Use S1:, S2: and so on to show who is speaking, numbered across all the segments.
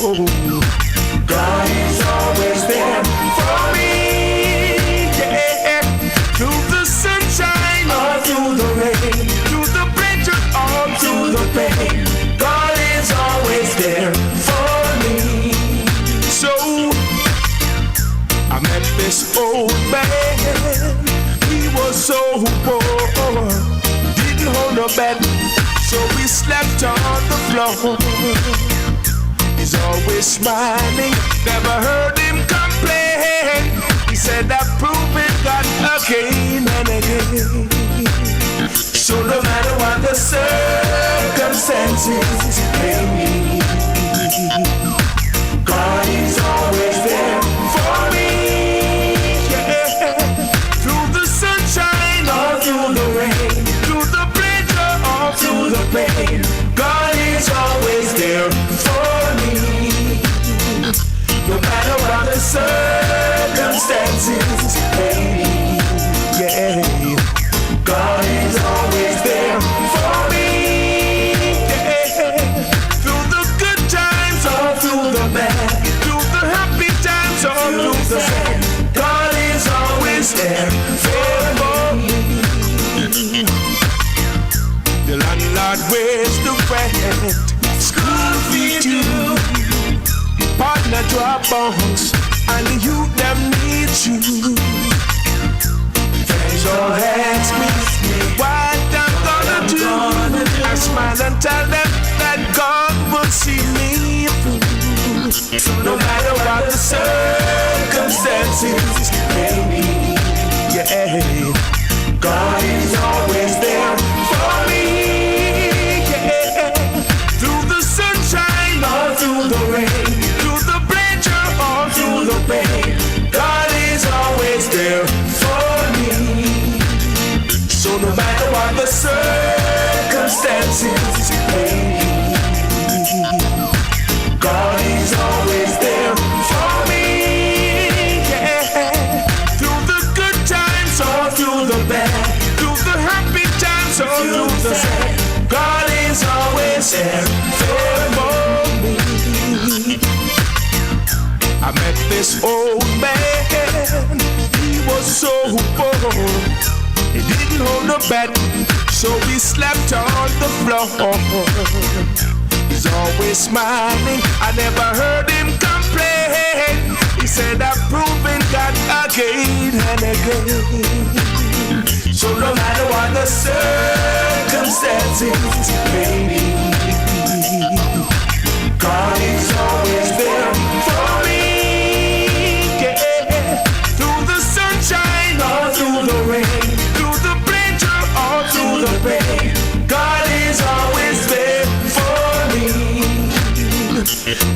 S1: God is always there for me, yeah. Through the sunshine or through the rain, through the pleasure or through the pain, God is always there for me. So I met this old man. He was so poor, didn't hold no bed, so we slept on the floor. He's always smiling, never heard him complain. He said I've proven God again and again. So no matter what the circumstances may be, God is always there for me, yeah. Through the sunshine or through the rain, through the pleasure or through the pain, God is always there for me. No matter what the circumstances may be, yeah. God is always there for me, yeah. Through the good times or through the bad, through the happy times or through the sad, God is always there for me. The landlord weighs the rent, school fee due, partner drop bones, and the youth them need you. Friends all ask me what I'm gonna do. I smile and tell them that God will see me through. So no matter what the circumstances may be, yeah, God is always there for me, yeah. Through the sunshine or through the rain, through the pleasure or through the pain, God is always there for me. So no matter what the circumstances may be, God is always there for me, yeah. Through the good times or through the bad, through the happy times or through the sad, God is always there for me. I met this old man. He was so poor, he didn't hold no bed, so we slept on the floor. He's always smiling, I never heard him complain. He said I've proven God again and again. So no matter what the circumstances may be, God is always there for me, yeah. Through the sunshine or through the rain, through the pleasure or through the pain, God is always there for me.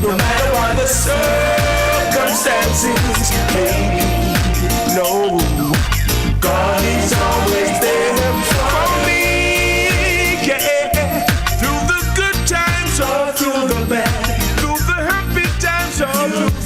S1: No matter what the circumstances may be, no, God is always there for me, yeah. Through the good times or through the bad, through the happy times or through the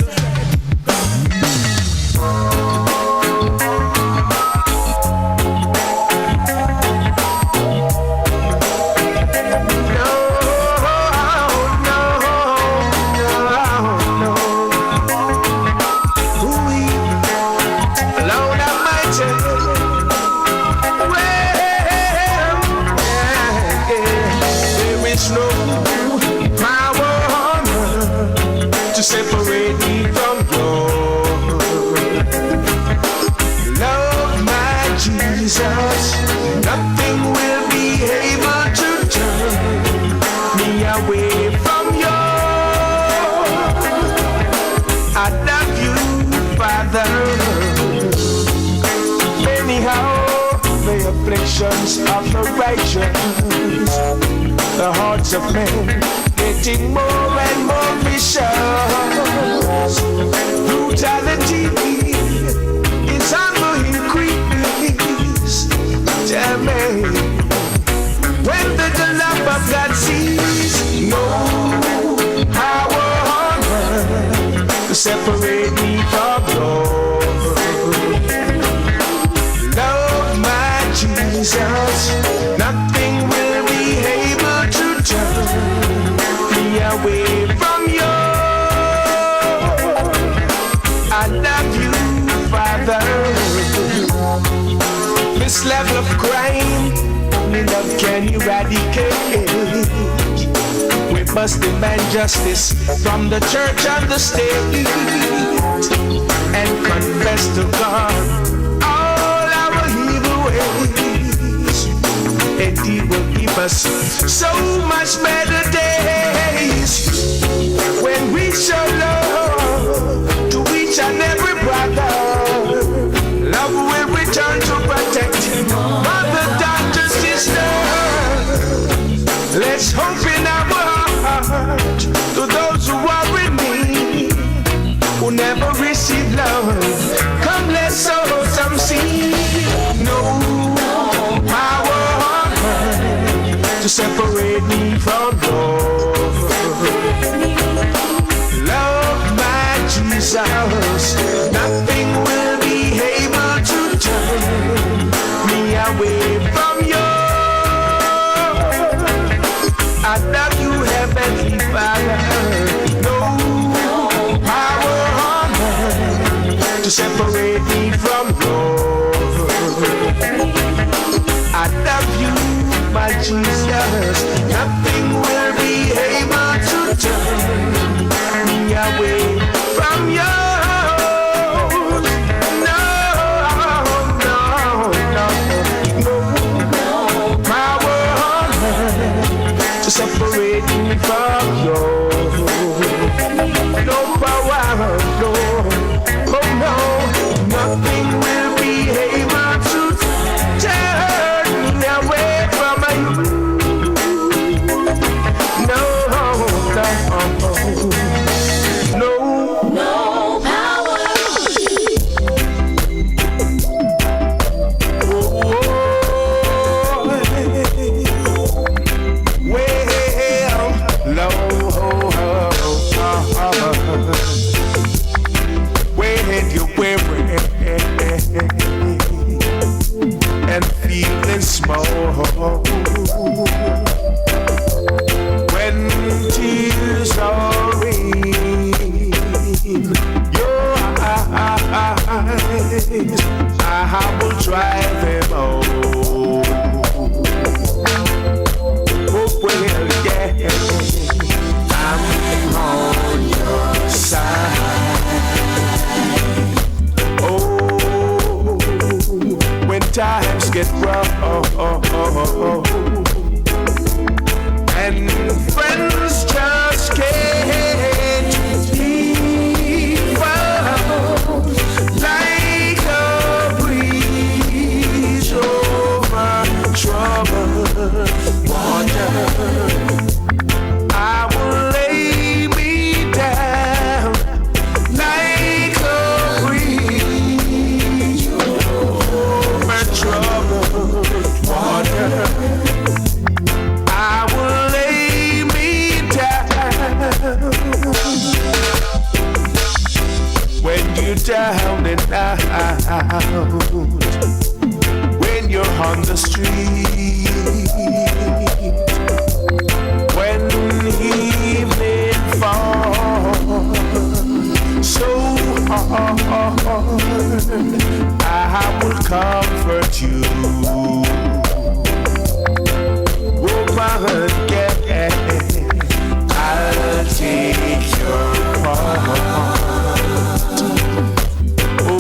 S1: separate me from your love, my Jesus. Nothing will be able to turn me away from you. I love you, Father. Anyhow, the afflictions of the righteous, the hearts of men getting more and more vicious. Brutality is on the increase. Tell me, when the love of God sees no power on earth to separate me from Lord. Love, my Jesus, nothing will be able to turn me away from you. this level of crime, only love can eradicate. We must demand justice from the church and the state, and confess to God all our evil ways, and He will give us so much better days when we show love to each and every brother. Love will return to protect mother, daughter, sister. Let's hope in our heart to those who are in need, who never receive love. Come, let's sow some seed. No power on earth to separate me from love. Love my Jesus, nothing will be able to turn me away from you. I love you, Heavenly Father. No power on earth to separate me from love. I love you, my Jesus. Nothing will be able to turn me away from you. Separate me from you. No power, no, oh no, nothing will be able to turn me away from you. No, no power. When you're weary and feeling small, when tears are in your eyes, I will drive them home. Oh, well, yeah, I'm on your side. Oh, when times get rough and friends just can't be found, like a breeze over troubled water. I will lay me down like a breeze over troubled water. I will lay me down when you're down and out, when you're on the street, when evening falls so hard, I will comfort you. Woman, yeah, I'll take your part. Oh,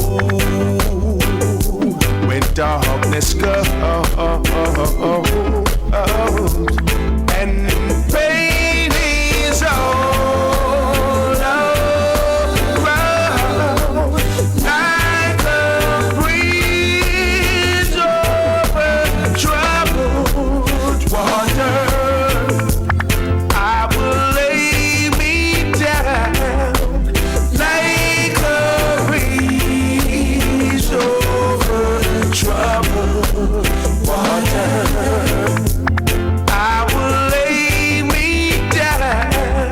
S1: when darkness goes and pain is all around, like a breeze over troubled water. I will lay me down like a breeze over troubled water. I will lay me down.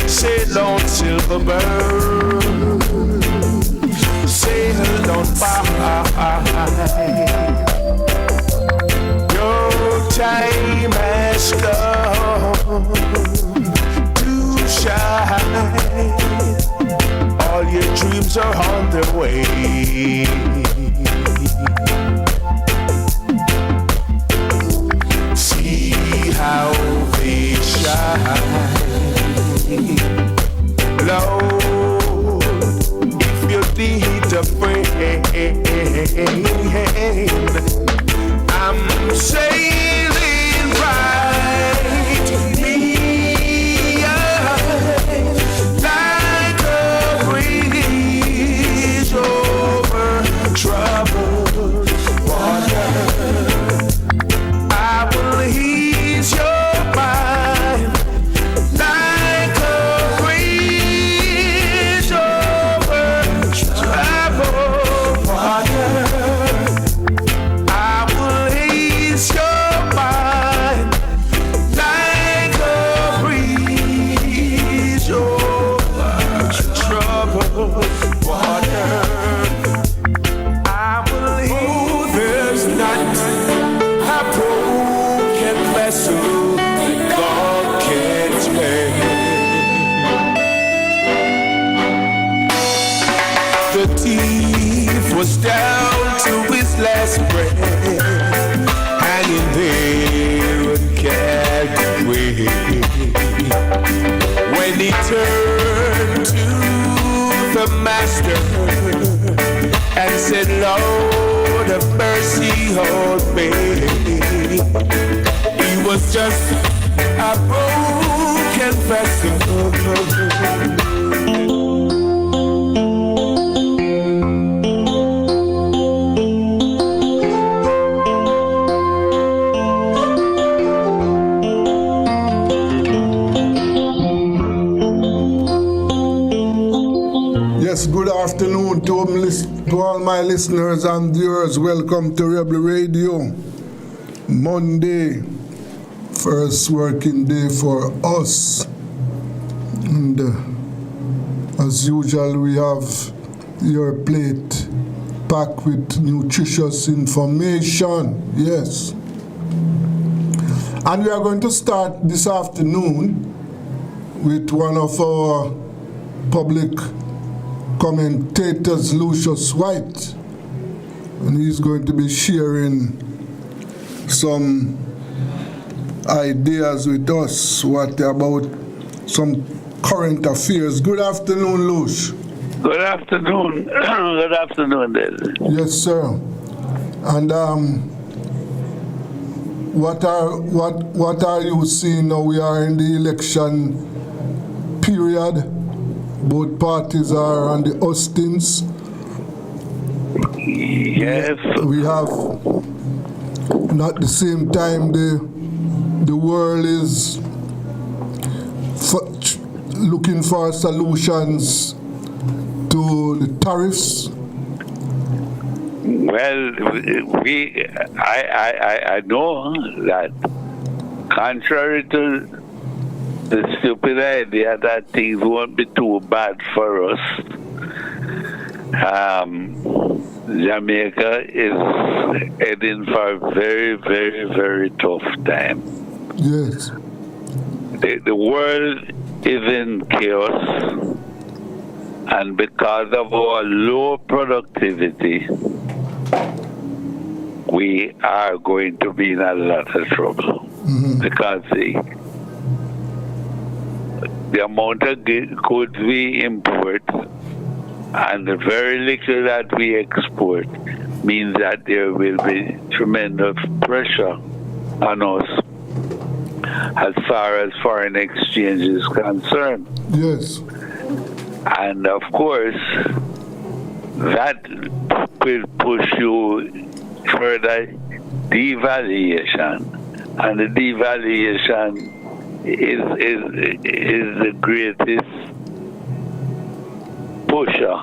S1: Sail on, silver bird, sail on by. Your time has come to shine. All your dreams rains are on their way. See how they shine. Lord, if you need a friend, I'm sailing right me like a breeze over troubled water. I will ease your mind like a breeze over troubled water. The thief was down to his last breath, hanging there and can't wait. When he turned to the master and said, Lord have mercy on me, he was just a broken vessel.
S2: Yes, good afternoon to all my listeners and viewers. Welcome to Rebel Radio. Monday, first working day for us. And as usual, we have your plate packed with nutritious information. Yes. And we are going to start this afternoon with one of our public commentators, Lucius White, and he's going to be sharing some ideas with us about some current affairs. Good afternoon, Luce.
S3: Good afternoon. Good afternoon, David.
S2: Yes, sir. And what are you seeing now? We are in the election period. Both parties are on the hustings.
S3: Yes.
S2: We have, not the same time, the world is looking for solutions to the tariffs.
S3: Well, I know that contrary to the stupid idea that things won't be too bad for us, Jamaica is heading for a very, very, very tough time.
S2: Yes.
S3: The world is in chaos, and because of our low productivity, we are going to be in a lot of trouble. Mm-hmm. Because the amount of goods we import and the very little that we export means that there will be tremendous pressure on us as far as foreign exchange is concerned.
S2: Yes.
S3: And of course, that will push you further devaluation. And the devaluation is the greatest pusher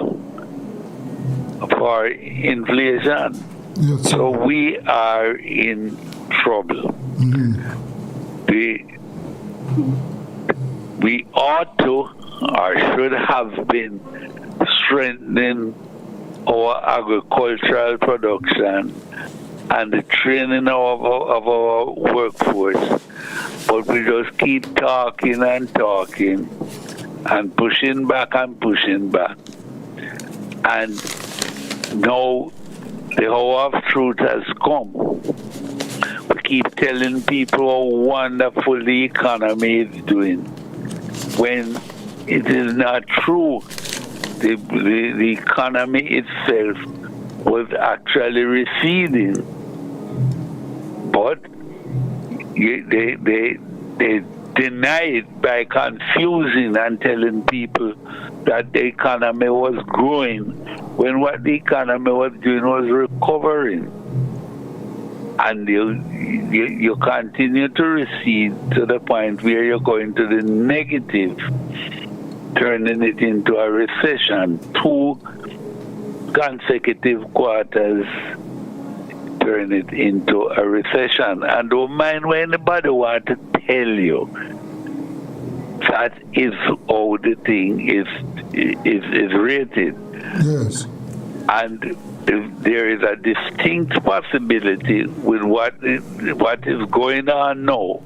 S3: for inflation.
S2: Yes, sir.
S3: So we are in trouble.
S2: Mm-hmm.
S3: We ought to or should have been strengthening our agricultural production and the training of our workforce. But we just keep talking and talking and pushing back and pushing back. And now the hour of truth has come. We keep telling people how wonderful the economy is doing, when it is not true. The economy itself was actually receding, but they deny it by confusing and telling people that the economy was growing, when what the economy was doing was recovering. And you continue to recede to the point where you're going to the negative, turning it into a recession. 2 consecutive quarters turn it into a recession. And don't mind when anybody wants to tell you that is how the thing is rated.
S2: Yes.
S3: And there is a distinct possibility with what is going on now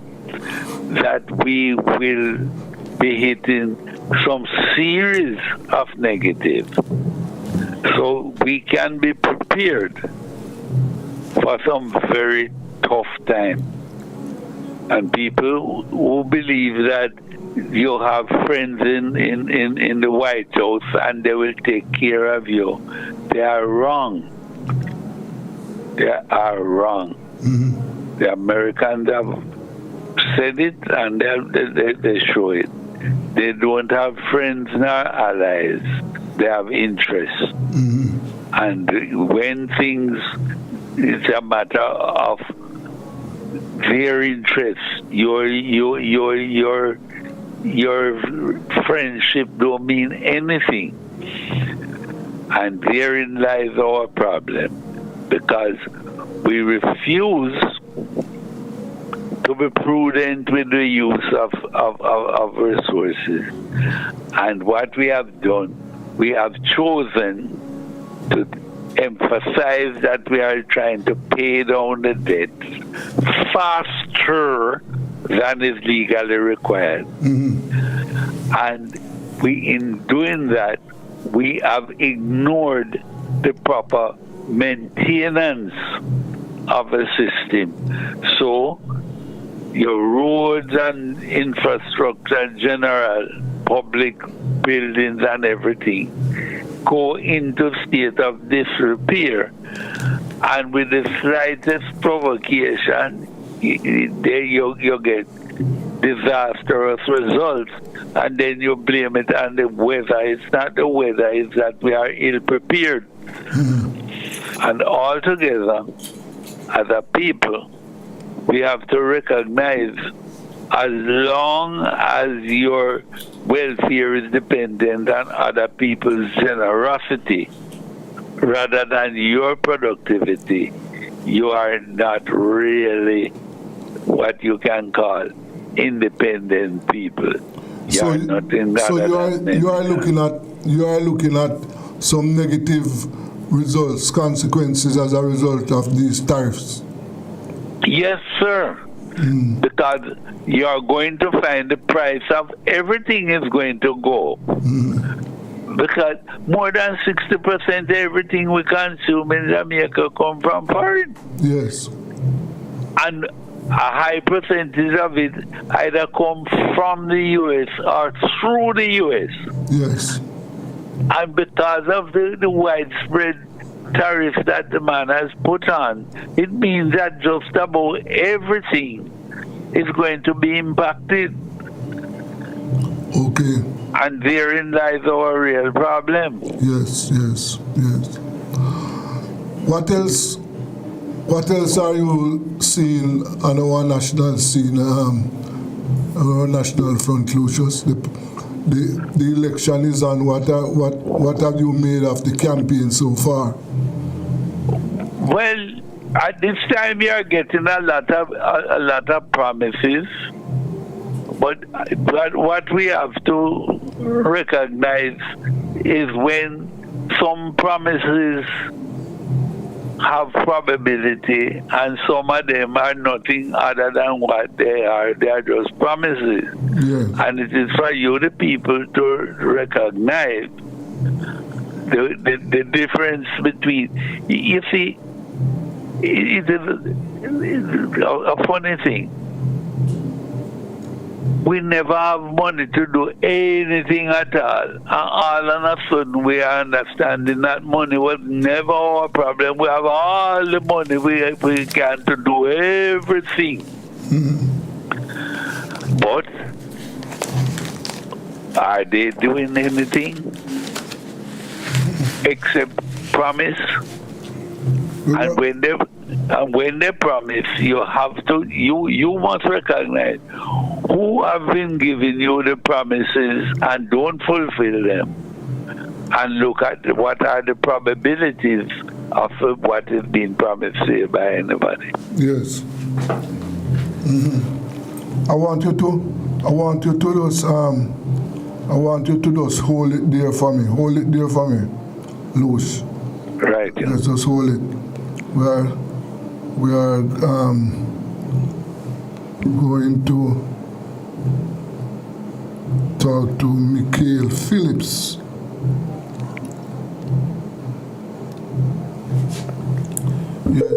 S3: that we will be hitting some series of negatives. So we can be prepared for some very tough time. And people who believe that you have friends in the White House and they will take care of you, they are wrong. They are wrong.
S2: Mm-hmm.
S3: The Americans have said it and they show it. They don't have friends nor allies. They have interests.
S2: Mm-hmm.
S3: And when things, it's a matter of their interests, your friendship don't mean anything. And therein lies our problem, because we refuse to be prudent with the use of resources. And what we have done, we have chosen to emphasize that we are trying to pay down the debt faster than is legally required.
S2: Mm-hmm.
S3: And in doing that, we have ignored the proper maintenance of the system. So your roads and infrastructure in general, public buildings and everything, go into state of disrepair. And with the slightest provocation, you get disastrous results, and then you blame it on the weather. It's not the weather, it's that we are ill prepared. And altogether, as a people, we have to recognize, as long as your welfare is dependent on other people's generosity rather than your productivity, you are not really what you can call independent people. You are nothing
S2: so
S3: other
S2: you are looking at some negative results, consequences as a result of these tariffs.
S3: Yes, sir. Because you are going to find the price of everything is going to go. Because more than 60% of everything we consume in Jamaica come from foreign.
S2: Yes.
S3: And a high percentage of it either come from the U.S. or through the U.S.
S2: Yes.
S3: And because of the widespread tariffs that the man has put on, it means that just about everything is going to be impacted.
S2: Okay.
S3: And therein lies our real problem.
S2: Yes. What else are you seeing on our national scene, our national front, Lucius? The election is on. What have you made of the campaign so far?
S3: Well, at this time we are getting a lot of promises, but what we have to recognize is when some promises have probability and some of them are nothing other than what they are. They are just promises.
S2: Yes.
S3: And it is for you, the people, to recognize the difference between, you see, it's a funny thing. We never have money to do anything at all. And all of a sudden we are understanding that money was never our problem. We have all the money we can to do everything. But are they doing anything except promise? And when they promise, you have to, you must recognize who have been giving you the promises and don't fulfill them, and look at what are the probabilities of what is being promised here by anybody.
S2: Yes. I want you to just hold it there for me. Hold it there for me, Luce.
S3: Right.
S2: Let's just hold it. We are going to talk to Michael Phillips. Yes.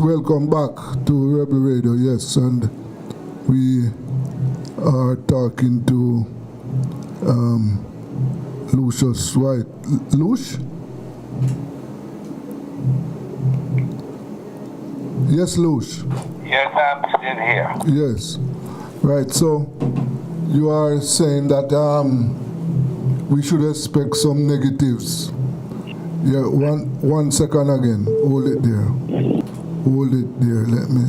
S2: Welcome back to Rebel Radio, yes, and we are talking to Lucius White. Luce? Yes, Luce.
S3: Yes, I'm still here.
S2: Yes, right, so you are saying that we should expect some negatives. Yeah, one second again, hold it there. Hold it there, let me.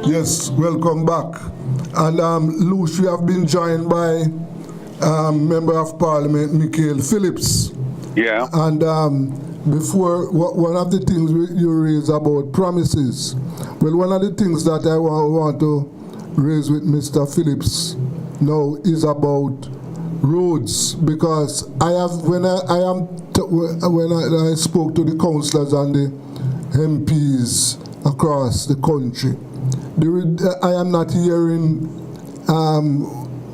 S2: Yes, welcome back. And Luce, we have been joined by Member of Parliament Michael Phillips.
S3: Yeah.
S2: And before, one of the things you raised about promises. Well, one of the things that I want to raise with Mr. Phillips now is about roads, because when I spoke to the councillors and the MPs across the country, I am not hearing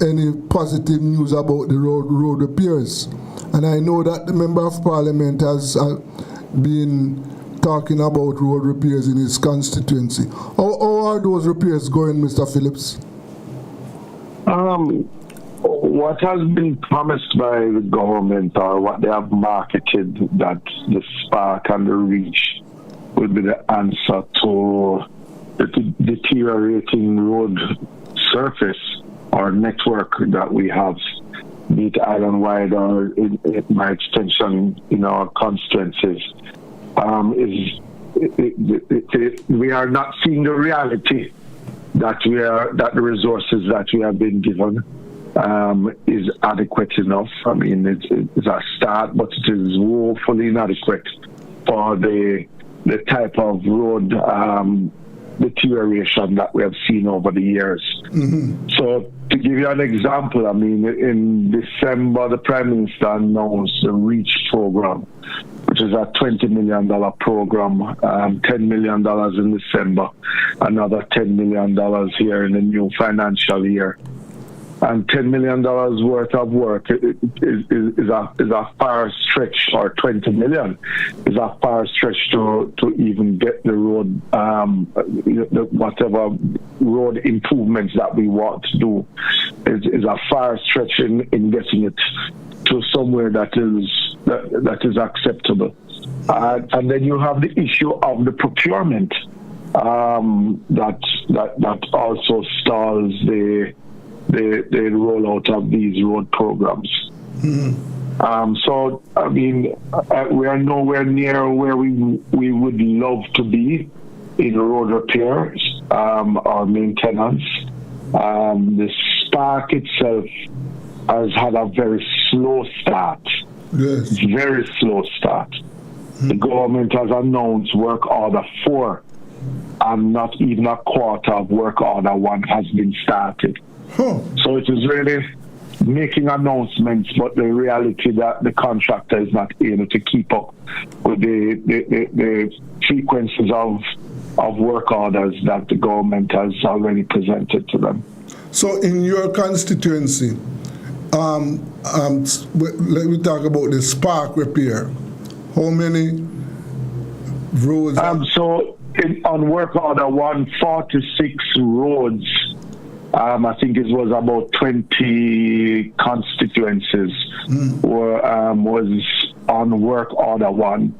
S2: any positive news about the road repairs. And I know that the Member of Parliament has been talking about road repairs in his constituency. How are those repairs going, Mr. Phillips?
S4: What has been promised by the government, or what they have marketed, that the spark and the reach will be the answer to the deteriorating road surface or network that we have, be it island-wide or in my extension in our constituencies, we are not seeing the reality that the resources that we have been given is adequate enough. I mean, it's a start, but it is woefully inadequate for the the type of road deterioration that we have seen over the years. So to give you an example, I mean, in December, the Prime Minister announced the REACH program, which is a $20 million program, $10 million in December, another $10 million here in the new financial year. And $10 million worth of work is a far stretch, or $20 million is a far stretch to even get the road, whatever road improvements that we want to do is a far stretch in getting it to somewhere that is acceptable. And then you have the issue of the procurement that also stalls the rollout of these road programs. So, I mean, we are nowhere near where we would love to be in road repairs or maintenance. The Spark itself has had a very slow start.
S2: Yes.
S4: Very slow start. The government has announced work order 4, and not even a quarter of work order 1 has been started. So it is really making announcements, but the reality that the contractor is not able to keep up with the frequencies of work orders that the government has already presented to them.
S2: So in your constituency, let me talk about the Spark repair. How many roads?
S4: On work order 1, 46 roads. I think it was about 20 constituencies was on work order 1.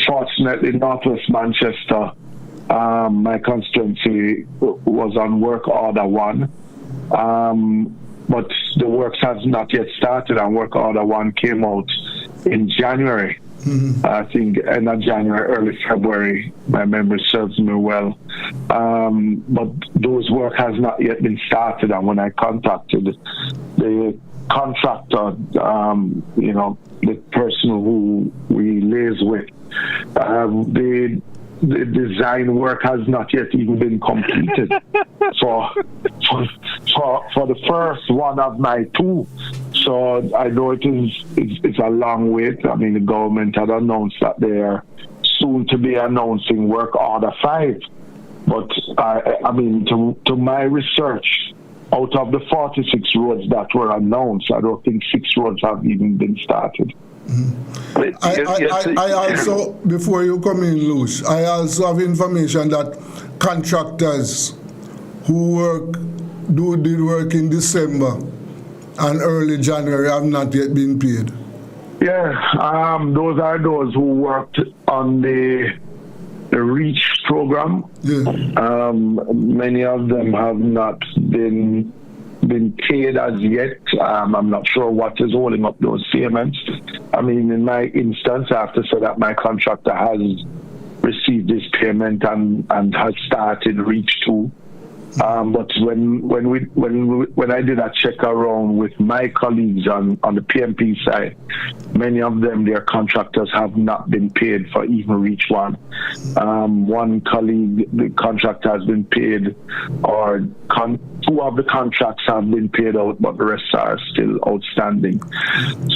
S4: Fortunately, Northwest Manchester, my constituency, was on work order 1. But the works has not yet started, and work order 1 came out in January. I think end of January, early February. My memory serves me well. But those work has not yet been started. And when I contacted the contractor, the person who we liaise with, the design work has not yet even been completed for the first one of my 2. So I know it's a long wait. I mean, the government had announced that they are soon to be announcing work order 5. But I mean, to my research, out of the 46 roads that were announced, I don't think 6 roads have even been started.
S2: I also, before you come in, Luce, I also have information that contractors who did work in December and early January have not yet been paid.
S4: Yeah, those are those who worked on the REACH program.
S2: Yeah.
S4: Many of them have not been paid as yet. I'm not sure what is holding up those payments. I mean, in my instance, I have to say that my contractor has received this payment and has started REACH 2. But when I did a check around with my colleagues on the PMP side, many of them, their contractors have not been paid for even REACH 1. One colleague, the contractor has been paid, or 2 of the contracts have been paid out, but the rest are still outstanding.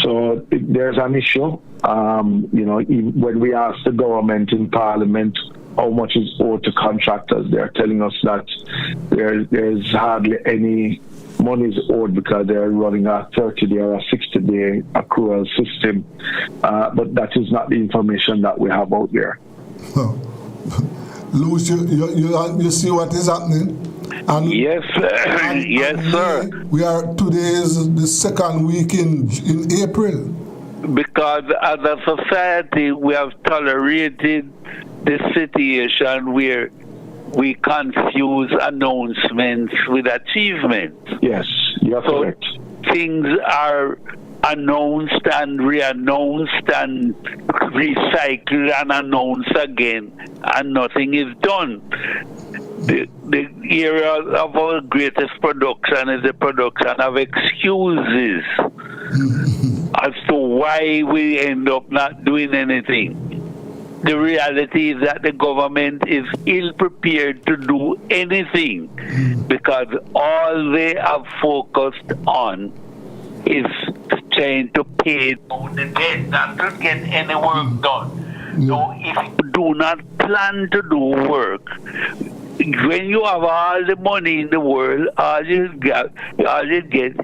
S4: So there's an issue. When we ask the government in Parliament how much is owed to contractors, they're telling us that there's hardly any money is owed because they're running a 30-day or a 60-day accrual system. But that is not the information that we have out there.
S2: Well, Luce, you see what is happening? And,
S3: yes, yes, sir.
S2: Today is the second week in April.
S3: Because as a society, we have tolerated the situation where we confuse announcements with achievements.
S4: Yes, you're correct.
S3: Things are announced and re-announced and recycled and announced again, and nothing is done. The area of our greatest production is the production of excuses as to why we end up not doing anything. the reality is that the government is ill prepared to do anything because all they have focused on is trying to pay down the debt, not to get any work done. So if you do not plan to do work, when you have all the money in the world, all you get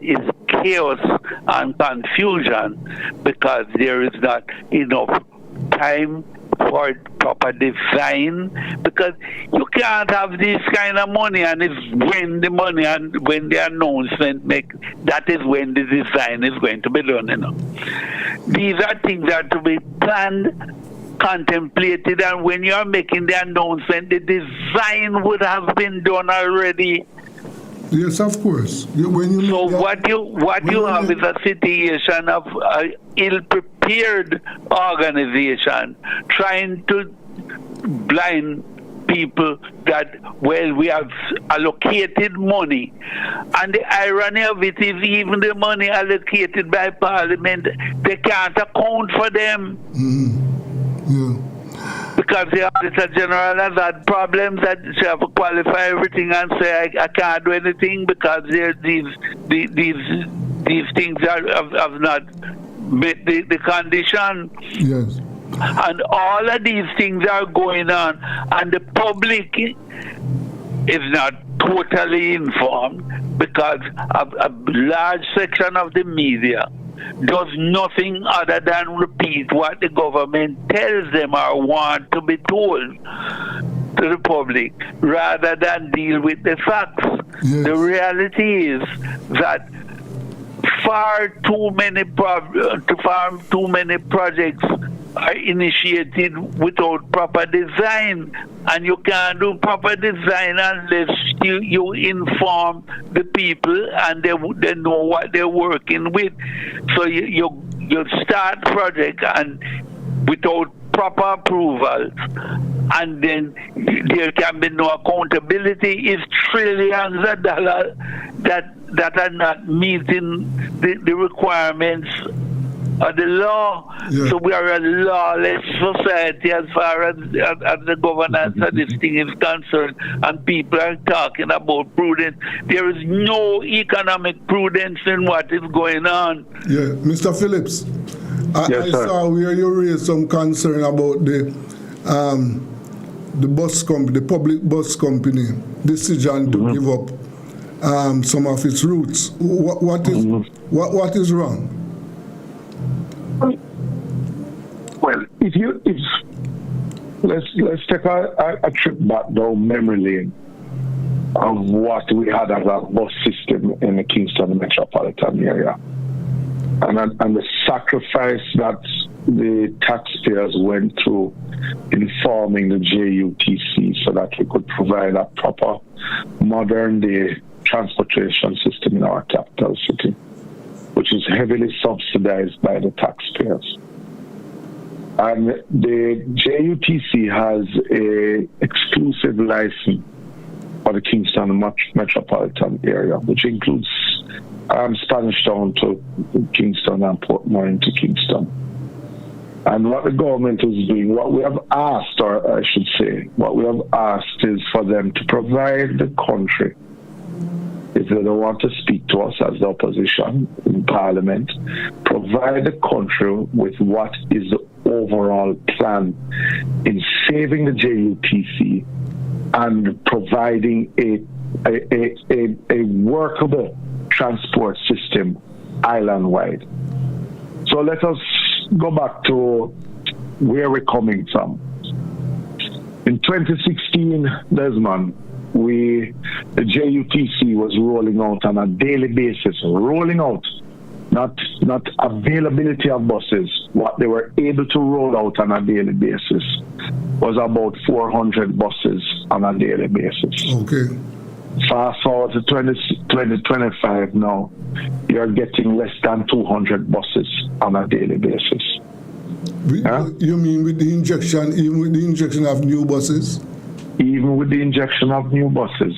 S3: is chaos and confusion because there is not enough time for proper design, because you can't have this kind of money and it's when the money and when the announcement that is when the design is going to be done, These are things that are to be planned, contemplated, and when you are making the announcement, the design would have been done already.
S2: Yes, of course. When you
S3: so what you have is a situation of ill-prepared organization trying to blind people that, well, we have allocated money. And the irony of it is even the money allocated by Parliament, they can't account for them.
S2: Yeah.
S3: Because the Auditor General has had problems that she have to qualify everything and say, I can't do anything because these things have not met the condition.
S2: Yes.
S3: And all of these things are going on, and the public is not totally informed because a large section of the media does nothing other than repeat what the government tells them or want to be told to the public rather than deal with the facts.
S2: Yes.
S3: The reality is that far too many projects are initiated without proper design, and you can't do proper design unless you inform the people and they know what they're working with. So you start project and without proper approvals, and then there can be no accountability. It's trillions of dollars that are not meeting the requirements of the law. Yeah. So we are a lawless society as far as the governance of this thing is concerned, and people are talking about prudence. There is no economic prudence in what is going on.
S2: Yeah, Mr. Phillips, I saw where you raised some concern about the bus company, the public bus company decision to give up some of its routes. What is wrong?
S4: Well, let's take a trip back down memory lane of what we had as a bus system in the Kingston metropolitan area, and the sacrifice that the taxpayers went through in forming the JUTC so that we could provide a proper modern-day transportation system in our capital city, which is heavily subsidized by the taxpayers. And the JUTC has an exclusive license for the Kingston metropolitan area, which includes Spanish Town to Kingston and Portmore to Kingston. And what the government is doing, what we have asked, or I should say, what we have asked is for them to provide the country, if they don't want to speak to us as the opposition in Parliament, provide the country with what is the overall plan in saving the JUTC and providing a workable transport system island-wide. So let us go back to where we're coming from. In 2016, Desmond, the JUTC was rolling out on a daily basis, not availability of buses. What they were able to roll out on a daily basis was about 400 buses on a daily basis.
S2: Okay.
S4: Fast forward to 2025 now, you're getting less than 200 buses on a daily basis.
S2: You mean with the injection, even with the injection of new buses?
S4: Even with the injection of new buses,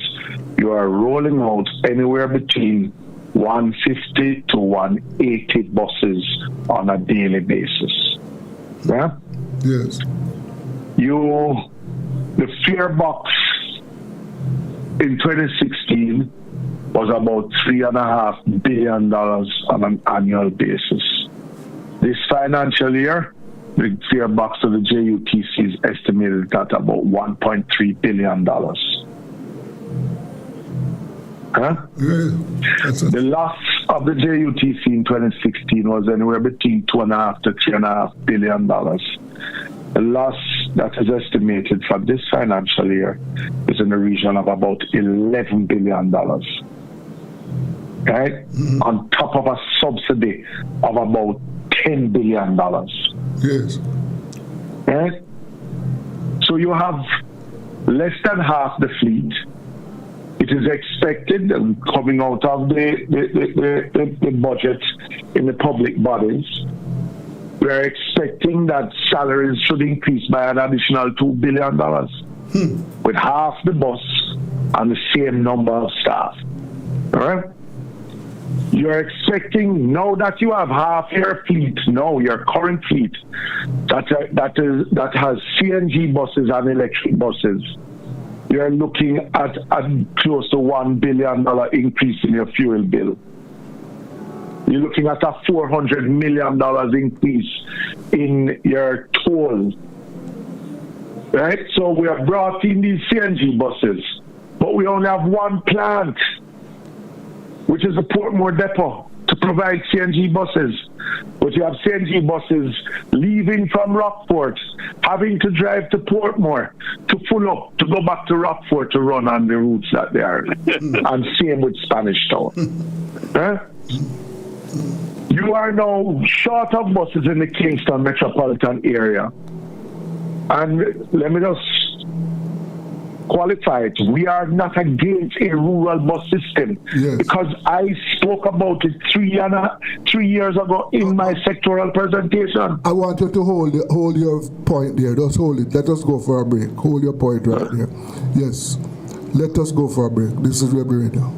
S4: you are rolling out anywhere between 150 to 180 buses on a daily basis. Yeah?
S2: Yes.
S4: the fare box in 2016 was about $3.5 billion on an annual basis. This financial year, the fare box of the JUTC is estimated at about $1.3 billion. Huh?
S2: Yeah,
S4: the loss of the JUTC in 2016 was anywhere between $2.5 to $3.5 billion. The loss that is estimated for this financial year is in the region of about $11 billion. Right? Mm-hmm. On top of a subsidy of about $10 billion.
S2: Yes.
S4: Right? So you have less than half the fleet. It is expected, coming out of the budget in the public bodies, we are expecting that salaries should increase by an additional $2 billion with half the bus and the same number of staff. All right? You're expecting, now that you have half your fleet, your current fleet, that has CNG buses and electric buses, you're looking at close to $1 billion increase in your fuel bill. You're looking at a $400 million increase in your toll. Right? So we have brought in these CNG buses, but we only have one plant, which is the Portmore depot, to provide CNG buses. But you have CNG buses leaving from Rockport, having to drive to Portmore to full up, to go back to Rockport to run on the routes that they are. And same with Spanish Town. Huh? You are now short of buses in the Kingston metropolitan area. And let me just qualify it. We are not against a rural bus system, yes, because I spoke about it 3 years ago in my sectoral presentation.
S2: I want you to hold your point there. Just hold it. Let us go for a break. Hold your point right there. Yes. Let us go for a break. This is Rebel Radio.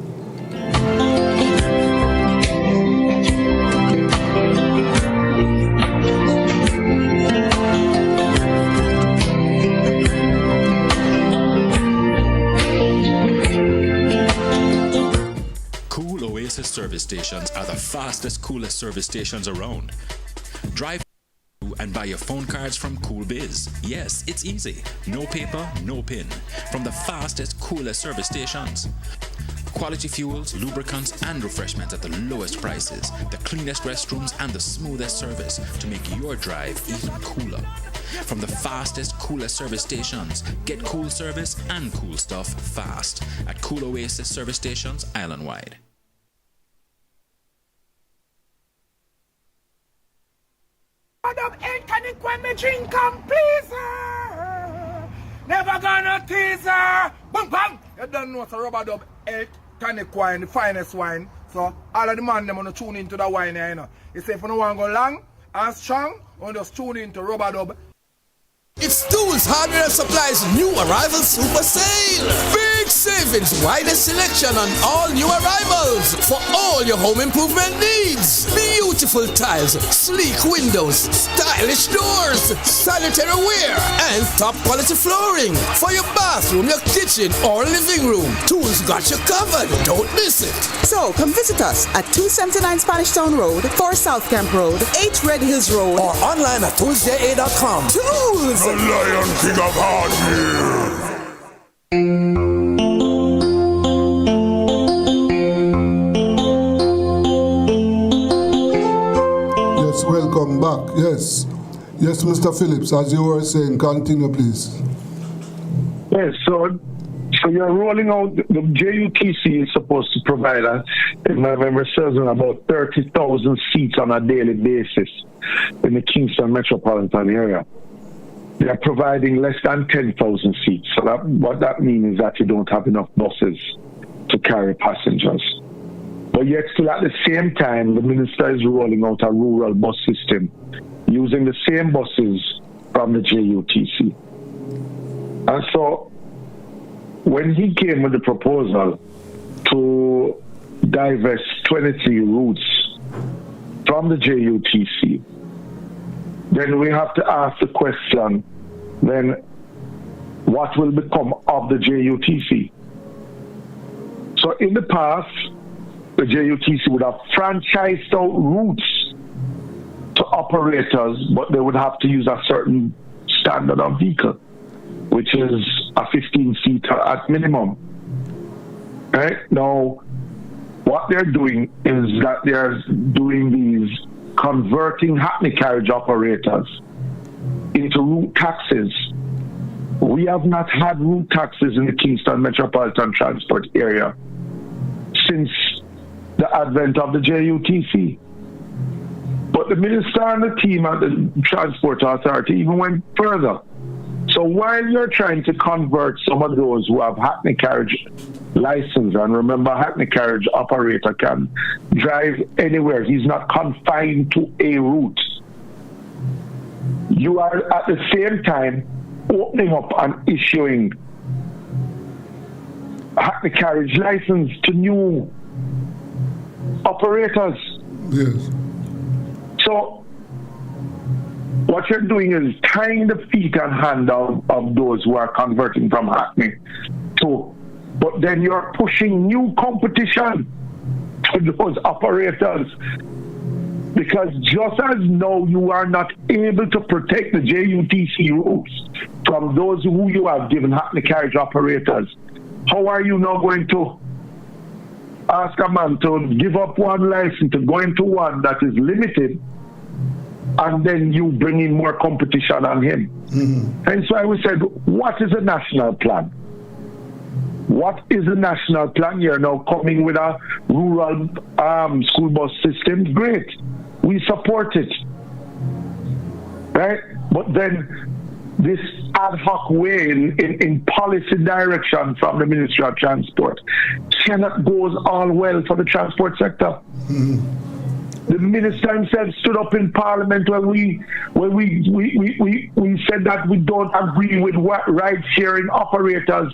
S5: Service stations are the fastest, coolest service stations around. Drive and buy your phone cards from CoolBiz. Yes, it's easy. No paper, no pin. From the fastest, coolest service stations. Quality fuels, lubricants, and refreshments at the lowest prices, the cleanest restrooms, and the smoothest service to make your drive even cooler. From the fastest, coolest service stations, get cool service and cool stuff fast at Cool Oasis service stations island-wide.
S1: Drink come please never gonna tease her. Bang bang. You don't know it's a rubber dub elk tonic wine, the finest wine. So all of the man them wanna tune into the wine here, you know. You say if you don't want to go long and strong, you just tune into rubber dub.
S6: It's Tools Hardware and Supplies new arrival super sale. Big savings, widest selection on all new arrivals for all your home improvement needs. Beautiful tiles, sleek windows, stylish doors, sanitary ware, and top quality flooring for your bathroom, your kitchen, or living room. Tools got you covered. Don't miss it.
S7: So come visit us at 279 Spanish Town Road, 4 South Camp Road, 8 Red Hills Road,
S6: or online at toolsja.com.
S7: Tools!
S1: The Lion King of Hardware.
S2: Yes, welcome back. Yes, Mr. Phillips, as you were saying, continue, please.
S4: Yes, so you're rolling out, the JUTC is supposed to provide, if my memory serves, about 30,000 seats on a daily basis in the Kingston metropolitan area. They are providing less than 10,000 seats. So what that means is that you don't have enough buses to carry passengers. But yet still at the same time, the minister is rolling out a rural bus system using the same buses from the JUTC. And so when he came with the proposal to divest 23 routes from the JUTC, then we have to ask the question, then what will become of the JUTC. So in the past, the JUTC would have franchised out routes to operators, but they would have to use a certain standard of vehicle, which is a 15-seater at minimum. Right? Now, what they're doing is that they're doing these converting hackney carriage operators into route taxes. We have not had route taxes in the Kingston Metropolitan Transport area since the advent of the JUTC. But the minister and the team at the Transport Authority even went further. So while you're trying to convert some of those who have hackney carriage license, and remember, hackney carriage operator can drive anywhere. He's not confined to a route. You are at the same time opening up and issuing hackney carriage license to new operators.
S2: Yes.
S4: So what you're doing is tying the feet and hand of those who are converting from hackney to, but then you're pushing new competition to those operators. Because just as now you are not able to protect the JUTC routes from those who you have given hackney carriage operators, how are you now going to ask a man to give up one license to go into one that is limited, and then you bring in more competition on him? Mm-hmm. Hence why we said, what is a national plan? What is a national plan? You're now coming with a rural school bus system. Great. We support it. Right? But then this ad hoc way in policy direction from the Ministry of Transport cannot goes all well for the transport sector. Mm-hmm. The minister himself stood up in Parliament when we said that we don't agree with ride-sharing operators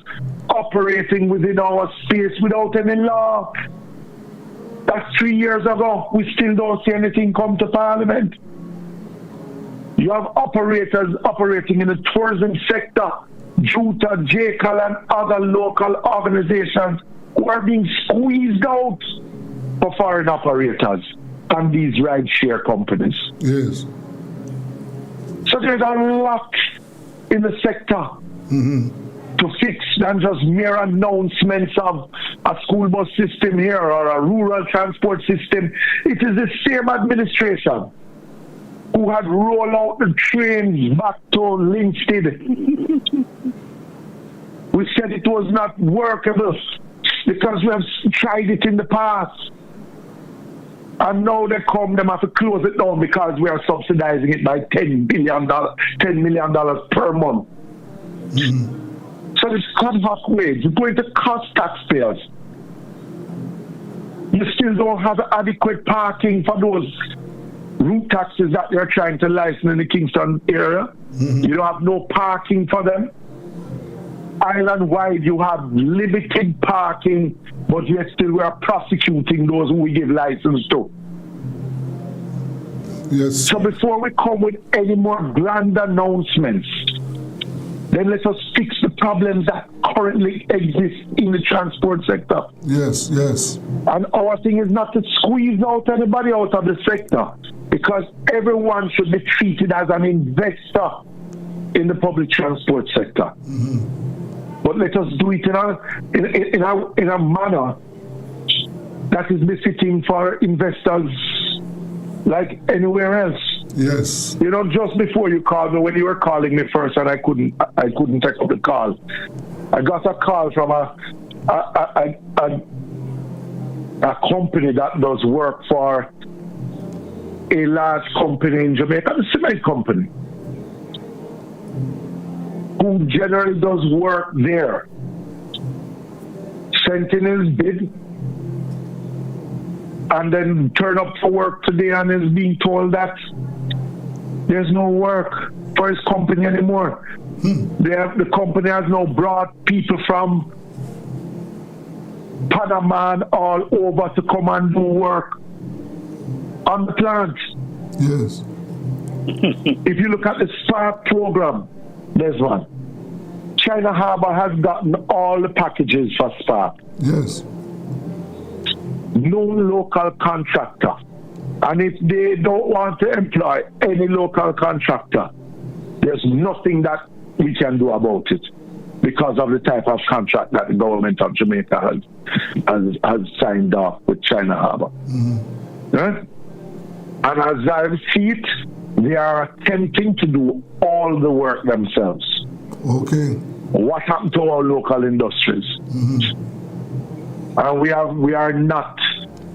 S4: operating within our space without any law. That's 3 years ago. We still don't see anything come to Parliament. You have operators operating in the tourism sector, JUTA, JCAL, and other local organizations who are being squeezed out for foreign operators and these ride-share companies.
S2: Yes.
S4: So there's a lot in the sector to fix than just mere announcements of a school bus system here or a rural transport system. It is the same administration who had rolled out the trains back to Linstead. We said it was not workable because we have tried it in the past. And now they have to close it down because we are subsidizing it by $10 million per month. Mm-hmm. So this ad hoc wage is going to cost taxpayers. You still don't have adequate parking for those route taxis that they're trying to license in the Kingston area. Mm-hmm. You don't have no parking for them. Island-wide, you have limited parking, but yet still we are prosecuting those who we give license to.
S2: Yes.
S4: So before we come with any more grand announcements, then let us fix the problems that currently exist in the transport sector.
S2: Yes, yes.
S4: And our thing is not to squeeze out anybody out of the sector, because everyone should be treated as an investor in the public transport sector. Mm-hmm. But let us do it in a manner that is befitting for investors like anywhere else.
S2: Yes.
S4: You know, just before you called me, when you were calling me first, and I couldn't take up the call, I got a call from a company that does work for a large company in Jamaica, the cement company, who generally does work there. Sent in his bid and then turn up for work today and is being told that there's no work for his company anymore. The company has now brought people from Panama and all over to come and do work on the plant.
S2: Yes.
S4: If you look at the SPARK program, there's one. China Harbour has gotten all the packages for Spark.
S2: Yes.
S4: No local contractor. And if they don't want to employ any local contractor, there's nothing that we can do about it because of the type of contract that the government of Jamaica has signed off with China Harbour. Right? And as I see it, they are attempting to do all the work themselves.
S2: Okay.
S4: What happened to our local industries? And we are not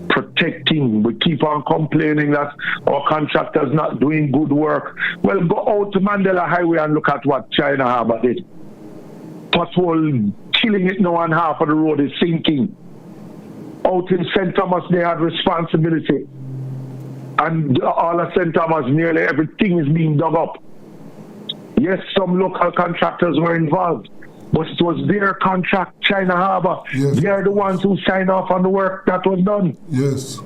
S4: protecting. We keep on complaining that our contractors not doing good work. Well, go out to Mandela Highway and look at what China Harbour did. Pothole killing it now, and half of the road is sinking. Out in St. Thomas, they had responsibility. And all of St. Thomas, nearly everything is being dug up. Yes, some local contractors were involved, but it was their contract, China Harbour.
S2: Yes.
S4: They're the ones who signed off on the work that was done.
S2: Yes.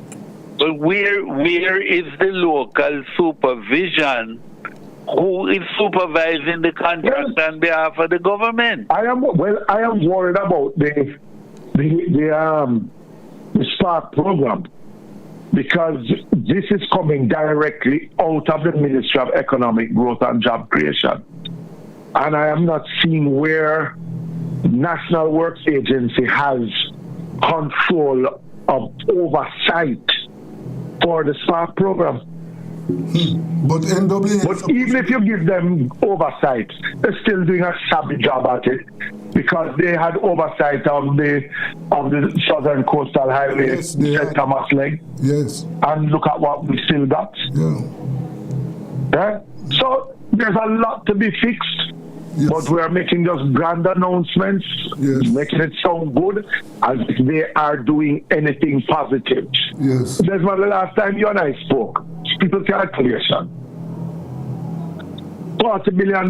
S3: But where is the local supervision? Who is supervising the contract on behalf of the government?
S4: I am worried about the SPARK program, because this is coming directly out of the Ministry of Economic Growth and Job Creation. And I am not seeing where National Works Agency has control of oversight for the SPARK program.
S2: But NWA...
S4: But even if you give them oversight, they're still doing a shabby job at it, because they had oversight of the Southern Coastal Highway,
S2: Yes,
S4: St. Thomas Leg.
S2: Yes.
S4: And look at what we still got.
S2: Yeah.
S4: Yeah? So there's a lot to be fixed.
S2: Yes.
S4: But we are making just grand announcements,
S2: Yes.
S4: making it sound good, as if they are doing anything positive.
S2: Yes.
S4: That's when the last time you and I spoke. People calculation. $40 billion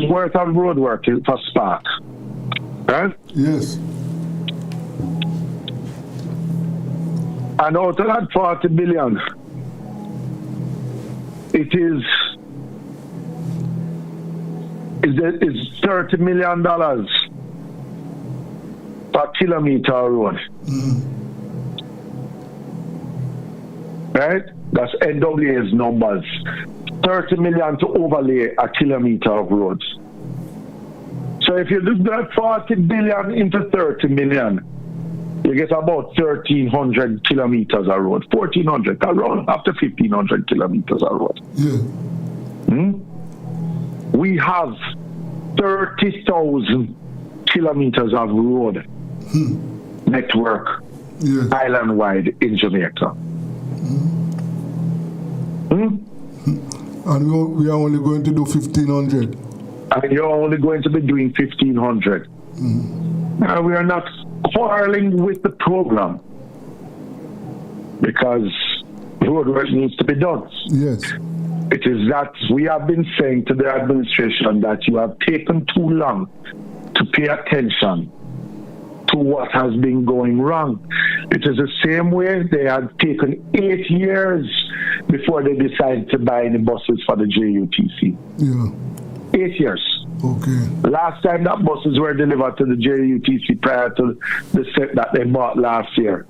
S4: worth of road work for Spark. Right?
S2: Yes.
S4: And out of that 40 billion, it is $30 million per kilometer of road. Right? That's NWA's numbers. 30 million to overlay a kilometer of roads. So if you do that 40 billion into 30 million, you get about 1,300 kilometers of road. 1,400, around up to 1,500 kilometers of road.
S2: Yeah.
S4: We have 30,000 kilometers of road network island-wide in Jamaica.
S2: And we are only going to do 1,500.
S4: And you're only going to be doing 1,500. Now, we are not quarreling with the program, because road work needs to be done.
S2: Yes.
S4: It is that we have been saying to the administration that you have taken too long to pay attention to what has been going wrong. It is the same way they had taken 8 years before they decided to buy the buses for the JUTC.
S2: Yeah.
S4: 8 years.
S2: Okay.
S4: Last time that buses were delivered to the JUTC prior to the set that they bought last year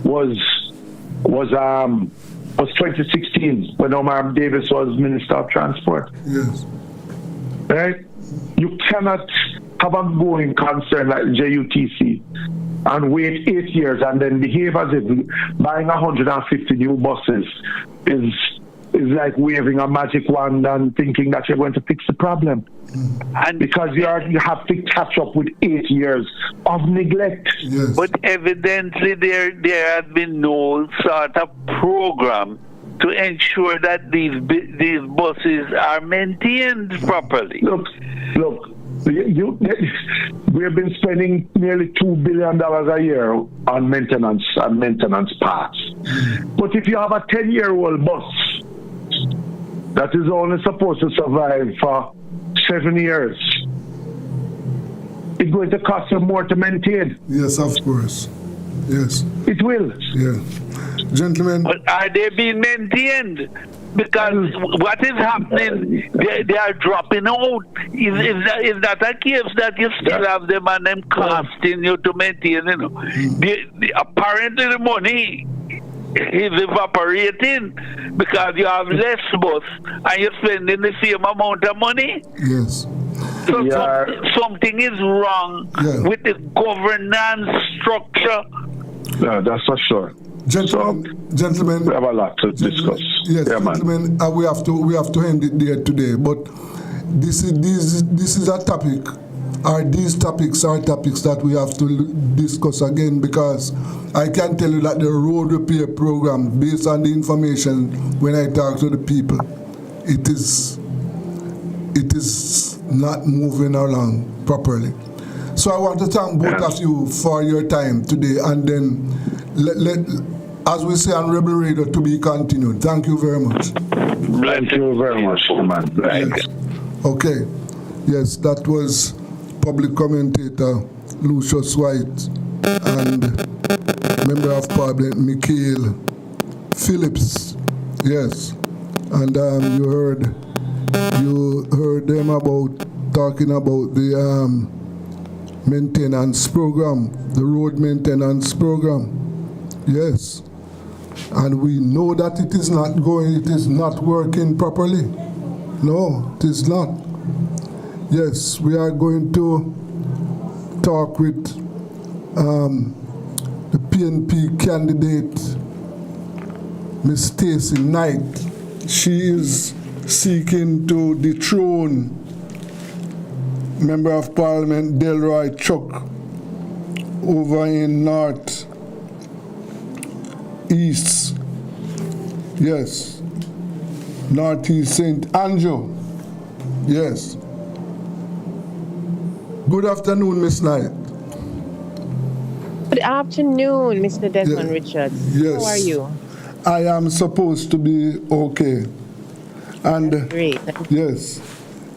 S4: was 2016, when Omar Davis was Minister of Transport.
S2: Yes.
S4: Right? You cannot have a going concern like JUTC and wait 8 years and then behave as if buying 150 new buses is like waving a magic wand and thinking that you're going to fix the problem. And because you have to catch up with 8 years of neglect.
S2: Yes.
S3: But evidently there has been no sort of program to ensure that these buses are maintained properly.
S4: Look, we have been spending nearly $2 billion a year on maintenance parts. But if you have a 10-year-old bus that is only supposed to survive for 7 years, it's going to cost you more to maintain.
S2: Yes, of course. Yes.
S4: It will.
S2: Yeah. Gentlemen.
S3: But are they being maintained? Because what is happening, they are dropping out. Is that a case that you still have them and them costing you to maintain? You know, apparently the money is evaporating because you have less bus and you're spending the same amount of money.
S2: Yes.
S3: So something is wrong with the governance structure.
S4: No, that's for sure.
S2: Gentlemen,
S4: we have a lot to discuss.
S2: Yes, gentlemen, we have to end it there today. But this is a topic, or these topics are topics that we have to discuss again, because I can tell you that the road repair program, based on the information when I talk to the people, it is not moving along properly. So I want to thank both of you for your time today, and then let as we say on Rebel Radio, to be continued. Thank you very much.
S4: Thank you very much, man.
S2: Yes. Okay. Yes, that was public commentator Lucius White and Member of Parliament Mikhail Phillips. Yes. And you heard them talking about the maintenance program, the road maintenance program. Yes. And we know that it is not working properly. No, it is not. Yes, we are going to talk with the PNP candidate, Ms. Stacey Knight. She is seeking to dethrone Member of Parliament Delroy Chuck over in North East, yes, Northeast St. Andrew, yes. Good afternoon, Miss Knight.
S8: Good afternoon, Mr. Desmond Richards.
S2: Yes.
S8: How are you?
S2: I am supposed to be okay. And
S8: that's great.
S2: Yes.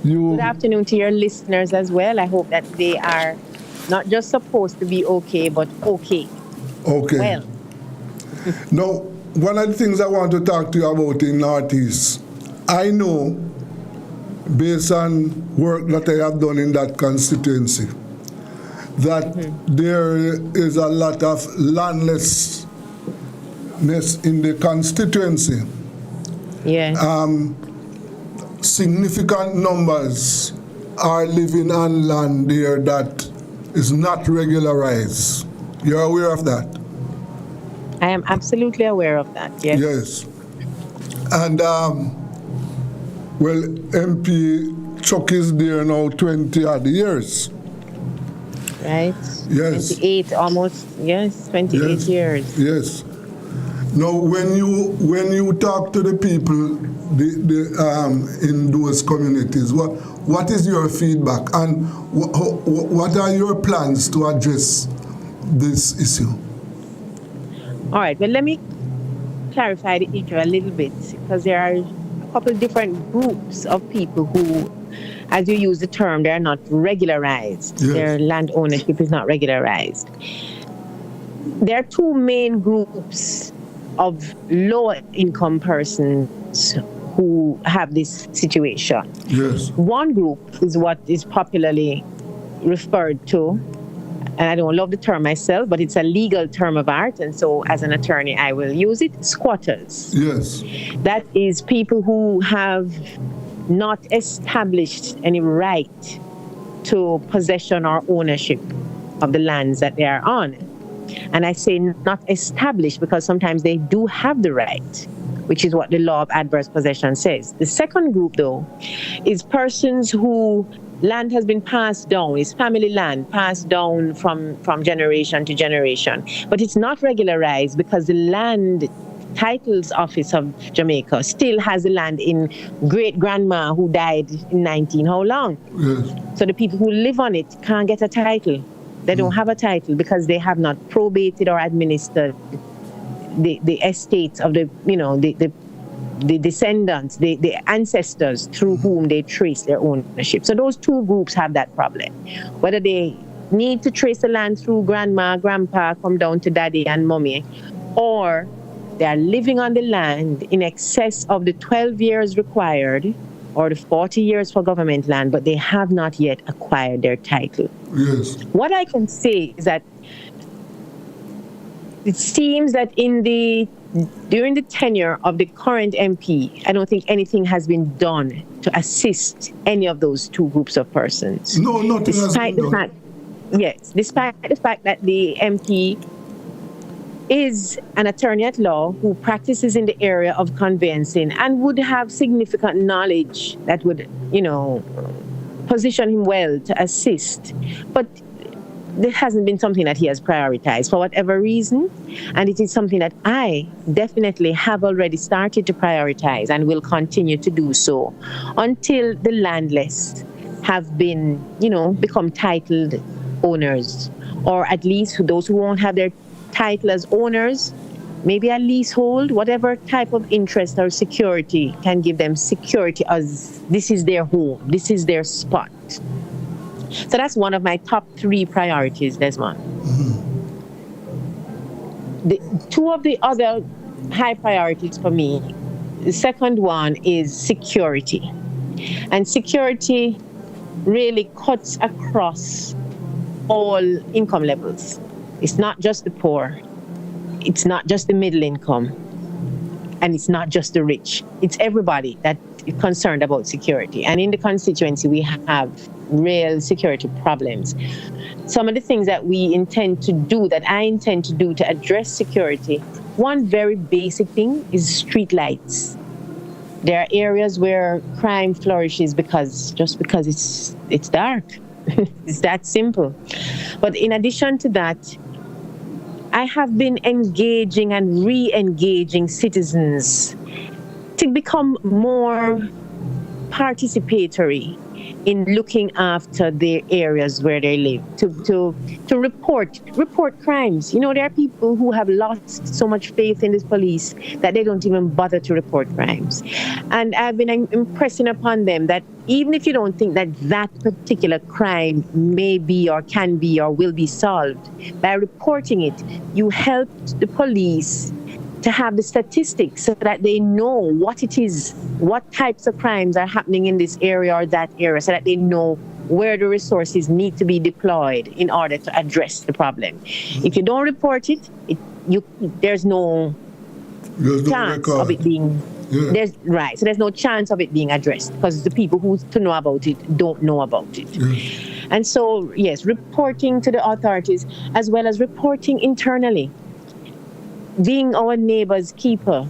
S8: Good afternoon to your listeners as well. I hope that they are not just supposed to be okay, but okay.
S2: Okay.
S8: Well.
S2: Now, one of the things I want to talk to you about in Northeast, I know, based on work that I have done in that constituency, that there is a lot of landlessness in the constituency.
S8: Yes.
S2: Significant numbers are living on land there that is not regularized. You're aware of that?
S8: I am absolutely aware of that, yes.
S2: Yes. And, well, MP Chuck is there now 20-odd years.
S8: Right?
S2: Yes.
S8: 28, almost, yes, 28 years.
S2: Yes. Now, when you talk to the people in those communities, what is your feedback, and what are your plans to address this issue?
S8: All right, well, let me clarify the issue a little bit, because there are a couple of different groups of people who, as you use the term, they're not regularized.
S2: Yes.
S8: Their land ownership is not regularized. There are two main groups of low-income persons who have this situation.
S2: Yes.
S8: One group is what is popularly referred to, and I don't love the term myself, but it's a legal term of art, and so as an attorney I will use it, squatters.
S2: Yes.
S8: That is people who have not established any right to possession or ownership of the lands that they are on. And I say not established because sometimes they do have the right, which is what the law of adverse possession says. The second group, though, is persons who land has been passed down, it's family land passed down from generation to generation. But it's not regularized because the land titles office of Jamaica still has the land in great-grandma who died in 19 how long?
S2: Yes.
S8: So the people who live on it can't get a title. They don't have a title because they have not probated or administered the estates of the descendants, the ancestors through whom they trace their ownership. So those two groups have that problem. Whether they need to trace the land through grandma, grandpa, come down to daddy and mommy, or They are living on the land in excess of the 12 years required or the 40 years for government land, but they have not yet acquired their title.
S2: Yes.
S8: What I can say is that it seems that during the tenure of the current MP, I don't think anything has been done to assist any of those two groups of persons.
S2: No, nothing has been done.
S8: Despite the fact that the MP is an attorney at law who practices in the area of conveyancing and would have significant knowledge that would, position him well to assist. But this hasn't been something that he has prioritized for whatever reason. And it is something that I definitely have already started to prioritize and will continue to do so until the landless have been, become titled owners, or at least those who won't have their title as owners, maybe a leasehold, whatever type of interest or security can give them security as this is their home, this is their spot. So that's one of my top 3 priorities, Desmond. The two of the other high priorities for me, the second one is security. And security really cuts across all income levels. It's not just the poor. It's not just the middle income. And it's not just the rich. It's everybody that is concerned about security. And in the constituency, we have real security problems. Some of the things that I intend to do to address security, one very basic thing is street lights. There are areas where crime flourishes because it's dark. It's that simple. But in addition to that, I have been engaging and re-engaging citizens to become more participatory in looking after the areas where they live, to report crimes. There are people who have lost so much faith in the police that they don't even bother to report crimes. And I've been impressing upon them that even if you don't think that particular crime may be or can be or will be solved, by reporting it, you help the police to have the statistics so that they know what it is, what types of crimes are happening in this area or that area, so that they know where the resources need to be deployed in order to address the problem. If you don't report it, there's no chance of it being... Yeah. There's no chance of it being addressed because the people who to know about it don't know about it. Yeah. And so, yes, reporting to the authorities as well as reporting internally. Being our neighbor's keeper,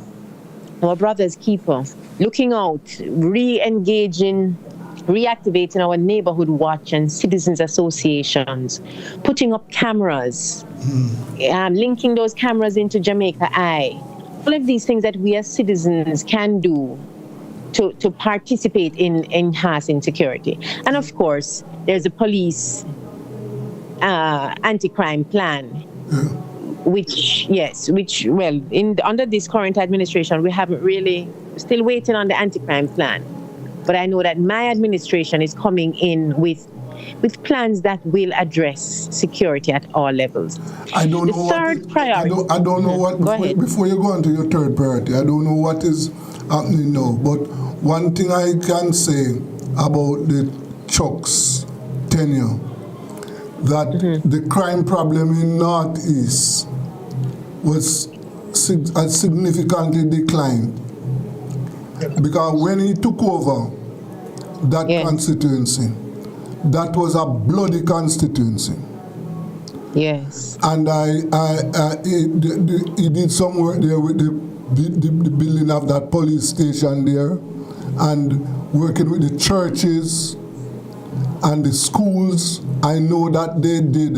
S8: our brother's keeper, looking out, re-engaging, reactivating our neighborhood watch and citizens associations, putting up cameras, linking those cameras into Jamaica Eye. All of these things that we as citizens can do to participate in enhancing security. And of course, there's a police anti-crime plan, which under this current administration, we haven't really, still waiting on the anti-crime plan. But I know that my administration is coming in with plans that will address security at all levels.
S2: I don't know what. Before you go on to your third priority, I don't know what is happening now. But one thing I can say about the Chuck's tenure, that the crime problem in Northeast has significantly declined, because when he took over that constituency, that was a bloody constituency.
S8: Yes.
S2: And he did some work there with the building of that police station there, and working with the churches and the schools. I know that they did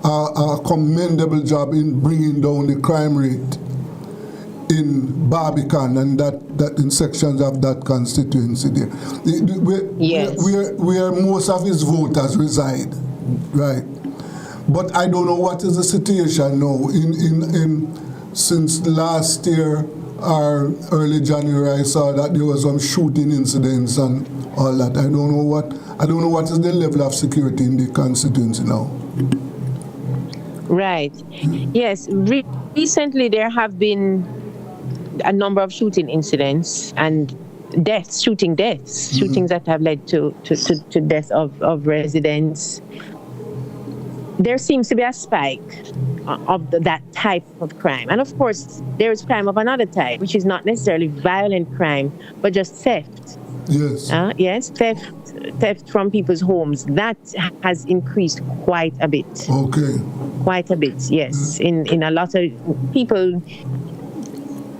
S2: a commendable job in bringing down the crime rate in Barbican and that in sections of that constituency there. Where most of his voters reside, right? But I don't know what is the situation now. Since last year or early January, I saw that there was some shooting incidents and all that. I don't know what is the level of security in the constituency now.
S8: Right. Yes. Recently there have been a number of shooting incidents and shootings that have led to death of residents. There seems to be a spike of that type of crime. And of course, there is crime of another type, which is not necessarily violent crime, but just theft.
S2: Yes.
S8: Yes, theft from people's homes. That has increased quite a bit.
S2: Okay.
S8: Quite a bit, yes. In a lot of people,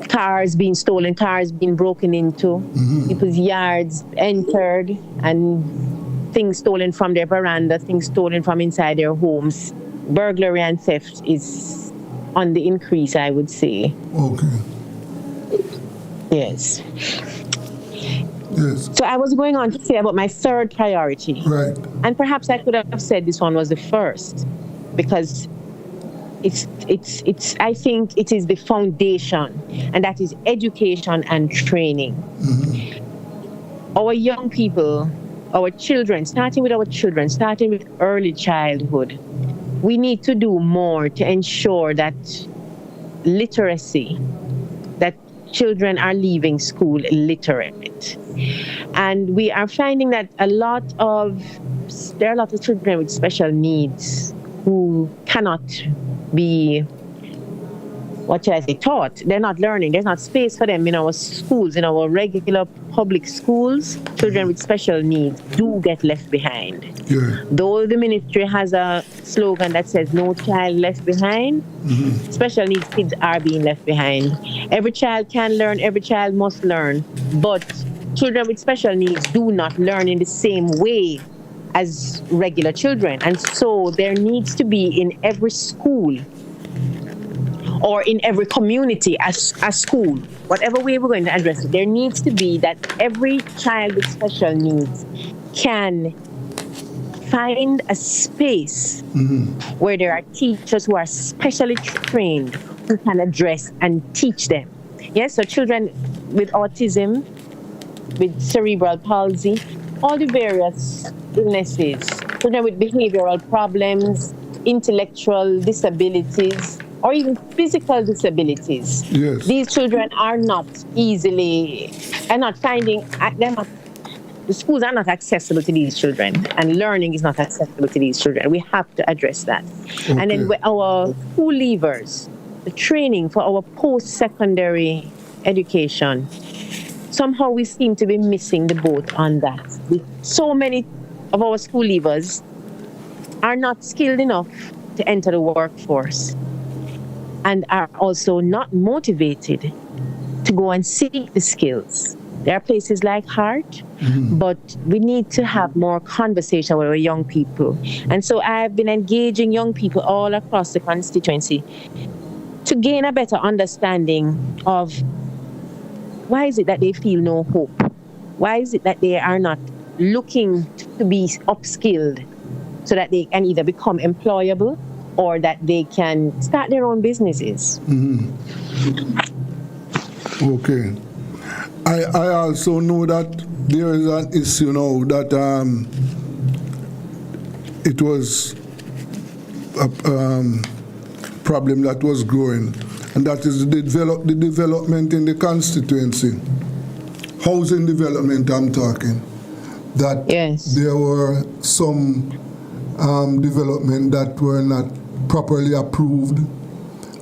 S8: cars being stolen, cars being broken into, people's yards entered, and things stolen from their veranda, things stolen from inside their homes. Burglary and theft is on the increase, I would say.
S2: Okay.
S8: Yes.
S2: Yes.
S8: So I was going on to say about my third priority.
S2: Right.
S8: And perhaps I could have said this one was the first, because it's I think it is the foundation, and that is education and training. Our young people, our children, starting with early childhood, we need to do more to ensure that literacy, that children are leaving school literate. And we are finding that there are a lot of children with special needs who cannot be, taught. They're not learning. There's not space for them in our schools, in our regular public schools. Children with special needs do get left behind.
S2: Yeah.
S8: Though the ministry has a slogan that says no child left behind, special needs kids are being left behind. Every child can learn, every child must learn, but children with special needs do not learn in the same way as regular children. And so there needs to be in every school or in every community as a school, whatever way we're going to address it, there needs to be that every child with special needs can find a space where there are teachers who are specially trained who can address and teach them. Yes, so children with autism, with cerebral palsy, all the various illnesses, children with behavioral problems, intellectual disabilities, or even physical disabilities.
S2: Yes.
S8: These children are not the schools are not accessible to these children, and learning is not accessible to these children. We have to address that.
S2: Okay.
S8: And then with our school leavers, the training for our post-secondary education, somehow we seem to be missing the boat on that. So many of our school leavers are not skilled enough to enter the workforce, and are also not motivated to go and seek the skills. There are places like HEART, but we need to have more conversation with our young people. And so I've been engaging young people all across the constituency to gain a better understanding of why is it that they feel no hope? Why is it that they are not looking to be upskilled so that they can either become employable or that they can start their own businesses?
S2: Okay. I also know that there is an issue now that it was a problem that was growing, and that is the development in the constituency. Housing development, I'm talking. That
S8: yes.
S2: There were some development that were not properly approved,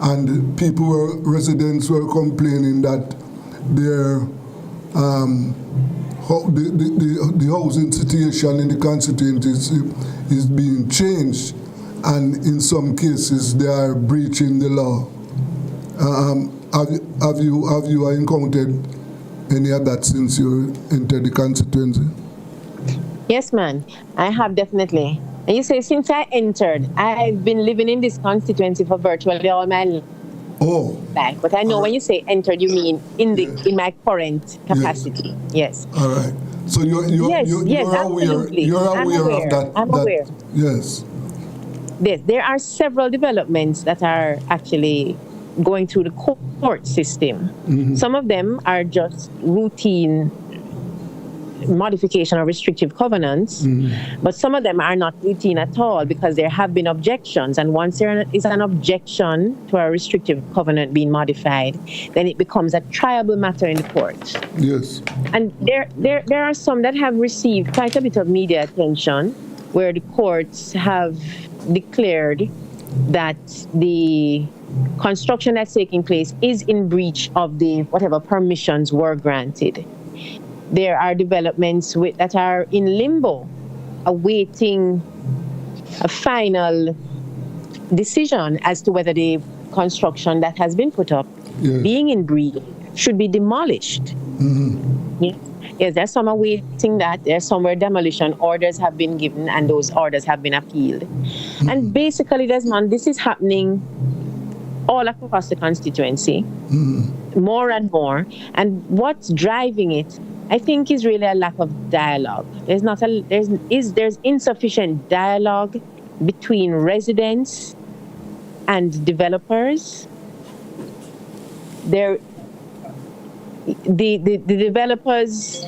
S2: and residents were complaining that their the housing situation in the constituency is being changed, and in some cases they are breaching the law. Have you encountered any of that since you entered the constituency?
S8: Yes, man, I have definitely. And you say since I entered, I've been living in this constituency for virtually all my life.
S2: Oh.
S8: Back. But I know when you say entered, you mean in my current capacity. Yes.
S2: All right. So you're aware. You're aware of that.
S8: I'm aware.
S2: Yes.
S8: Yes. There are several developments that are actually going through the court system. Some of them are just routine modification or restrictive covenants, but some of them are not routine at all because there have been objections. And once there is an objection to a restrictive covenant being modified, then it becomes a triable matter in the court.
S2: Yes.
S8: And there are some that have received quite a bit of media attention where the courts have declared that the construction that's taking place is in breach of the whatever permissions were granted. There are developments that are in limbo, awaiting a final decision as to whether the construction that has been put up, being in breach, should be demolished. Yes, there's some awaiting that. There's some where demolition orders have been given and those orders have been appealed. And basically, Desmond, this is happening all across the constituency, more and more. And what's driving it, I think, is really a lack of dialogue. There's insufficient dialogue between residents and developers. The developers,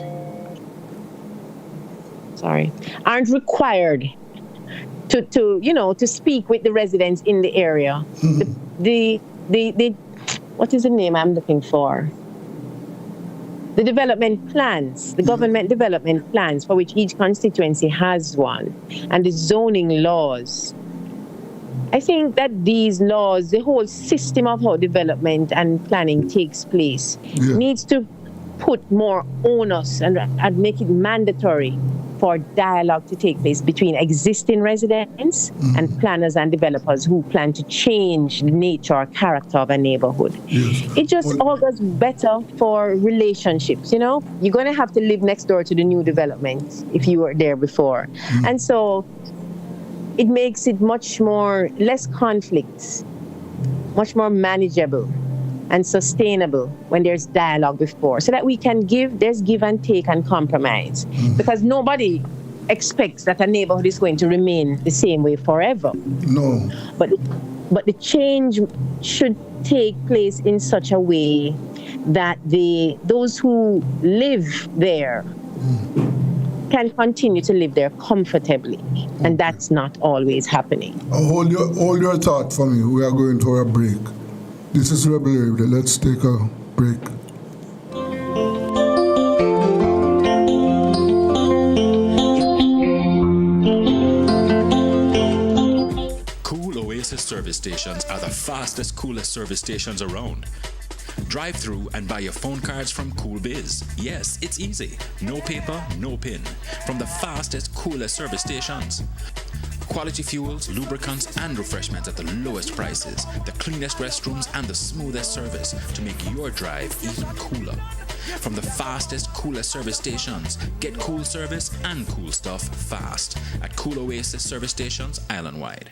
S8: aren't required to speak with the residents in the area. The what is the name I'm looking for? The development plans, the government development plans, for which each constituency has one, and the zoning laws. I think that these laws, the whole system of how development and planning takes place, needs to put more onus and make it mandatory for dialogue to take place between existing residents and planners and developers who plan to change the nature or character of a neighborhood. It just all goes better for relationships, You're going to have to live next door to the new development if you were there before. And so it makes it less conflicts, much more manageable and sustainable when there's dialogue before, so that there's give and take and compromise. Because nobody expects that a neighborhood is going to remain the same way forever.
S2: No.
S8: But the change should take place in such a way that those who live there can continue to live there comfortably, and that's not always happening.
S2: Hold your thought for me. We are going for a break. This is Rebel Radio. Let's take a break.
S5: Cool Oasis service stations are the fastest, coolest service stations around. Drive through and buy your phone cards from Cool Biz. Yes, it's easy. No paper, no pin. From the fastest, coolest service stations. Quality fuels, lubricants, and refreshments at the lowest prices, the cleanest restrooms, and the smoothest service to make your drive even cooler. From the fastest, coolest service stations, get cool service and cool stuff fast at Cool Oasis service stations island-wide.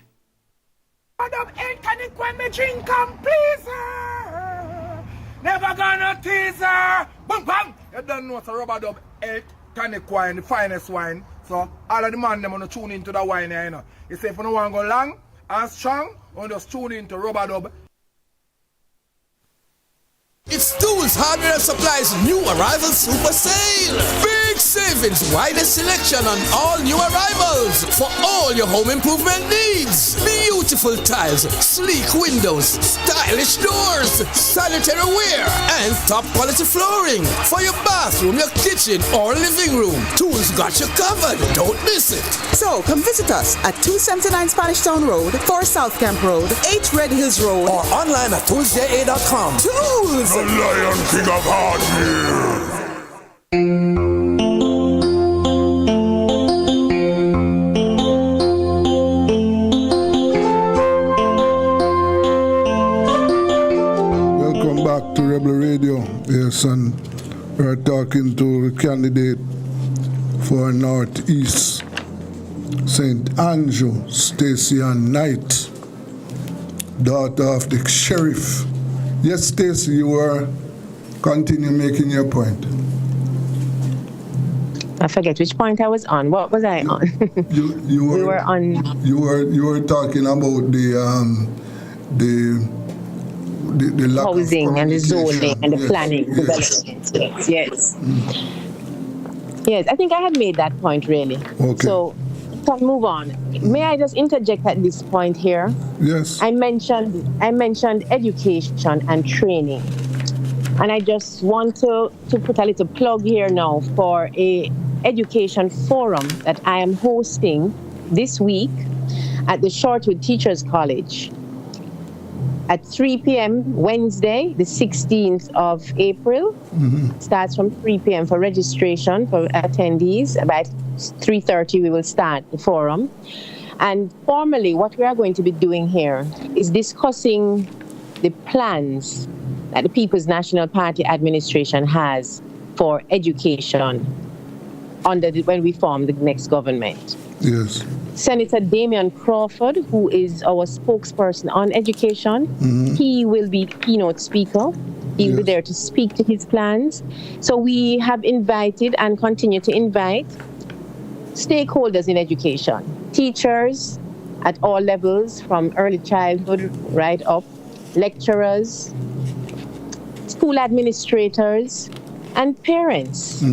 S9: Never gonna tease her. Boom, bam. You don't know it's a rubber dub, elk, tonic wine, the finest wine. So all of the man them wanna tune into the wine here, You say if you don't want to go long and strong, you just tune into rubber dub.
S6: It's Tools Hardware and Supplies new arrival super sale. Big savings, widest selection on all new arrivals for all your home improvement needs. Beautiful tiles, sleek windows, stylish doors, sanitary ware, and top quality flooring for your bathroom, your kitchen, or living room. Tools got you covered. Don't miss it.
S7: So come visit us at 279 Spanish Town Road, 4 South Camp Road, 8 Red Hills Road,
S6: or online at toolsja.com. Tools!
S1: The Lion King of Hardware.
S2: Welcome back to Rebel Radio. Yes, and we're talking to the candidate for Northeast St. Andrew, Stacey Ann Knight, daughter of the sheriff. Yes, Stacey, you were continue making your point.
S8: I forget which point I was on. What was I on?
S2: We were on. You were talking about the lack
S8: housing
S2: of
S8: and the zoning and the
S2: yes,
S8: planning
S2: yes.
S8: development. Yes. Yes, I think I had made that point, really.
S2: Okay.
S8: So, let's move on. May I just interject at this point here?
S2: Yes.
S8: I mentioned education and training. And I just want to put a little plug here now for a education forum that I am hosting this week at the Shortwood Teachers College at 3 p.m. Wednesday, the 16th of April. Starts from 3 p.m. for registration for attendees. About 3:30 we will start the forum. And formally, what we are going to be doing here is discussing the plans that the People's National Party administration has for education when we form the next government.
S2: Yes.
S8: Senator Damian Crawford, who is our spokesperson on education, he will be keynote speaker. He will be there to speak to his plans. So we have invited and continue to invite stakeholders in education, teachers at all levels, from early childhood right up, lecturers, school administrators, and parents.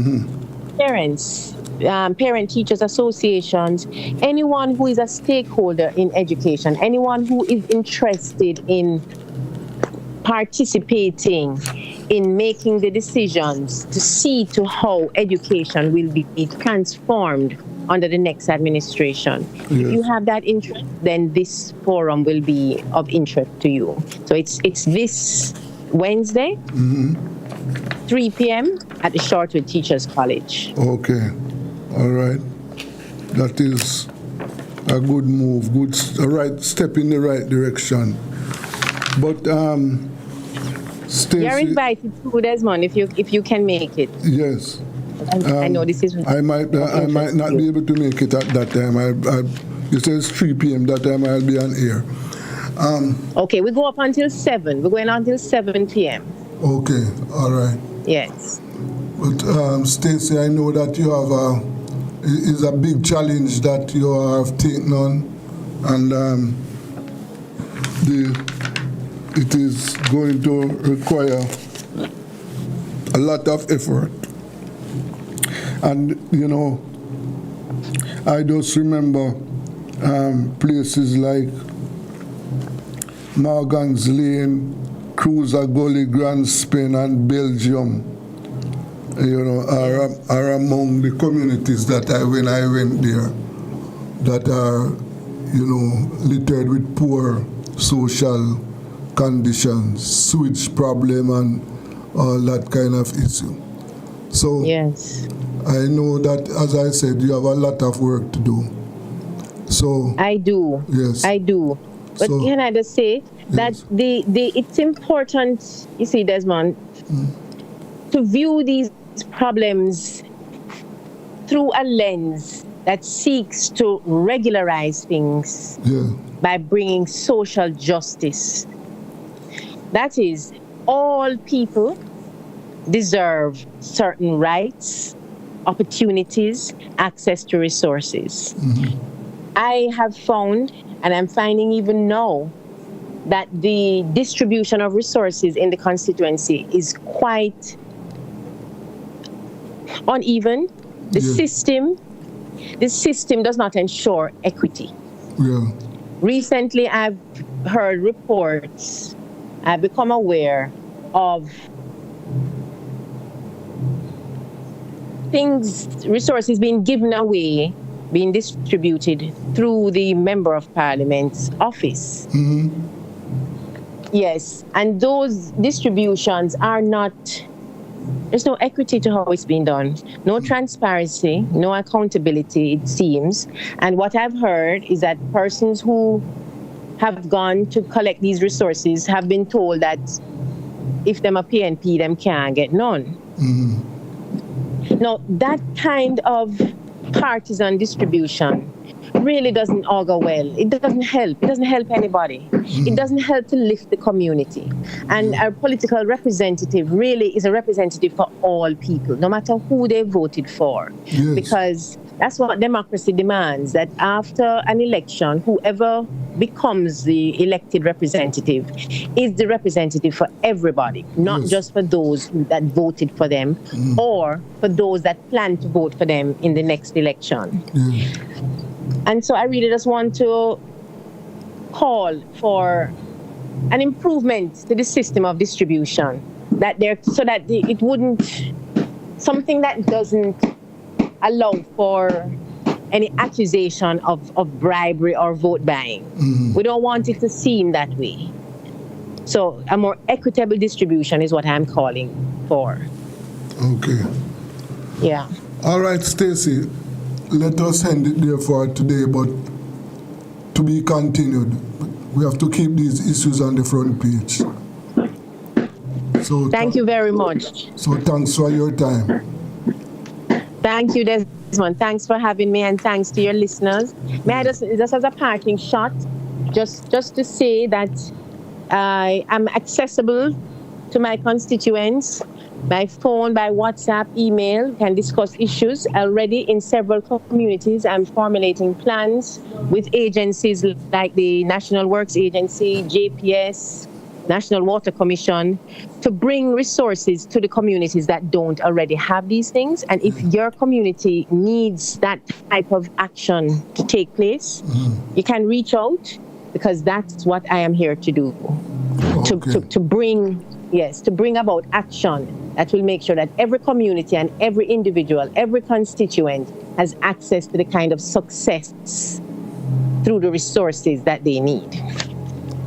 S8: Parent teachers associations, anyone who is a stakeholder in education, anyone who is interested in participating in making the decisions to see to how education will be transformed under the next administration. Yes. If you have that interest, then this forum will be of interest to you. So it's this Wednesday, 3 p.m. at the Shortwood Teachers College.
S2: Okay. All right. That is a good move, a right step in the right direction. But Stacey,
S8: you're invited to, Desmond, if you can make it.
S2: Yes.
S8: I know this is.
S2: I might not be able to make it at that time. It says 3 p.m. That time I'll be on air.
S8: Okay, we go up until 7. We're going until 7 p.m.
S2: Okay. All right.
S8: Yes.
S2: But Stacey, I know that you have is a big challenge that you have taken on, and it is going to require a lot of effort. And I just remember places like Morgan's Lane, Cruiser Gully, Grand Spain, and Belgium, are among the communities that when I went there, that are, littered with poor social conditions, sewage problem, and all that kind of issue. So
S8: yes,
S2: I know that, as I said, you have a lot of work to do. So
S8: I do.
S2: Yes,
S8: I do. But can I just say that it's important, you see, Desmond, to view these problems through a lens that seeks to regularize things by bringing social justice. That is, all people deserve certain rights, opportunities, access to resources. I have found, and I'm finding even now, that the distribution of resources in the constituency is quite uneven. The system does not ensure equity. Recently, I've heard reports, I've become aware of resources being given away, being distributed through the Member of Parliament's office. Yes, and those distributions are not, there's no equity to how it's being done, no transparency, no accountability, it seems. And what I've heard is that persons who have gone to collect these resources have been told that if them a PNP, them can't get none. Now, that kind of partisan distribution really doesn't augur well. It doesn't help. It doesn't help anybody. It doesn't help to lift the community. And our political representative really is a representative for all people, no matter who they voted for. Because That's what democracy demands, that after an election, whoever becomes the elected representative is the representative for everybody, not
S2: Yes.
S8: just for those that voted for them or for those that plan to vote for them in the next election. And so I really just want to call for an improvement to the system of distribution, that there, so that it wouldn't, something that doesn't allow for any accusation of bribery or vote buying. We don't want it to seem that way. So a more equitable distribution is what I'm calling for.
S2: Okay.
S8: Yeah.
S2: All right, Stacy. Let us end it there for today, but to be continued. We have to keep these issues on the front page. So
S8: Thank you very much.
S2: So thanks for your time.
S8: Thank you, Desmond. Thanks for having me, and thanks to your listeners. May I just as a parting shot, just to say that I am accessible to my constituents by phone, by WhatsApp, email, can discuss issues. Already in several communities, I'm formulating plans with agencies like the National Works Agency, JPS, National Water Commission, to bring resources to the communities that don't already have these things. And if your community needs that type of action to take place, you can reach out, because that's what I am here to do. To bring about action that will make sure that every community and every individual, every constituent has access to the kind of success through the resources that they need.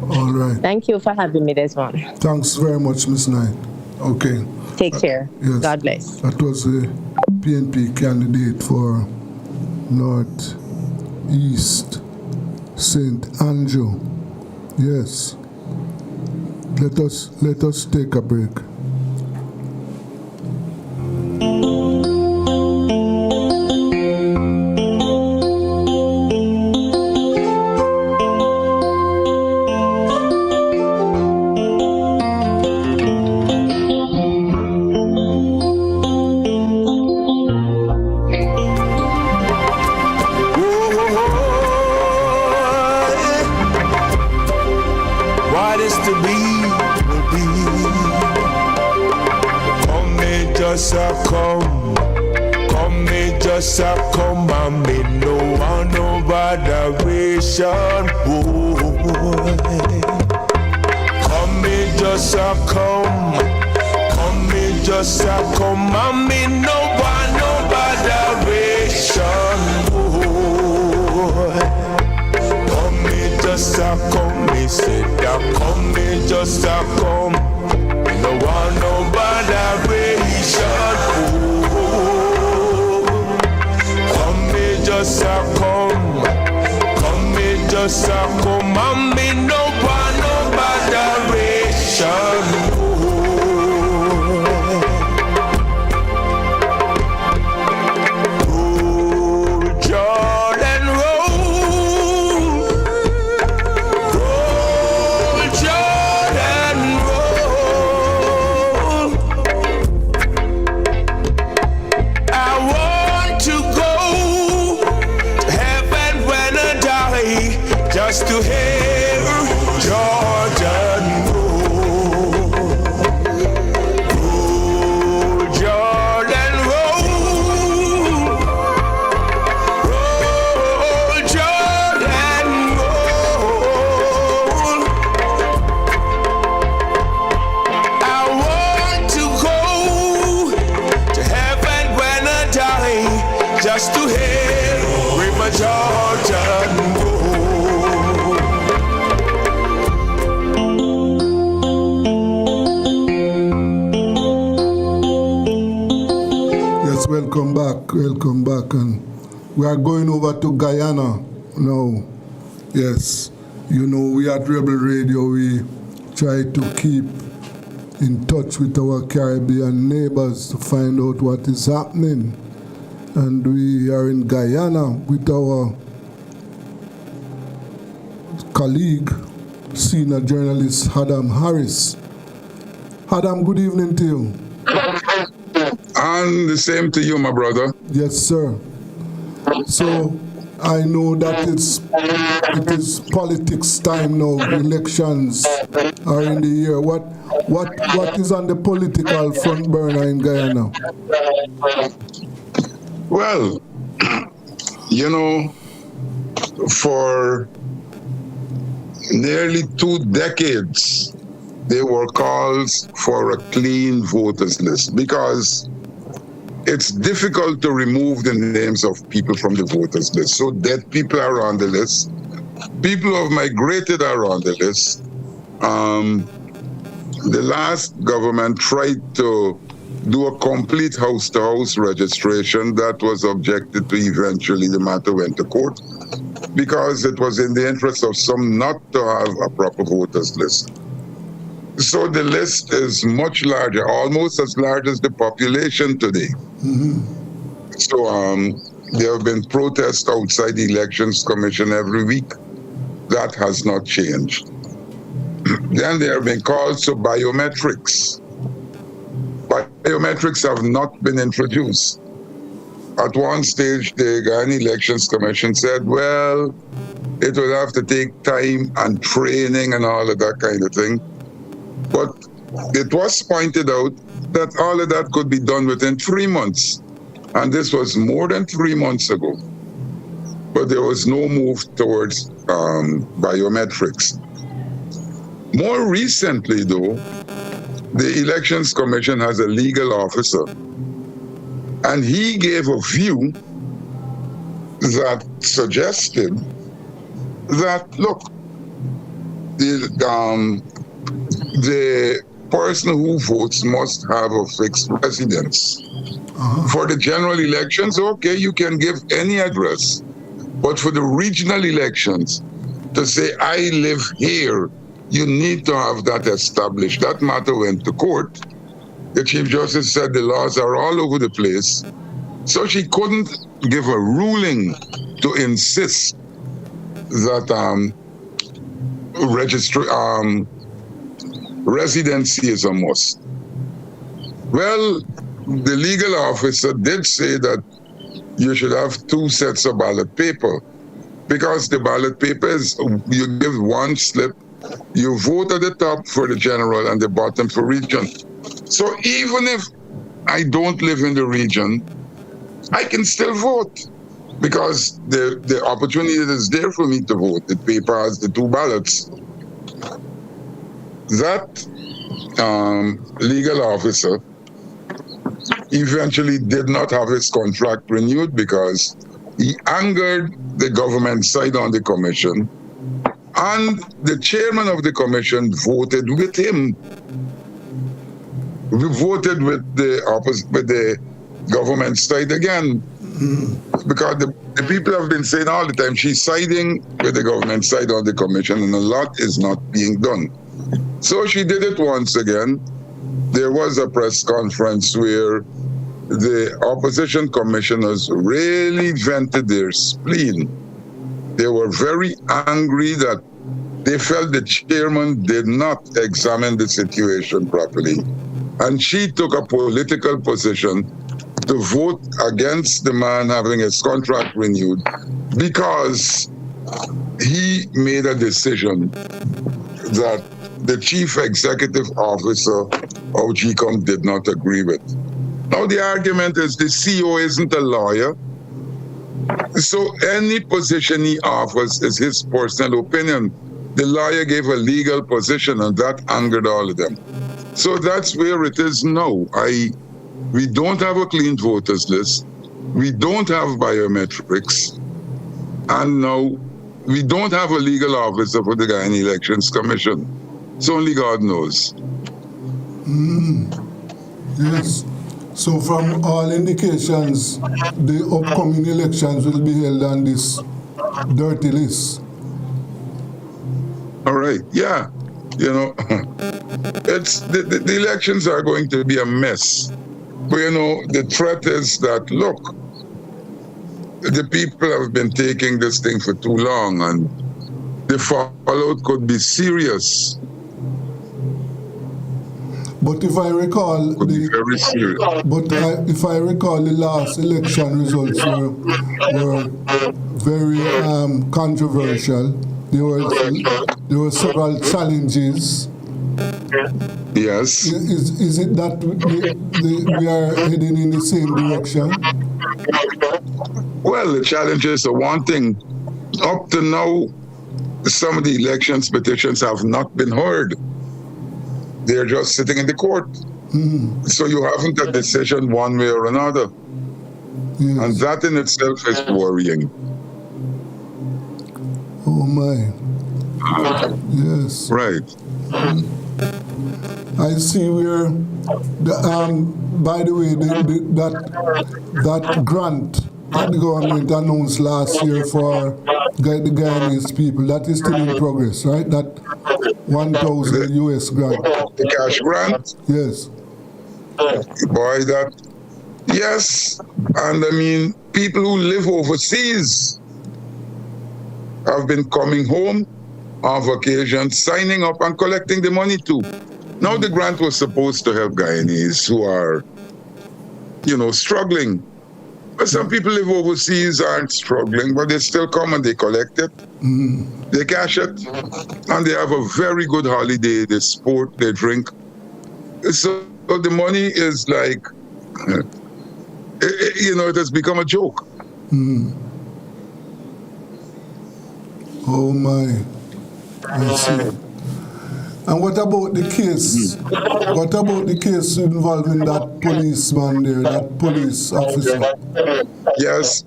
S2: All right.
S8: Thank you for having me, Desmond.
S2: Thanks very much, Ms. Knight. Okay.
S8: Take care.
S2: Yes.
S8: God bless.
S2: That was the PNP candidate for North East St. Andrew. Yes. Let us take a break.
S1: What is to be will be. Come me just a come and me no want no botheration. Come me just a come and me no want no botheration. Come me just a come, me say that come me just a come. Me no want no botheration. Come me just a come and me no want no botheration. Just to hear Jordan roll, roll Jordan roll, roll Jordan roll. I want to go to heaven when I die, just to hear River Jordan roll.
S2: Welcome back, and we are going over to Guyana now. Yes, you know, we at Rebel Radio, we try to keep in touch with our Caribbean neighbors to find out what is happening. And we are in Guyana with our colleague, senior journalist Adam Harris. Adam, good evening to you.
S10: And the same to you, my brother.
S2: Yes, sir. So I know that it is politics time now. Elections are in the year. What is on the political front burner in Guyana?
S10: Well, you know, for nearly 2 decades, there were calls for a clean voters list because it's difficult to remove the names of people from the voters list. So dead people are on the list. People who have migrated are on the list. The last government tried to do a complete house-to-house registration. That was objected to. Eventually, the matter went to court because it was in the interest of some not to have a proper voters list. So the list is much larger, almost as large as the population today. So there have been protests outside the Elections Commission every week. That has not changed. Then there have been calls to biometrics. Biometrics have not been introduced. At one stage, the Guyana Elections Commission said, well, it will have to take time and training and all of that kind of thing. But it was pointed out that all of that could be done within 3 months. And this was more than 3 months ago. But there was no move towards biometrics. More recently, though, the Elections Commission has a legal officer, and he gave a view that suggested that, look, the person who votes must have a fixed residence. For the general elections, okay, you can give any address. But for the regional elections, to say, I live here, you need to have that established. That matter went to court. The Chief Justice said the laws are all over the place. So she couldn't give a ruling to insist that residency is a must. Well, the legal officer did say that you should have 2 sets of ballot paper, because the ballot paper is, you give one slip, you vote at the top for the general and the bottom for region. So even if I don't live in the region, I can still vote because the opportunity is there for me to vote. The paper has the 2 ballots. That legal officer eventually did not have his contract renewed because he angered the government side on the commission, and the chairman of the commission voted with him. We voted with the government side again, because the people have been saying all the time, she's siding with the government side on the commission, and a lot is not being done. So she did it once again. There was a press conference where the opposition commissioners really vented their spleen. They were very angry that they felt the chairman did not examine the situation properly. And she took a political position to vote against the man having his contract renewed because he made a decision that the chief executive officer of GCOM did not agree with. Now the argument is the CEO isn't a lawyer, so any position he offers is his personal opinion. The lawyer gave a legal position, and that angered all of them. So that's where it is now. We don't have a clean voters list. We don't have biometrics. And now we don't have a legal officer for the Guyana Elections Commission. So only God knows.
S2: Yes. So from all indications, the upcoming elections will be held on this dirty list.
S10: All right. Yeah. You know, it's the elections are going to be a mess. But, you know, the threat is that, look, the people have been taking this thing for too long, and the fallout could be serious.
S2: But if I recall,
S10: Could be very serious.
S2: if I recall, the last election results were very controversial. There were several challenges.
S10: Yes.
S2: Is it that we are heading in the same direction?
S10: Well, the challenges are one thing. Up to now, some of the elections petitions have not been heard. They're just sitting in the court. So you haven't a decision one way or another.
S2: Yes.
S10: And that in itself is worrying.
S2: Oh my. Yes.
S10: Right.
S2: I see where, by the way, that grant that the government announced last year for the Guyanese people, that is still in progress, right? That 1,000 US grant.
S10: The cash grant?
S2: Yes.
S10: Boy, that, yes. And I mean, people who live overseas have been coming home on vacation, signing up and collecting the money too. Now the grant was supposed to help Guyanese who are, struggling. But some people live overseas aren't struggling, but they still come and they collect it. They cash it, and they have a very good holiday. They sport, they drink. So the money is like, it has become a joke.
S2: Oh my, I see. And what about the case? What about the case involving that policeman there, that police officer?
S10: Yes.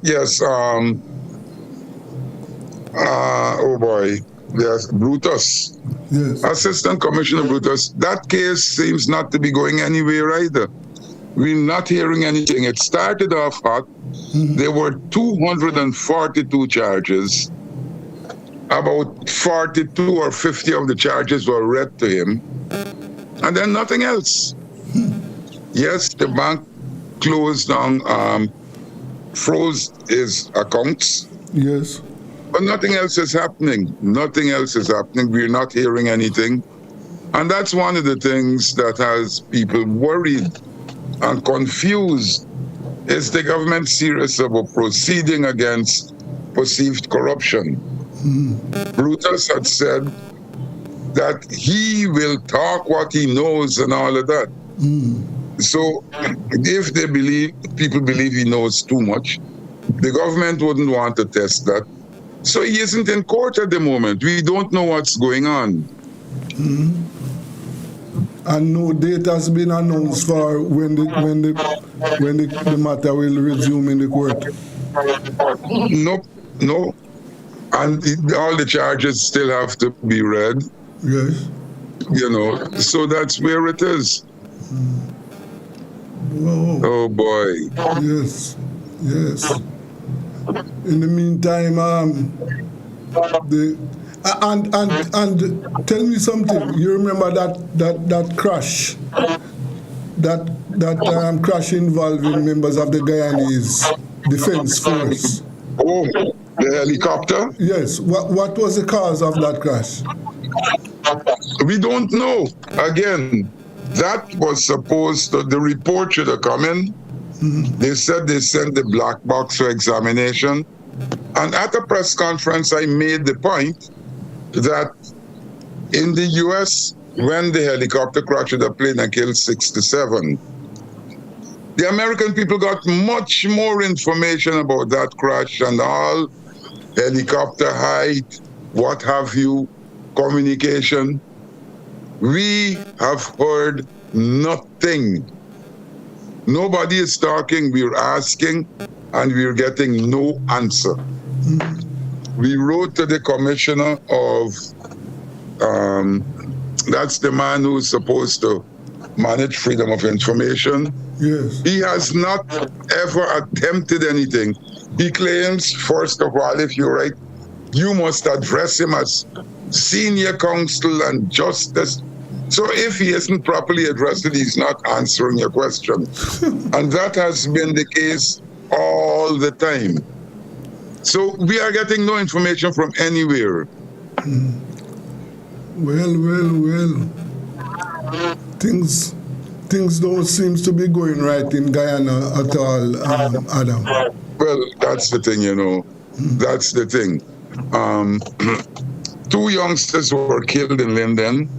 S10: Oh boy, yes, Brutus.
S2: Yes.
S10: Assistant Commissioner Brutus. That case seems not to be going anywhere either. We're not hearing anything. It started off hot. There were 242 charges. About 42 or 50 of the charges were read to him, and then nothing else. Yes, the bank closed down, froze his accounts.
S2: Yes.
S10: But nothing else is happening. Nothing else is happening. We're not hearing anything. And that's one of the things that has people worried and confused. Is the government serious about proceeding against perceived corruption? Brutus had said that he will talk what he knows and all of that. So if people believe he knows too much, the government wouldn't want to test that. So he isn't in court at the moment. We don't know what's going on.
S2: And no date has been announced for when the matter will resume in the court.
S10: No. And all the charges still have to be read.
S2: Yes.
S10: So that's where it is.
S2: Wow.
S10: Oh boy.
S2: Yes. In the meantime, and tell me something. You remember that crash, that crash involving members of the Guyanese Defense Force?
S10: Oh, the helicopter?
S2: Yes. What was the cause of that crash?
S10: We don't know. Again, that was supposed to, the report should have come in. They said they sent the black box for examination. And at a press conference, I made the point that in the US, when the helicopter crashed the plane and killed 67, the American people got much more information about that crash and all, helicopter height, what have you, communication. We have heard nothing. Nobody is talking, we're asking, and we're getting no answer. We wrote to the commissioner of, that's the man who's supposed to manage freedom of information.
S2: Yes.
S10: He has not ever attempted anything. He claims, first of all, if you're right, you must address him as senior counsel and justice. So if he isn't properly addressed, he's not answering your question. And that has been the case all the time. So we are getting no information from anywhere.
S2: Well. Things things don't seem to be going right in Guyana at all, Adam.
S10: Well, that's the thing, you know. That's the thing. 2 youngsters were killed in Linden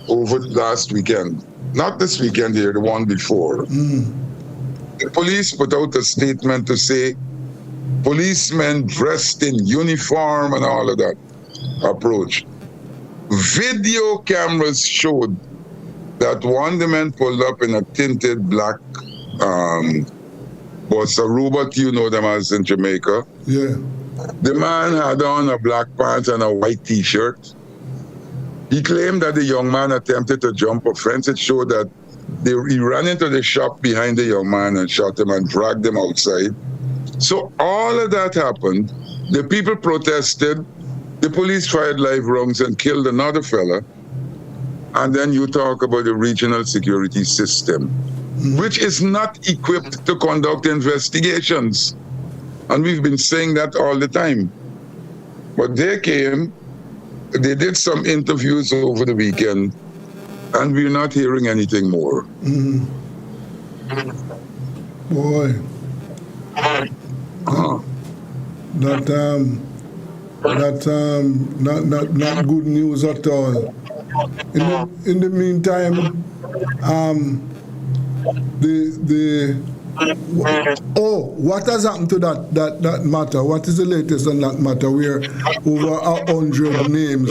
S10: over last weekend. Not this weekend here, the one before. The police put out a statement to say policemen dressed in uniform and all of that approach. Video cameras showed that one of the men pulled up in a tinted black was a robot, you know them as in Jamaica.
S2: Yeah.
S10: The man had on a black pants and a white t-shirt. He claimed that the young man attempted to jump a fence. It showed that he ran into the shop behind the young man and shot him and dragged him outside. So all of that happened. The people protested. The police fired live rounds and killed another fella. And then you talk about the regional security system, which is not equipped to conduct investigations. And we've been saying that all the time. But they came, they did some interviews over the weekend, and we're not hearing anything more.
S2: Boy. Not good news at all. In the meantime, what has happened to that matter? What is the latest on that matter where over 100 names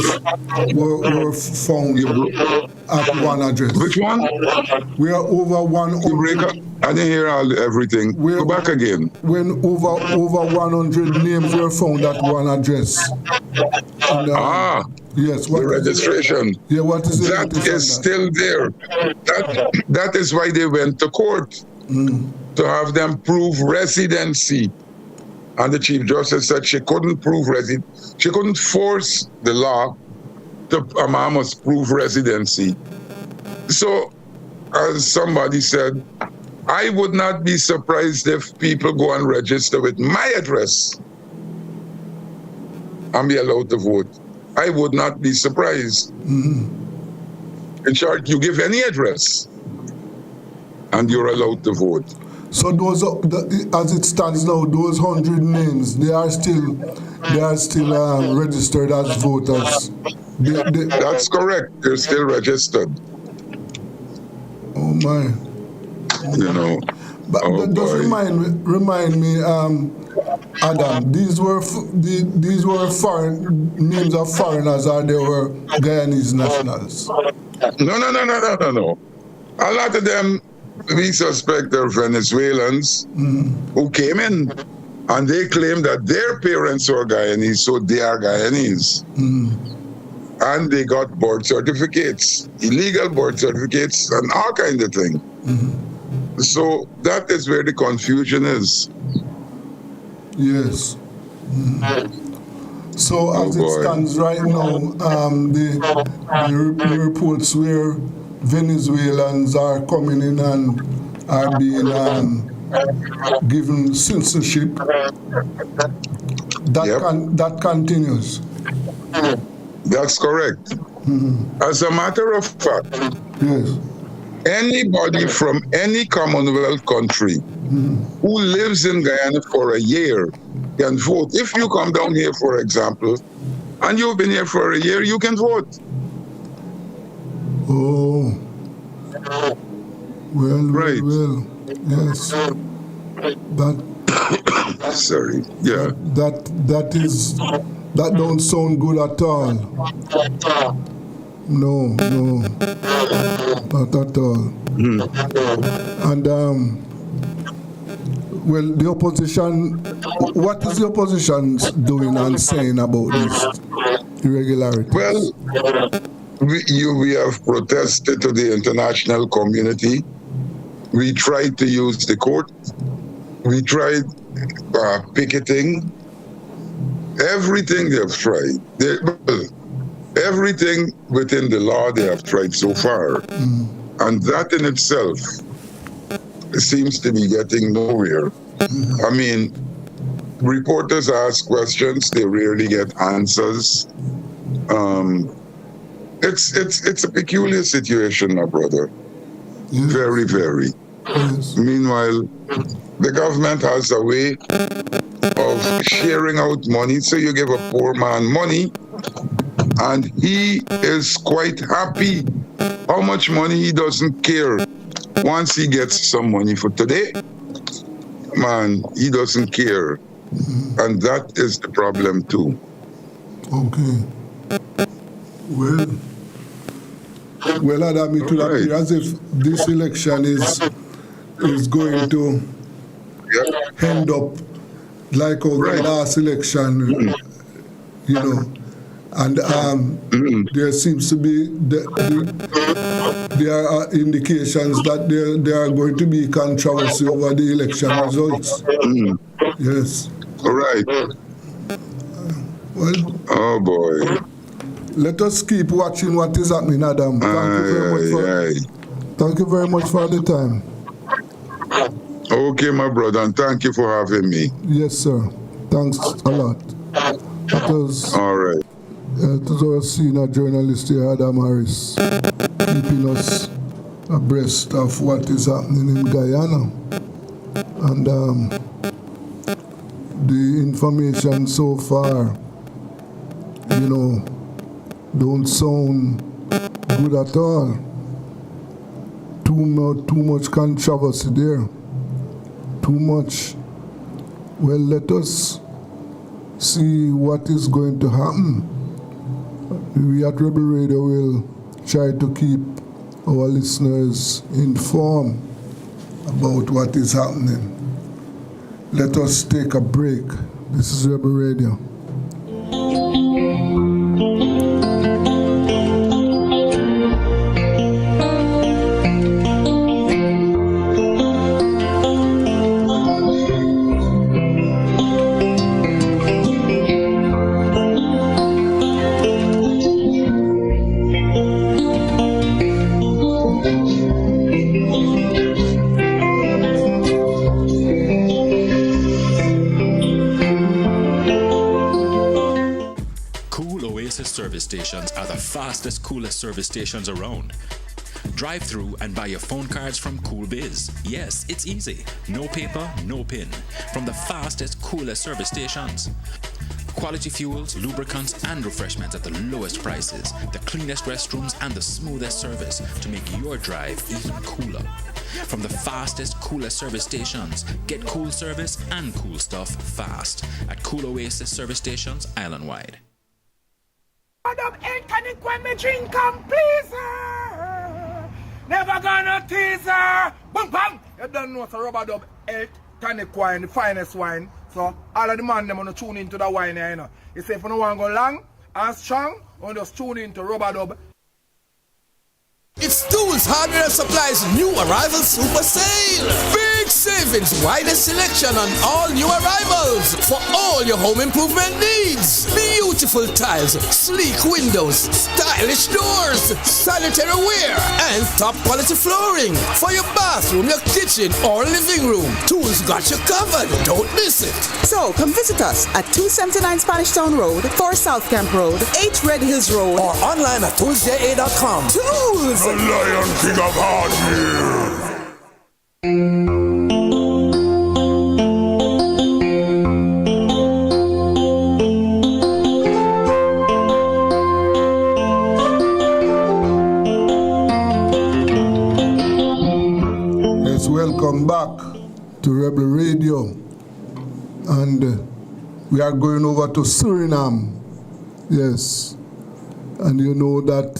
S2: were found at one address?
S10: Which one?
S2: We are over 100.
S10: I didn't hear everything. Go back again.
S2: When over 100 names were found at one address. And, yes.
S10: The registration.
S2: What is
S10: that? Is still there. That is why they went to court. To have them prove residency. And the Chief Justice said she couldn't prove residency. She couldn't force the law to a man must prove residency. So, as somebody said, I would not be surprised if people go and register with my address and be allowed to vote. I would not be surprised. In short, you give any address and you're allowed to vote.
S2: So those, as it stands now, those 100 names, they are still registered as voters.
S10: That's correct. They're still registered.
S2: Oh my!
S10: You know.
S2: But just remind me, Adam. These were foreign names of foreigners, or they were Guyanese nationals?
S10: No. A lot of them, we suspect are Venezuelans who came in, and they claim that their parents were Guyanese, so they are Guyanese. And they got birth certificates, illegal birth certificates, and all kind of thing. So that is where the confusion is.
S2: Yes. So as it stands right now, the reports where Venezuelans are coming in and are being given citizenship, that continues.
S10: That's correct. As a matter of fact,
S2: yes.
S10: Anybody from any Commonwealth country who lives in Guyana for a year can vote. If you come down here, for example, and you've been here for a year, you can vote.
S2: Oh. Well, yes.
S10: Sorry. Yeah.
S2: That don't sound good at all. No, not at all. And well, the opposition. What is the opposition doing and saying about this irregularity?
S10: Well, we have protested to the international community. We tried to use the court. We tried picketing. Everything they have tried. Everything within the law they have tried so far. And that in itself seems to be getting nowhere. I mean, reporters ask questions, they rarely get answers. it's a peculiar situation, my brother.
S2: Yes.
S10: Very, very.
S2: Yes.
S10: Meanwhile, the government has a way of sharing out money. So you give a poor man money, and he is quite happy. How much money he doesn't care. Once he gets some money for today, man, he doesn't care. And that is the problem too.
S2: Okay. Well, Adam, it will appear as if this election is going to end up like our last election, you know. And there seems to be there are indications that there are going to be controversy over the election results. Yes.
S10: All right.
S2: Well.
S10: Oh boy.
S2: Let us keep watching what is happening, Adam. Thank you very much for the time.
S10: Okay, my brother, and thank you for having me.
S2: Yes, sir. Thanks a lot. That was
S10: all right.
S2: It was our senior journalist here, Adam Harris, keeping us abreast of what is happening in Guyana. And the information so far, you know, don't sound good at all. Too much controversy there. Too much. Well, let us see what is going to happen. We at Rebel Radio will try to keep our listeners informed about what is happening. Let us take a break. This is Rebel Radio.
S5: Service stations are the fastest, coolest service stations around. Drive through and buy your phone cards from Cool Biz. Yes, it's easy. No paper, no pin. From the fastest, coolest service stations. Quality fuels, lubricants, and refreshments at the lowest prices. The cleanest restrooms and the smoothest service to make your drive even cooler. From the fastest, coolest service stations, get cool service and cool stuff fast at Cool Oasis service stations island-wide.
S9: Madam ain't can it when me drink and please never gonna tease her. Boom bang. You don't know so rubber dub eight tonic wine, the finest wine. So all of the man them wanna tune into the wine here, you know. You say if you don't want to go long and strong, you just tune into rubber dub.
S6: It's Tools Hardware and Supplies new arrival super sale. Big savings, widest selection on all new arrivals for all your home improvement needs. Beautiful tiles, sleek windows, stylish doors, sanitary ware, and top quality flooring for your bathroom, your kitchen, or living room. Tools got you covered. Don't miss it.
S7: So come visit us at 279 Spanish Town Road, 4 South Camp Road, 8 Red Hills Road,
S6: or online at toolsja.com.
S7: Tools!
S1: The Lion King of Hardware.
S2: Yes, welcome back to Rebel Radio. And we are going over to Suriname. Yes. And you know that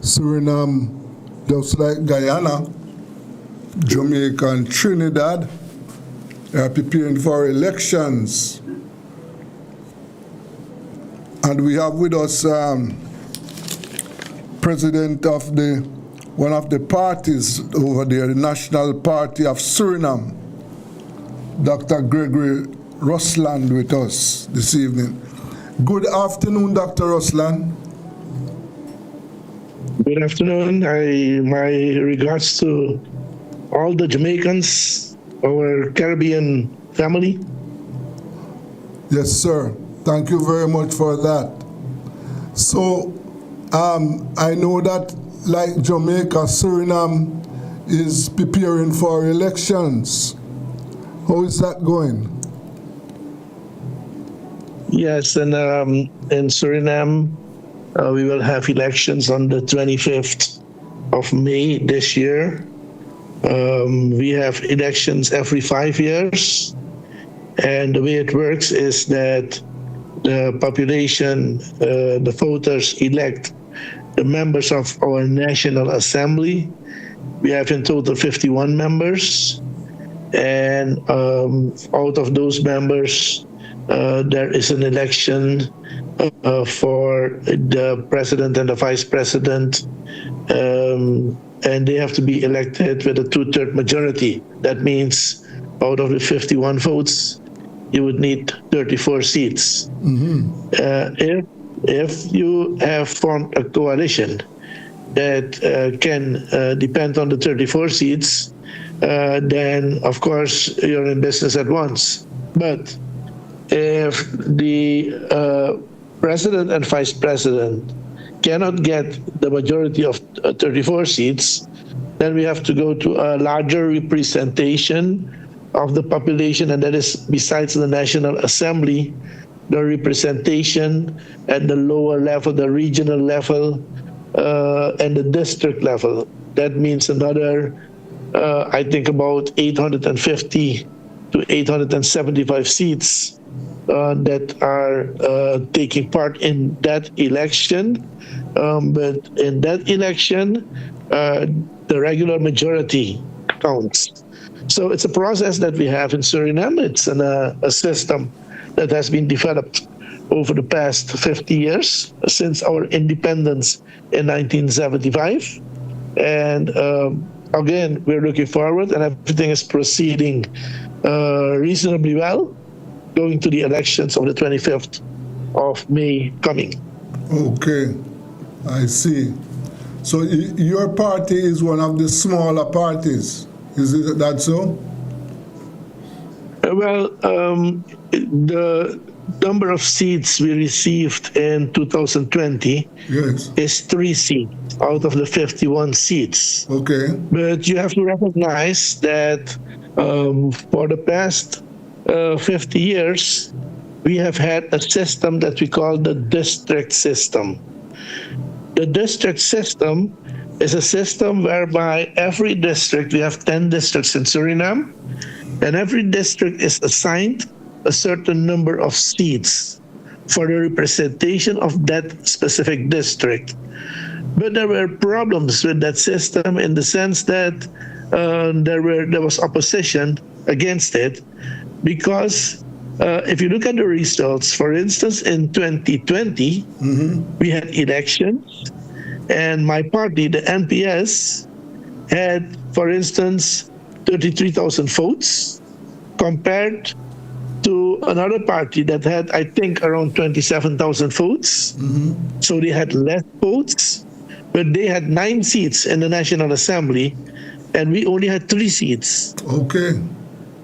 S2: Suriname, just like Guyana, Jamaica and Trinidad, are preparing for elections. And we have with us president of one of the parties over there, the National Party of Suriname, Dr. Gregory Rusland, with us this evening. Good afternoon, Dr. Rusland.
S11: Good afternoon. My regards to all the Jamaicans, our Caribbean family.
S2: Yes, sir. Thank you very much for that. So, I know that, like Jamaica, Suriname is preparing for elections. How is that going?
S11: Yes, and in Suriname, we will have elections on the 25th of May this year. We have elections every 5 years. And the way it works is that the population, the voters elect the members of our National Assembly. We have in total 51 members. And out of those members, there is an election for the president and the vice president. And they have to be elected with a 2/3 majority. That means out of the 51 votes, you would need 34 seats. If you have formed a coalition that can depend on the 34 seats, then of course you're in business at once. But if the president and vice president cannot get the majority of 34 seats, then we have to go to a larger representation of the population, and that is, besides the National Assembly, the representation at the lower level, the regional level, and the district level. That means another, I think, about 850 to 875 seats that are taking part in that election. But in that election, the regular majority counts. So it's a process that we have in Suriname. It's a system that has been developed over the past 50 years, since our independence in 1975. And again, we're looking forward, and everything is proceeding reasonably well, going to the elections of the 25th of May coming.
S2: Okay, I see. So your party is one of the smaller parties. Is it that so?
S11: Well, the number of seats we received in 2020 is 3 seats out of the 51 seats.
S2: Okay.
S11: But you have to recognize that for the past 50 years, we have had a system that we call the district system. The district system is a system whereby every district, we have 10 districts in Suriname, and every district is assigned a certain number of seats for the representation of that specific district. But there were problems with that system in the sense that there was opposition against it, because if you look at the results, for instance, in 2020, we had elections, and my party, the NPS, had, for instance, 33,000 votes compared to another party that had, I think, around 27,000 votes. So they had less votes, but they had 9 seats in the National Assembly, and we only had 3 seats.
S2: Okay.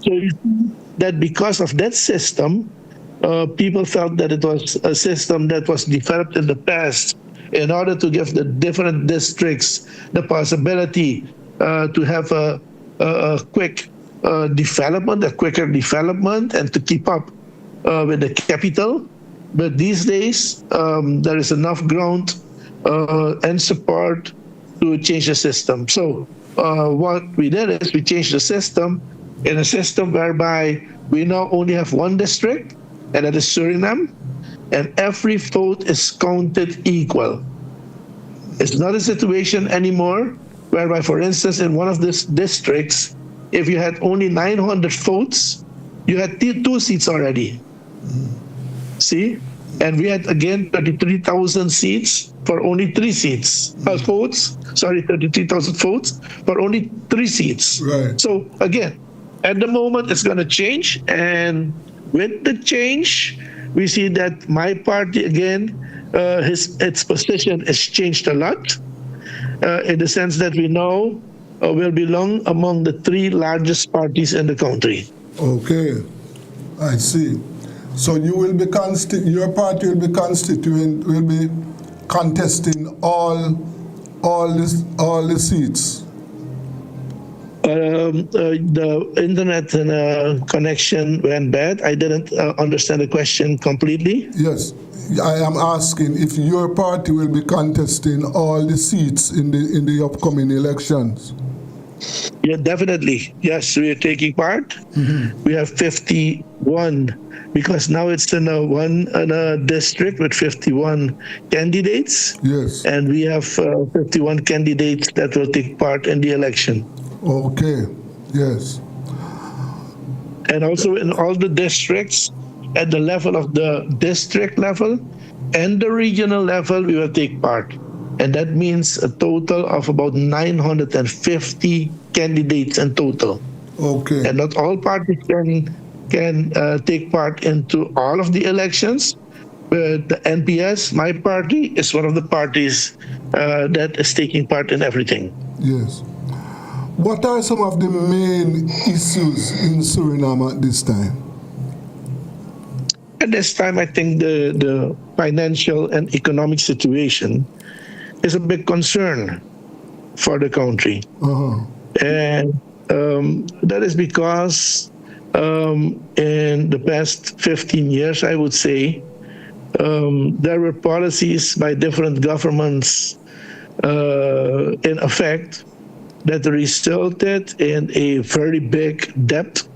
S11: So you see that because of that system, people felt that it was a system that was developed in the past in order to give the different districts the possibility to have a quick development, a quicker development, and to keep up with the capital. But these days, there is enough ground and support to change the system. So what we did is we changed the system in a system whereby we now only have 1 district, and that is Suriname, and every vote is counted equal. It's not a situation anymore whereby, for instance, in one of these districts, if you had only 900 votes, you had 2 seats already. See? And we had, again, 33,000 seats for only 3 seats. Votes, sorry, 33,000 votes for only 3 seats.
S2: Right.
S11: So, again, at the moment, it's going to change. And with the change, we see that my party, again, its position has changed a lot, in the sense that we now will belong among the 3 largest parties in the country.
S2: Okay, I see. So you will be your party will be contesting all the seats?
S11: The internet connection went bad. I didn't understand the question completely.
S2: Yes, I am asking if your party will be contesting all the seats in the upcoming elections.
S11: Yeah, definitely. Yes, we are taking part.
S2: Mm-hmm.
S11: We have 51 because now it's in a district with 51 candidates.
S2: Yes.
S11: And we have 51 candidates that will take part in the election.
S2: Okay. Yes.
S11: And also in all the districts, at the level of the district level and the regional level, we will take part. And that means a total of about 950 candidates in total.
S2: Okay.
S11: And not all parties can take part into all of the elections, but the NPS, my party, is one of the parties that is taking part in everything.
S2: Yes. What are some of the main issues in Suriname at this time?
S11: At this time, I think the financial and economic situation is a big concern for the country.
S2: Uh-huh.
S11: And that is because in the past 15 years, I would say, there were policies by different governments in effect that resulted in a very big debt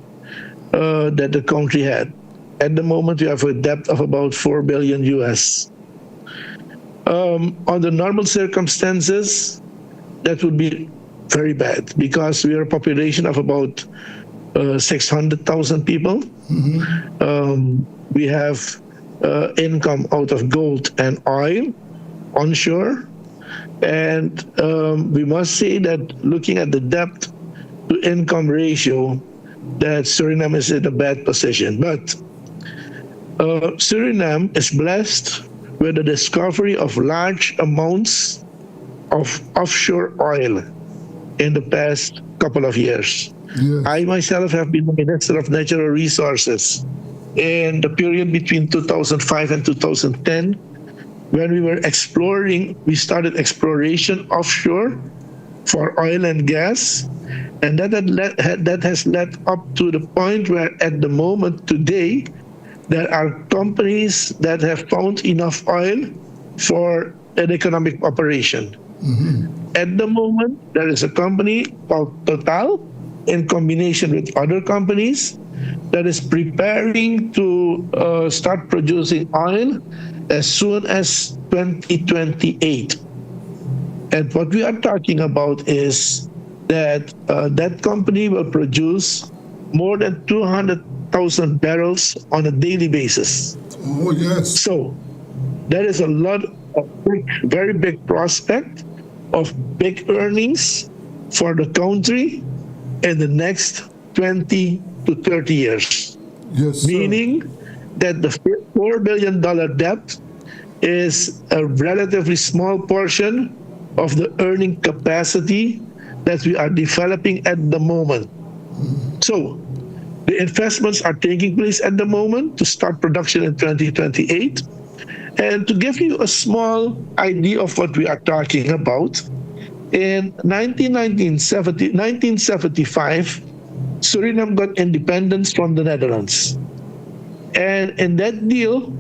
S11: that the country had. At the moment, we have a debt of about 4 billion US. Under normal circumstances, that would be very bad because we are a population of about 600,000 people. Mm-hmm. We have income out of gold and oil onshore. And we must say that looking at the debt to income ratio, that Suriname is in a bad position. But Suriname is blessed with the discovery of large amounts of offshore oil in the past couple of years.
S2: Yes.
S11: I myself have been the Minister of Natural Resources in the period between 2005 and 2010, when we were exploring, we started exploration offshore for oil and gas, and that has led up to the point where at the moment today, there are companies that have found enough oil for an economic operation. Mm-hmm. At the moment, there is a company called Total, in combination with other companies, that is preparing to start producing oil as soon as 2028. And what we are talking about is that that company will produce more than 200,000 barrels on a daily basis.
S2: Oh, yes.
S11: So there is a lot of very big prospect of big earnings for the country in the next 20 to 30 years.
S2: Yes, sir.
S11: Meaning that the $4 billion debt is a relatively small portion of the earning capacity that we are developing at the moment. So the investments are taking place at the moment to start production in 2028. And to give you a small idea of what we are talking about, in 1975, Suriname got independence from the Netherlands. And in that deal,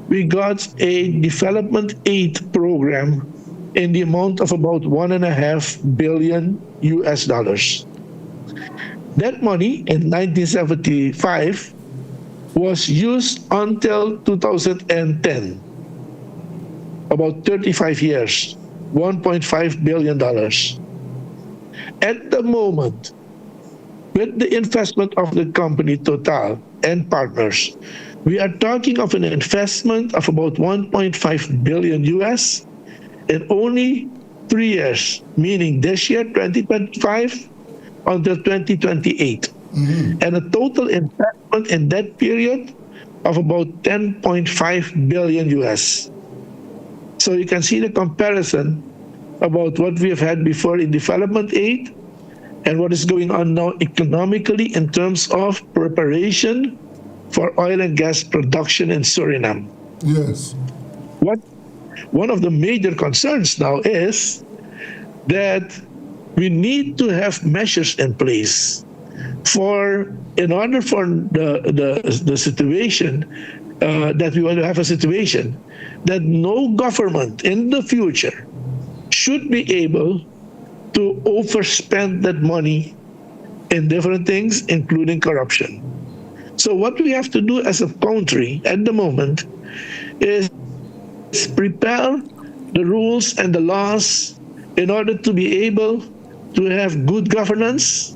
S11: we got a development aid program in the amount of about $1.5 billion US. That money in 1975 was used until 2010, about 35 years, $1.5 billion. At the moment, with the investment of the company Total and partners, we are talking of an investment of about 1.5 billion US in only 3 years, meaning this year, 2025, until 2028. Mm-hmm. And a total investment in that period of about 10.5 billion US. So you can see the comparison about what we have had before in development aid and what is going on now economically in terms of preparation for oil and gas production in Suriname.
S2: Yes.
S11: What one of the major concerns now is that we need to have measures in place in order for the situation that we want to have a situation that no government in the future should be able to overspend that money in different things, including corruption. So what we have to do as a country at the moment is prepare the rules and the laws in order to be able to have good governance,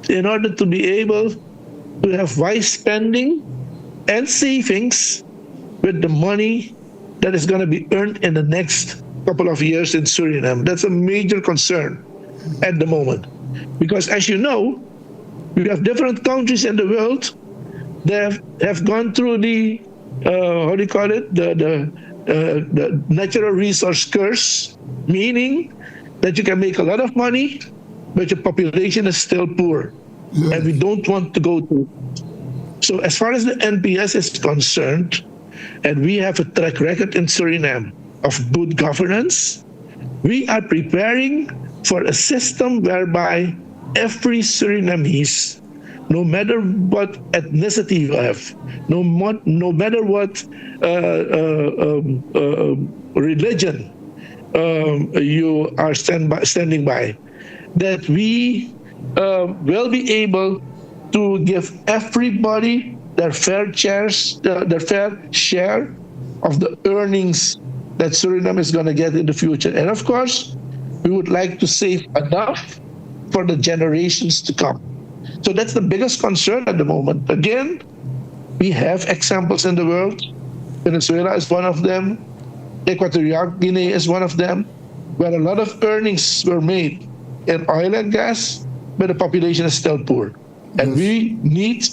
S11: in order to be able to have wise spending and savings with the money that is going to be earned in the next couple of years in Suriname. That's a major concern at the moment. Because as you know, we have different countries in the world that have gone through the natural resource curse, meaning that you can make a lot of money, but your population is still poor. Yes. And we don't want to go to. So as far as the NPS is concerned, and we have a track record in Suriname of good governance, we are preparing for a system whereby every Surinamese, no matter what ethnicity you have, no matter what religion you are standing by, that we will be able to give everybody their fair share of the earnings that Suriname is going to get in the future. And of course, we would like to save enough for the generations to come. So that's the biggest concern at the moment. Again, we have examples in the world. Venezuela is one of them. Equatorial Guinea is one of them, where a lot of earnings were made in oil and gas, but the population is still poor. And we need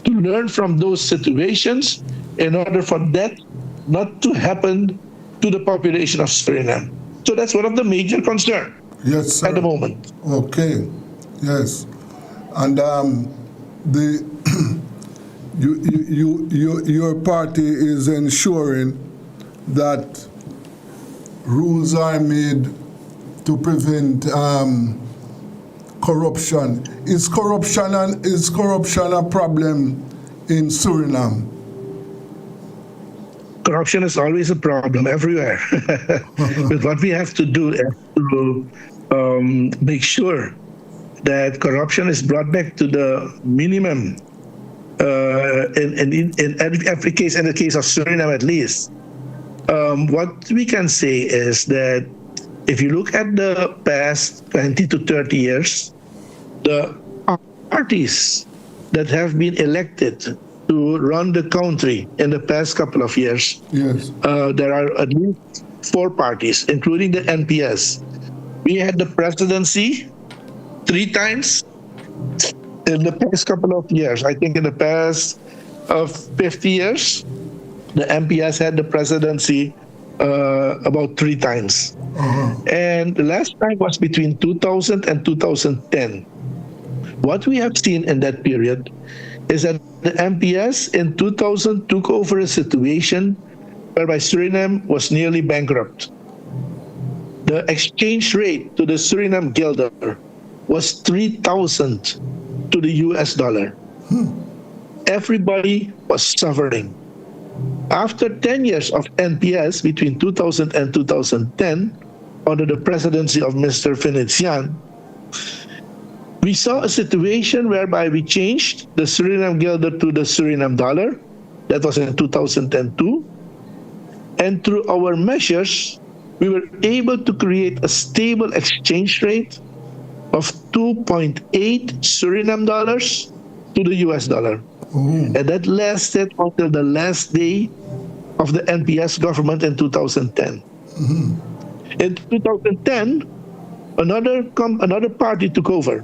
S11: to learn from those situations in order for that not to happen to the population of Suriname. So that's one of the major concerns at the moment.
S2: Okay, yes. And your party is ensuring that rules are made to prevent corruption. Is corruption a problem in Suriname?
S11: Corruption is always a problem everywhere. But what we have to do is to make sure that corruption is brought back to the minimum in every case, in the case of Suriname at least. What we can say is that if you look at the past 20 to 30 years, the parties that have been elected to run the country in the past couple of years, there are at least 4 parties, including the NPS. We had the presidency 3 times in the past couple of years. I think in the past 50 years, the NPS had the presidency about 3 times. And the last time was between 2000 and 2010. What we have seen in that period is that the MPS in 2000 took over a situation whereby Suriname was nearly bankrupt. The exchange rate to the Suriname guilder was 3,000 to the US dollar. Everybody was suffering. After 10 years of NPS between 2000 and 2010, under the presidency of Mr. Venetian, we saw a situation whereby we changed the Suriname guilder to the Suriname dollar. That was in 2002. And through our measures, we were able to create a stable exchange rate of 2.8 Suriname dollars to the US dollar. And that lasted until the last day of the NPS government in 2010. In 2010, another party took over,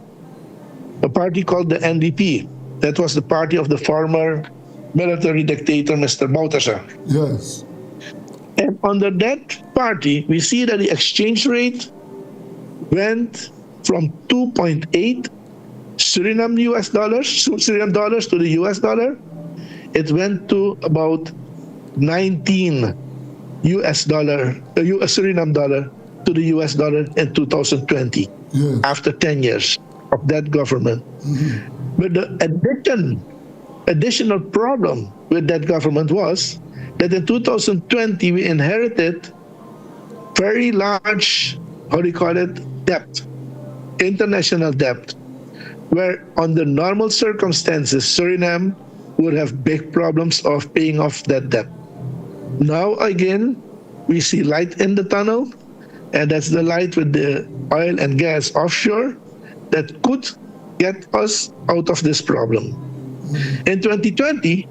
S11: a party called the NDP. That was the party of the former military dictator, Mr. Bouterse.
S2: Yes.
S11: And under that party, we see that the exchange rate went from 2.8 Suriname dollars to the US dollar. It went to about 19 US dollar, US Suriname dollar to the US dollar in 2020, after 10 years of that government. But the additional problem with that government was that in 2020 we inherited very large, how do you call it, debt, international debt, where under normal circumstances Suriname would have big problems of paying off that debt. Now again, we see light in the tunnel, and that's the light with the oil and gas offshore that could get us out of this problem. In 2020,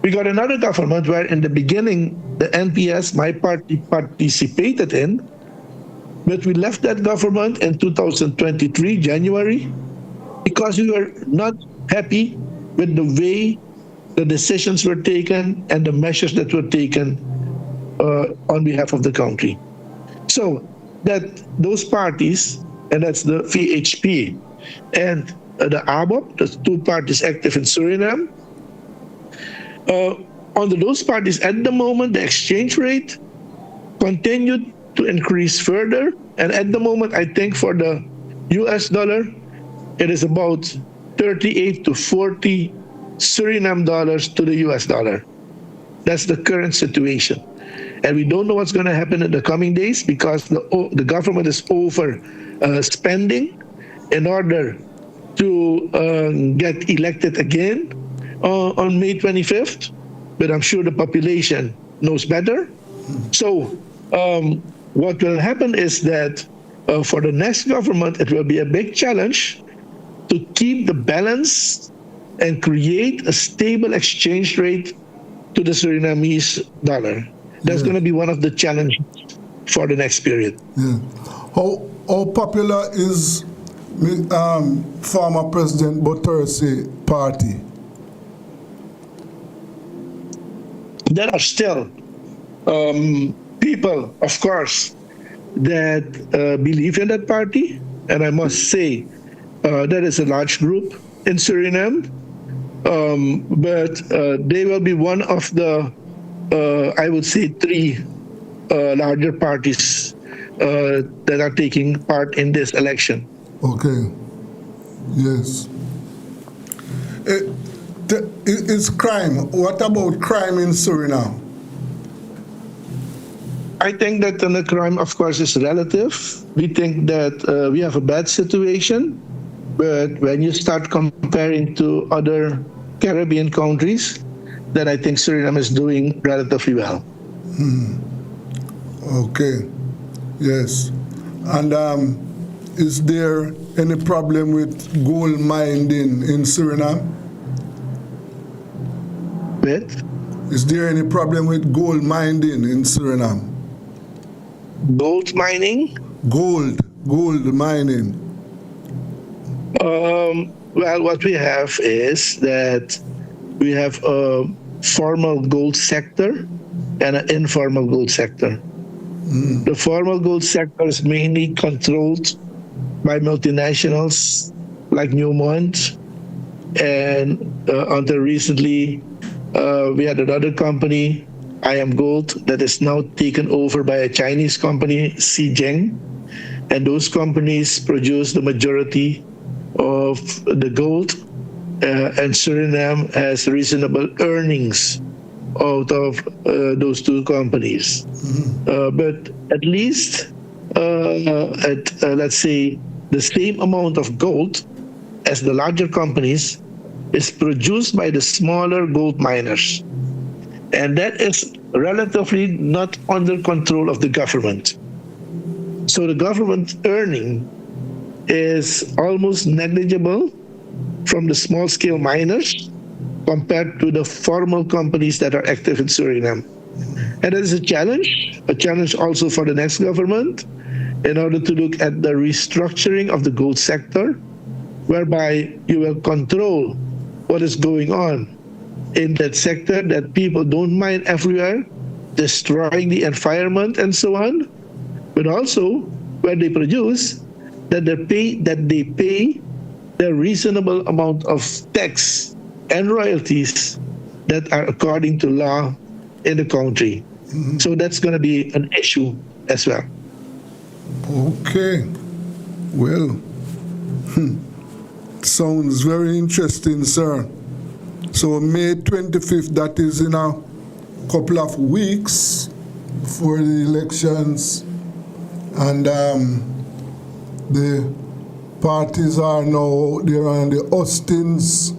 S11: we got another government where in the beginning, the NPS, my party, participated in, but we left that government in 2023, January, because we were not happy with the way the decisions were taken and the measures that were taken on behalf of the country. So that those parties, and that's the VHP and the ABOP, the two parties active in Suriname, under those parties at the moment, the exchange rate continued to increase further. And at the moment, I think for the US dollar, it is about 38 to 40 Suriname dollars to the US dollar. That's the current situation. And we don't know what's going to happen in the coming days because the government is over spending in order to get elected again on May 25th. But I'm sure the population knows better. So what will happen is that for the next government, it will be a big challenge to keep the balance and create a stable exchange rate to the Surinamese dollar. That's going to be one of the challenges for the next period.
S2: Yeah. How popular is former President Botterse party?
S11: There are still people, of course, that believe in that party. And I must say, there is a large group in Suriname. But they will be one of the, I would say, three larger parties that are taking part in this election.
S2: Okay. Yes. It's crime. What about crime in Suriname?
S11: I think that the crime, of course, is relative. We think that we have a bad situation, but when you start comparing to other Caribbean countries, then I think Suriname is doing relatively well.
S2: Okay. Yes. And is there any problem with gold mining in Suriname?
S11: With?
S2: Is there any problem with gold mining in Suriname?
S11: Gold mining?
S2: Gold mining.
S11: Well, what we have is that we have a formal gold sector and an informal gold sector. The formal gold sector is mainly controlled by multinationals like Newmont, and until recently, we had another company, IM Gold, that is now taken over by a Chinese company, Xijing, and those companies produce the majority of the gold, and Suriname has reasonable earnings out of those two companies. But at least at, let's say, the same amount of gold as the larger companies is produced by the smaller gold miners. And that is relatively not under control of the government. So the government earning is almost negligible from the small-scale miners compared to the formal companies that are active in Suriname. And that is a challenge also for the next government, in order to look at the restructuring of the gold sector, whereby you will control what is going on in that sector, that people don't mine everywhere, destroying the environment and so on, but also where they produce, that they pay the reasonable amount of tax and royalties that are according to law in the country. So that's going to be an issue as well.
S2: Okay. Well, sounds very interesting, sir. So May 25th, that is in a couple of weeks for the elections. And the parties are now, they're on the hustings.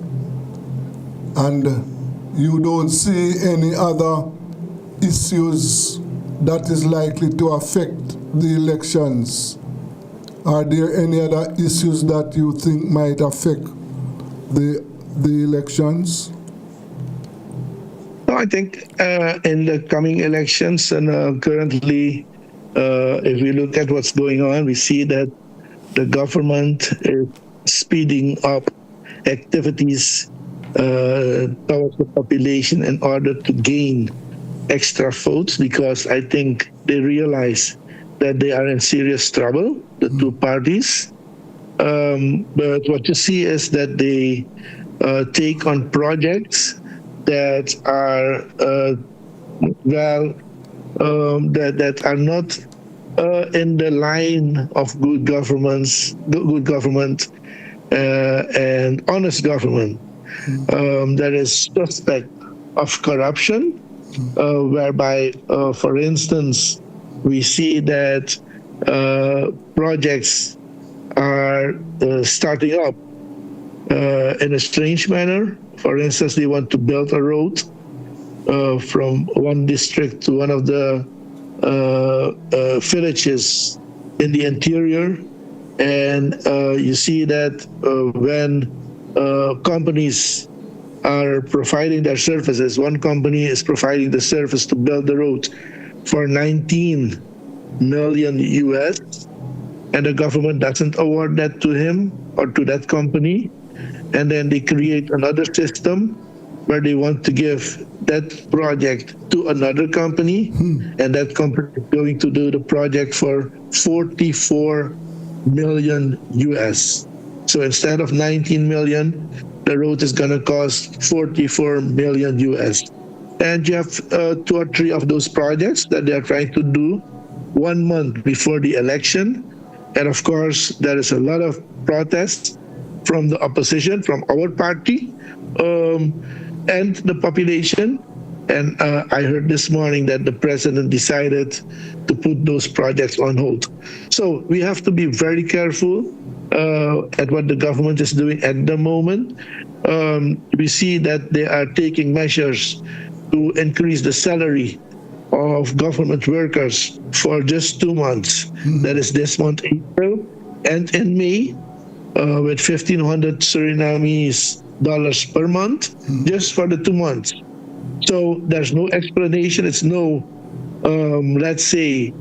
S2: And you don't see any other issues that is likely to affect the elections. Are there any other issues that you think might affect the elections?
S11: No, I think in the coming elections and currently, if we look at what's going on, we see that the government is speeding up activities towards the population in order to gain extra votes, because I think they realize that they are in serious trouble, the two parties. But what you see is that they take on projects that are that are not in the line of good government and honest government. There is suspect of corruption, whereby, for instance, we see that projects are starting up in a strange manner. For instance, they want to build a road from one district to one of the villages in the interior. And you see that when companies are providing their services, one company is providing the service to build the road for 19 million US, and the government doesn't award that to him or to that company. And then they create another system where they want to give that project to another company, and that company is going to do the project for 44 million US. So instead of 19 million, the road is going to cost 44 million US. And you have 2 or 3 of those projects that they are trying to do 1 month before the election. And of course, there is a lot of protests from the opposition, from our party, and the population. And I heard this morning that the president decided to put those projects on hold. So we have to be very careful at what the government is doing at the moment. We see that they are taking measures to increase the salary of government workers for just 2 months. That is this month, April, and in May, with 1,500 Surinamese dollars per month, just for the 2 months. So there's no explanation. It's no, let's say,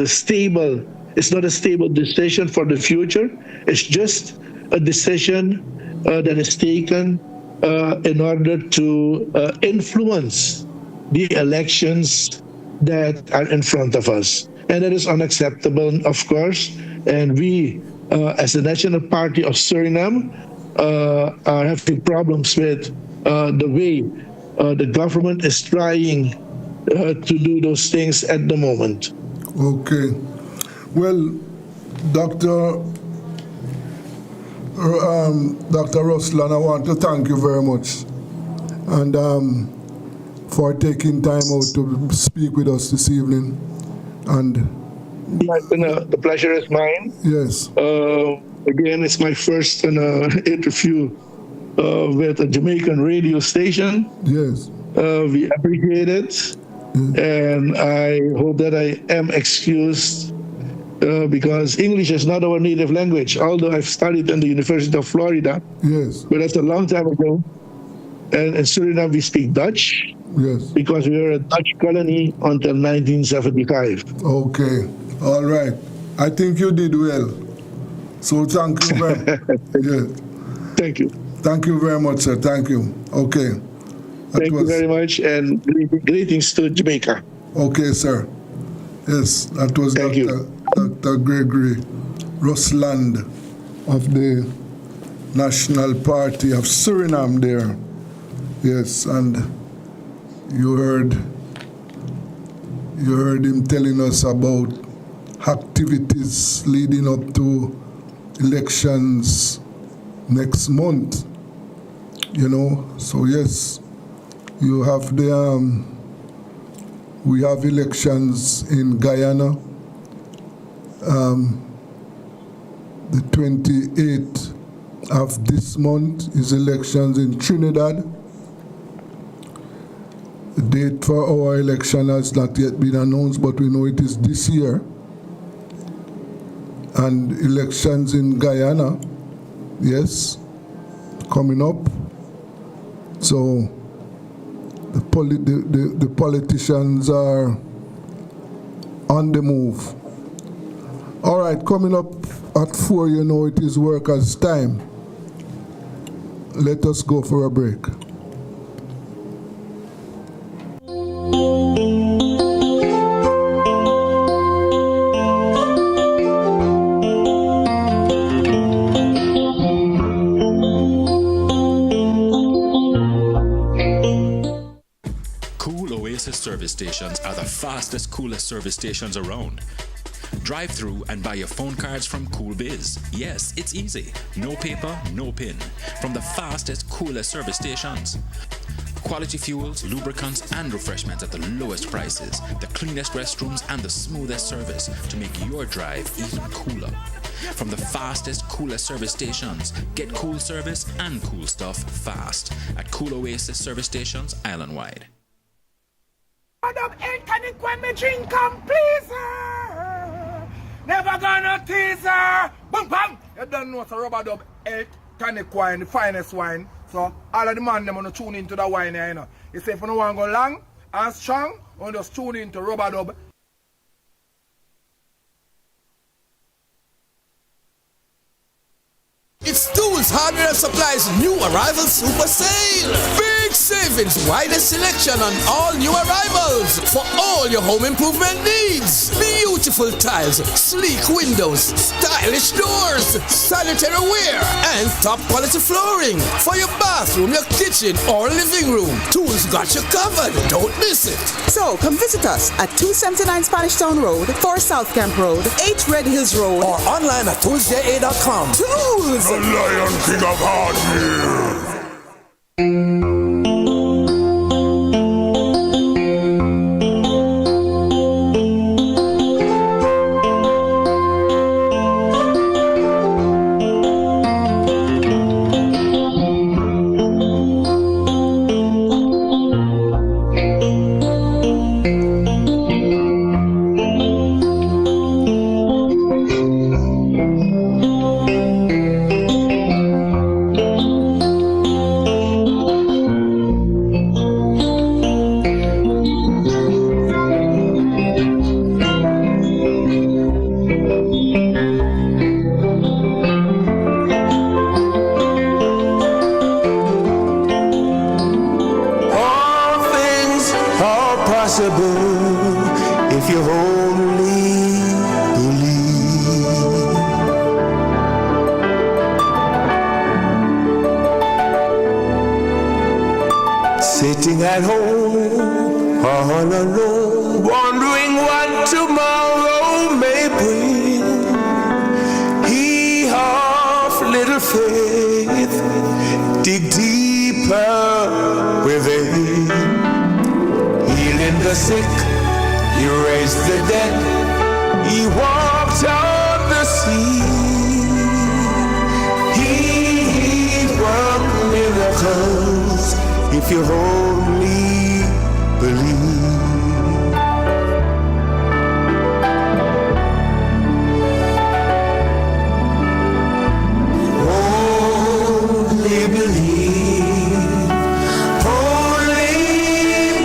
S11: stable. It's not a stable decision for the future. It's just a decision that is taken in order to influence the elections that are in front of us. And that is unacceptable, of course. And we, as the National Party of Suriname, are having problems with the way the government is trying to do those things at the moment.
S2: Okay. Well, Dr. Ruslan, I want to thank you very much, and for taking time out to speak with us this evening. And
S11: the pleasure is mine.
S2: Yes.
S11: Again, it's my first interview with a Jamaican radio station.
S2: Yes.
S11: We appreciate it, and I hope that I am excused because English is not our native language, although I've studied in the University of Florida.
S2: Yes.
S11: But that's a long time ago. And in Suriname, we speak Dutch.
S2: Yes.
S11: Because we were a Dutch colony until 1975.
S2: Okay. All right. I think you did well. So thank you very much.
S11: Thank you.
S2: Thank you very much, sir. Thank you. Okay.
S11: Thank you very much, and greetings to Jamaica.
S2: Okay, sir. Yes, that was Dr. Gregory Rusland of the National Party of Suriname there. Yes, and you heard You heard him telling us about activities leading up to elections next month. You know, so yes, you have we have elections in Guyana. The 28th of this month is elections in Trinidad. The date for our election has not yet been announced, but we know it is this year. And elections in Guyana, yes, coming up. So the politicians are on the move. All right, coming up at 4, you know it is workers' time. Let us go for a break.
S5: Cool Oasis service stations are the fastest, coolest service stations around. Drive through and buy your phone cards from Cool Biz. Yes, it's easy. No paper, no pin. From the fastest, coolest service stations. Quality fuels, lubricants, and refreshments at the lowest prices. The cleanest restrooms and the smoothest service to make your drive even cooler. From the fastest, coolest service stations, get cool service and cool stuff fast at Cool Oasis service stations island-wide.
S9: Drink come, please. Never gonna tease her. Boom, bam. You don't know it's a rubber dub, elk, tonic wine, the finest wine. So all of the man them want to tune into the wine here, you know. You say if you don't want to go long and strong, you just tune into rubber dub.
S6: It's Tools, Hardware and Supplies new arrival super sale. Big savings, widest selection on all new arrivals for all your home improvement needs. Beautiful tiles, sleek windows, stylish doors, sanitary ware, and top quality flooring for your bathroom, your kitchen, or living room. Tools got you covered. Don't miss it.
S7: So come visit us at 279 Spanish Town Road, 4 South Camp Road, 8 Red Hills Road,
S6: or online at toolsja.com.
S7: Tools!
S1: The Lion King of Hardware.
S12: If you only believe. Sitting at home all alone, wondering what tomorrow may bring. He of little faith, dig deeper within. Healing the sick, He raised the dead, He walked on the sea. He worked miracles, if you only believe. Only believe, only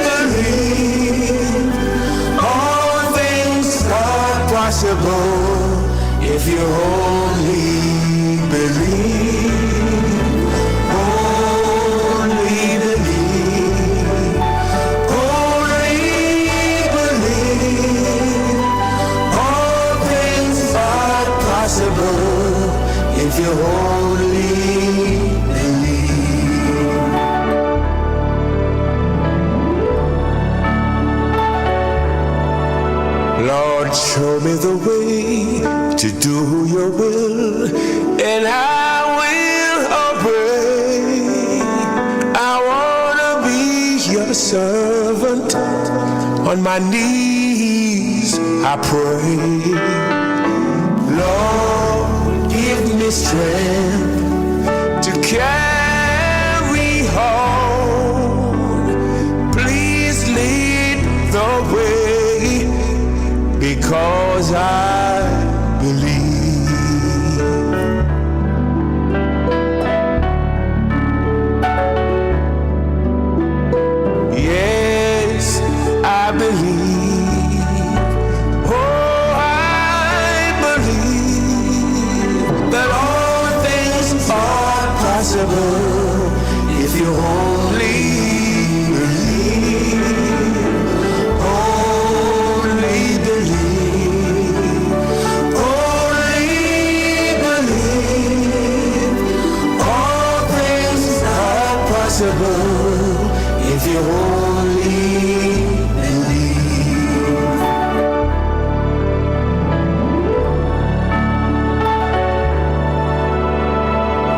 S12: believe. All things are possible if you only believe. Only believe, only believe. All things are possible if you only believe. Lord, show me the way to do your will, and I will obey. I want to be your servant. On my knees, I pray. Lord, give me strength to carry on. Please lead the way, because I believe. Yes, I believe. Oh, I believe that all things are possible if you only believe. Only believe. Only believe. All things are possible if you only believe.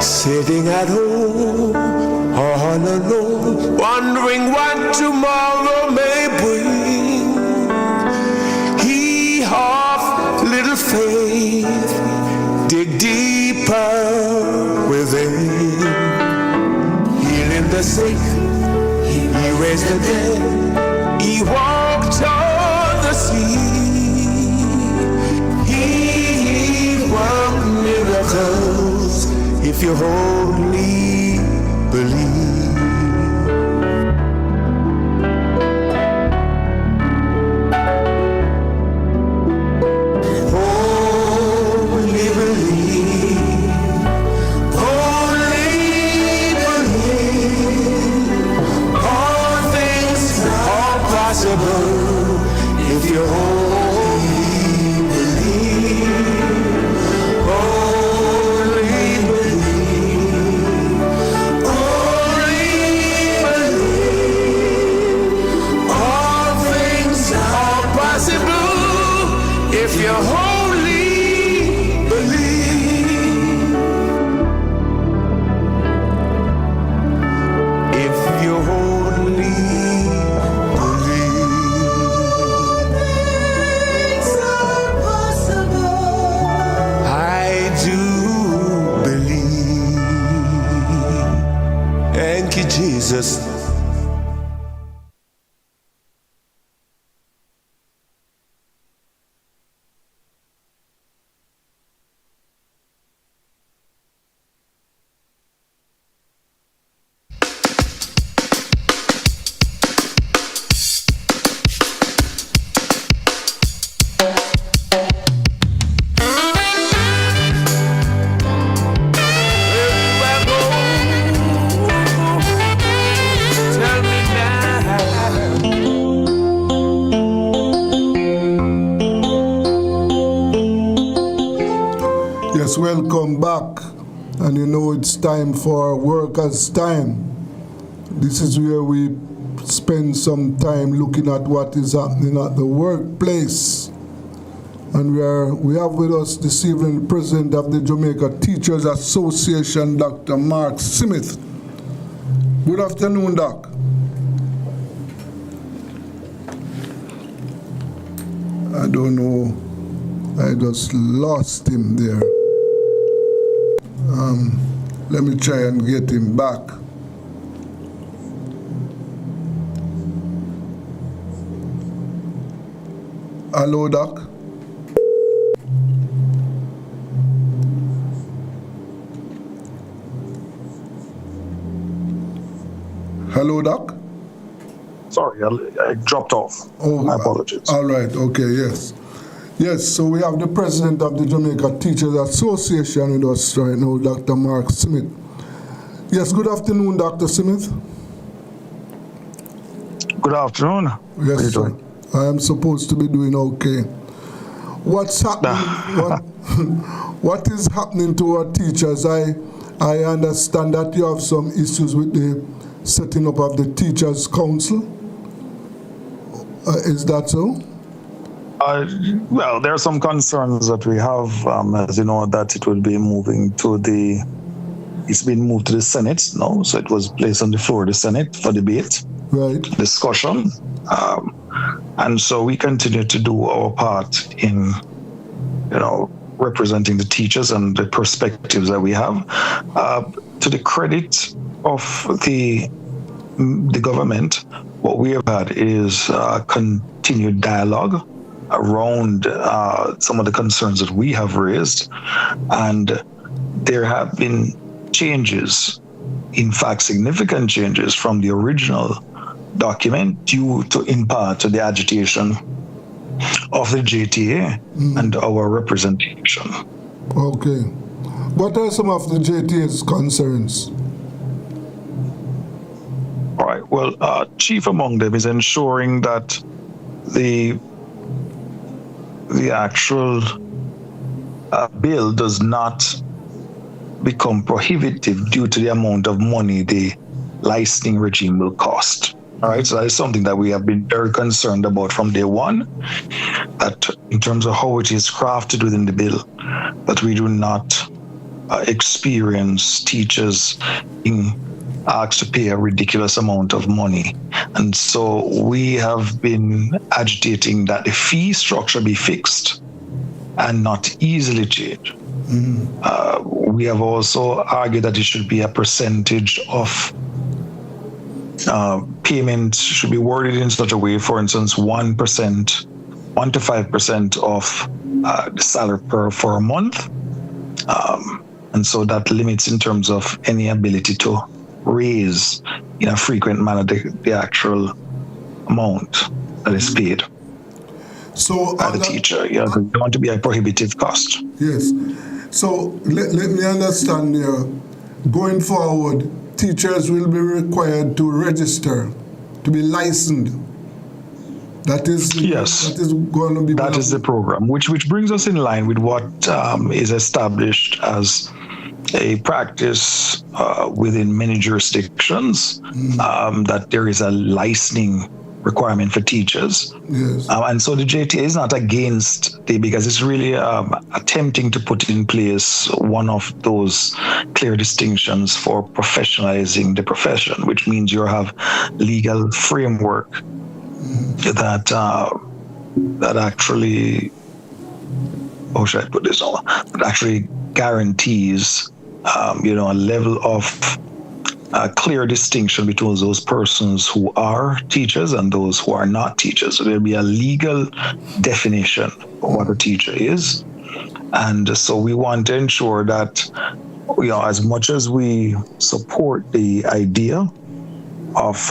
S12: Sitting at home all alone, wondering what tomorrow may bring. He of little faith, dig deeper within. Healing the sick, he raised the dead, he walked on the sea. He worked miracles if you only believe. Only believe. Only believe. All things are possible if you only believe. Only believe. Only believe. All things are possible if you only believe. If you only I do believe. Thank you, Jesus. Tell me now.
S2: Yes, welcome back. And you know it's time for Workers' Time. This is where we spend some time looking at what is happening at the workplace. And we have with us this evening the President of the Jamaica Teachers Association, Dr. Mark Smith. Good afternoon, Doc. I don't know, I just lost him there. Let me try and get him back. Hello, Doc. Hello, Doc.
S13: Sorry, I dropped off.
S2: Oh,
S13: my apologies.
S2: All right, okay, yes. Yes, so we have the President of the Jamaica Teachers Association with us right now, Dr. Mark Smith. Yes, good afternoon, Dr. Smith.
S13: Good afternoon.
S2: Yes,
S13: How are you
S2: sir.
S13: doing?
S2: I am supposed to be doing okay. What's happening? What is happening to our teachers? I understand that you have some issues with the setting up of the Teachers Council. Is that so?
S13: Well, there are some concerns that we have, as you know, that it will be moving to it's been moved to the Senate now, so it was placed on the floor of the Senate for debate, discussion. And so we continue to do our part in, representing the teachers and the perspectives that we have. To the credit of the government, what we have had is continued dialogue around some of the concerns that we have raised, and there have been changes, in fact significant changes from the original document due to, in part, to the agitation of the JTA and our representation.
S2: Okay. What are some of the JTA's concerns?
S13: All right. Well, chief among them is ensuring that the actual bill does not become prohibitive due to the amount of money the licensing regime will cost. All right, so that is something that we have been very concerned about from day one, that in terms of how it is crafted within the bill, that we do not experience teachers being asked to pay a ridiculous amount of money. And so we have been agitating that the fee structure be fixed and not easily changed. We have also argued that it should be a percentage of payment should be worded in such a way, for instance, 1% to 5% of the salary for a month. And so that limits in terms of any ability to raise in a frequent manner the actual amount that is paid by the teacher. Yeah, they want to be a prohibitive cost.
S2: Yes. So let me understand here. Going forward, teachers will be required to register, to be licensed. That is going to be.
S13: That is the program, which brings us in line with what is established as a practice within many jurisdictions, that there is a licensing requirement for teachers.
S2: Yes.
S13: And so the JTA is not against because it's really attempting to put in place one of those clear distinctions for professionalizing the profession, which means you have legal framework that actually, how should I put this on? That actually guarantees, a level of clear distinction between those persons who are teachers and those who are not teachers. So there'll be a legal definition of what a teacher is. And so we want to ensure that, as much as we support the idea of,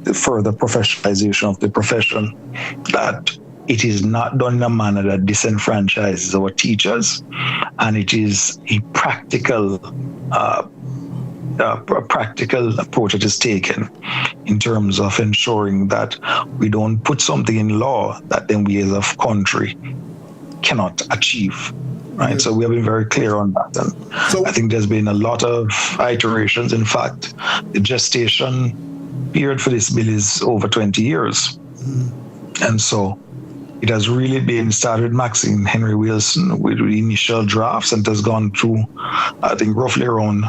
S13: the further professionalization of the profession, that it is not done in a manner that disenfranchises our teachers, and it is a practical approach that is taken in terms of ensuring that we don't put something in law that then we as a country cannot achieve. Right, so we have been very clear on that, and so I think there's been a lot of iterations. In fact, the gestation period for this bill is over 20 years, and so it has really been started with Maxine Henry Wilson with the initial drafts, and has gone through, I think, roughly around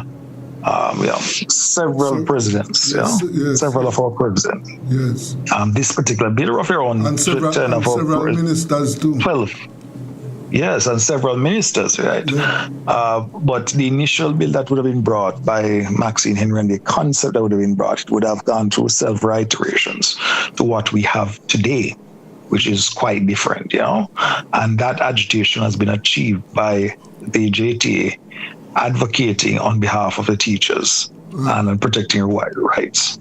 S13: several presidents, several of our presidents.
S2: Yes.
S13: This particular bill, roughly around
S2: and several ministers too.
S13: 12. Yes, and several ministers, right?
S2: Yeah.
S13: But the initial bill that would have been brought by Maxine Henry and the concept that would have been brought, it would have gone through several iterations to what we have today, which is quite different, And that agitation has been achieved by the JTA advocating on behalf of the teachers and protecting your rights.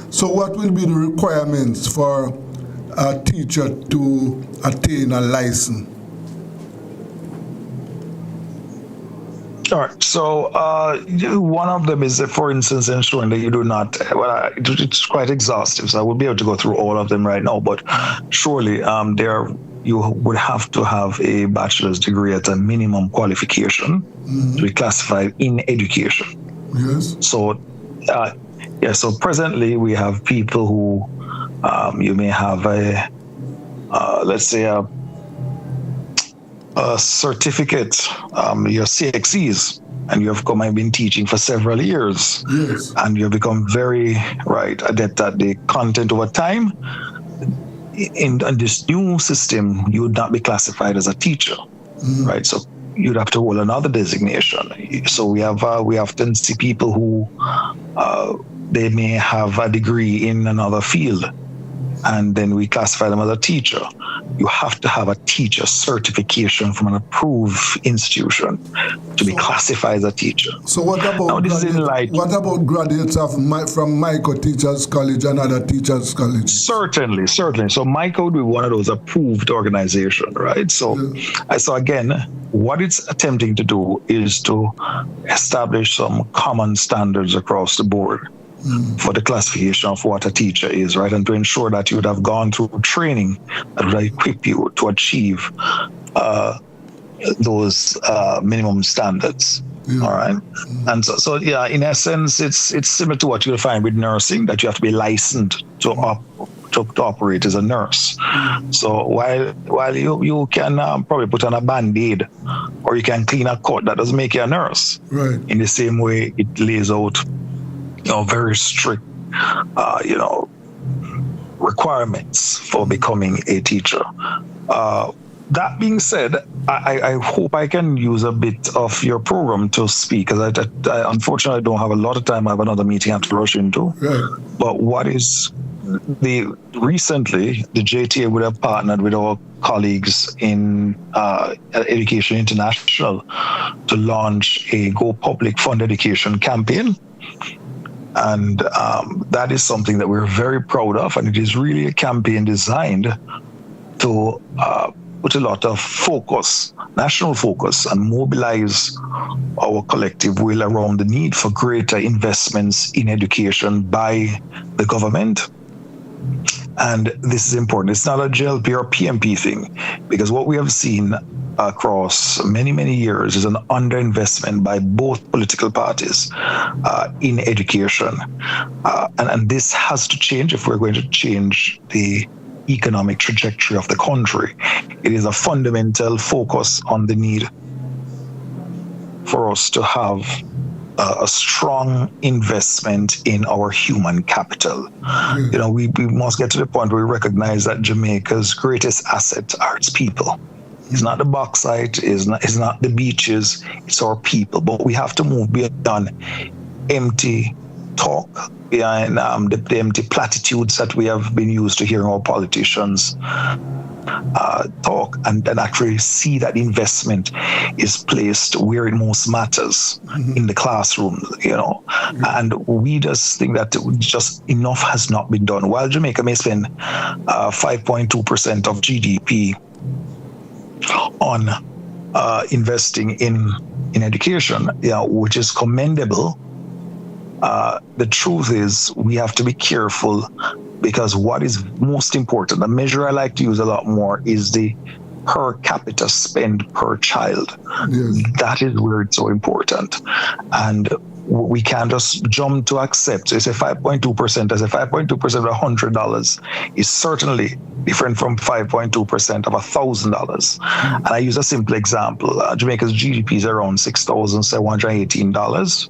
S2: So what will be the requirements for a teacher to attain a license?
S13: All right. So one of them is, for instance, ensuring that you do not. Well, it's quite exhaustive, so I won't be able to go through all of them right now. But surely, you would have to have a bachelor's degree at a minimum qualification to be classified in education.
S2: Yes.
S13: So, So presently, we have people who you may have let's say a certificate, your CXCs, and you have come and been teaching for several years,
S2: yes,
S13: and you have become very adept at the content over time. In this new system, you would not be classified as a teacher, right? So you'd have to hold another designation. So we often see people who they may have a degree in another field, and then we classify them as a teacher. You have to have a teacher certification from an approved institution to be classified as a teacher.
S2: So what about graduates from Micro Teachers College and other teachers colleges?
S13: Certainly. So Micro would be one of those approved organizations, right? So again, what it's attempting to do is to establish some common standards across the board for the classification of what a teacher is, right? And to ensure that you would have gone through training that would equip you to achieve those minimum standards. All right. And so in essence, it's similar to what you'll find with nursing, that you have to be licensed to operate as a nurse. So while you can probably put on a band-aid or you can clean a cut, that doesn't make you a nurse.
S2: Right.
S13: In the same way, it lays out very strict, requirements for becoming a teacher. That being said, I hope I can use a bit of your program to speak, because I unfortunately don't have a lot of time. I have another meeting I have to rush into.
S2: Right.
S13: But recently, the JTA would have partnered with our colleagues in Education International to launch a Go Public Fund Education campaign. And that is something that we're very proud of. And it is really a campaign designed to put a lot of focus, national focus, and mobilize our collective will around the need for greater investments in education by the government. And this is important. It's not a JLP or PMP thing, because what we have seen across many, many years is an underinvestment by both political parties in education. And this has to change if we're going to change the economic trajectory of the country. It is a fundamental focus on the need for us to have a strong investment in our human capital. We must get to the point where we recognize that Jamaica's greatest asset are its people. It's not the bauxite, it's not the beaches, it's our people. But we have to move beyond empty talk, behind the empty platitudes that we have been used to hearing our politicians talk, and actually see that investment is placed where it most matters, in the classroom, and we just think that just enough has not been done. While Jamaica may spend 5.2% of GDP on investing in education, which is commendable, the truth is we have to be careful, because what is most important, the measure I like to use a lot more, is the per capita spend per child.
S2: Yes.
S13: That is where it's so important. And we can't just jump to accept. So it's a 5.2%. As a 5.2% of $100 is certainly different from 5.2% of $1,000. And I use a simple example. Jamaica's GDP is around $6,718.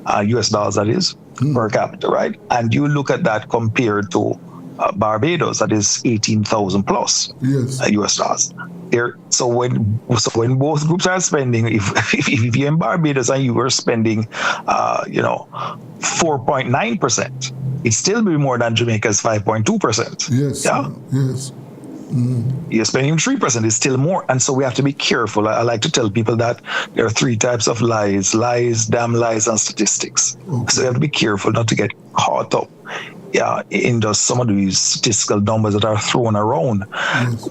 S13: US dollars, that is, per capita, right? And you look at that compared to Barbados, that is 18,000 plus US dollars. So when both groups are spending, if you're in Barbados and you were spending, 4.9%, it still be more than Jamaica's 5.2%.
S2: Yes.
S13: Yeah.
S2: Yes.
S13: You're spending 3%, it's still more. And so we have to be careful. I like to tell people that there are three types of lies: damn lies, and statistics. Okay. So you have to be careful not to get caught up in just some of these statistical numbers that are thrown around,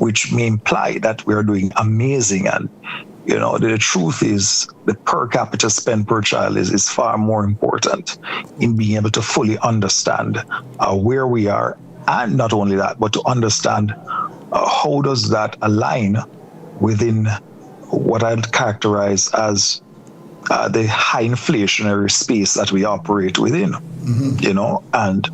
S13: which may imply that we are doing amazing. And, the truth is the per capita spend per child is far more important in being able to fully understand where we are. And not only that, but to understand how does that align within what I'd characterize as the high inflationary space that we operate within, and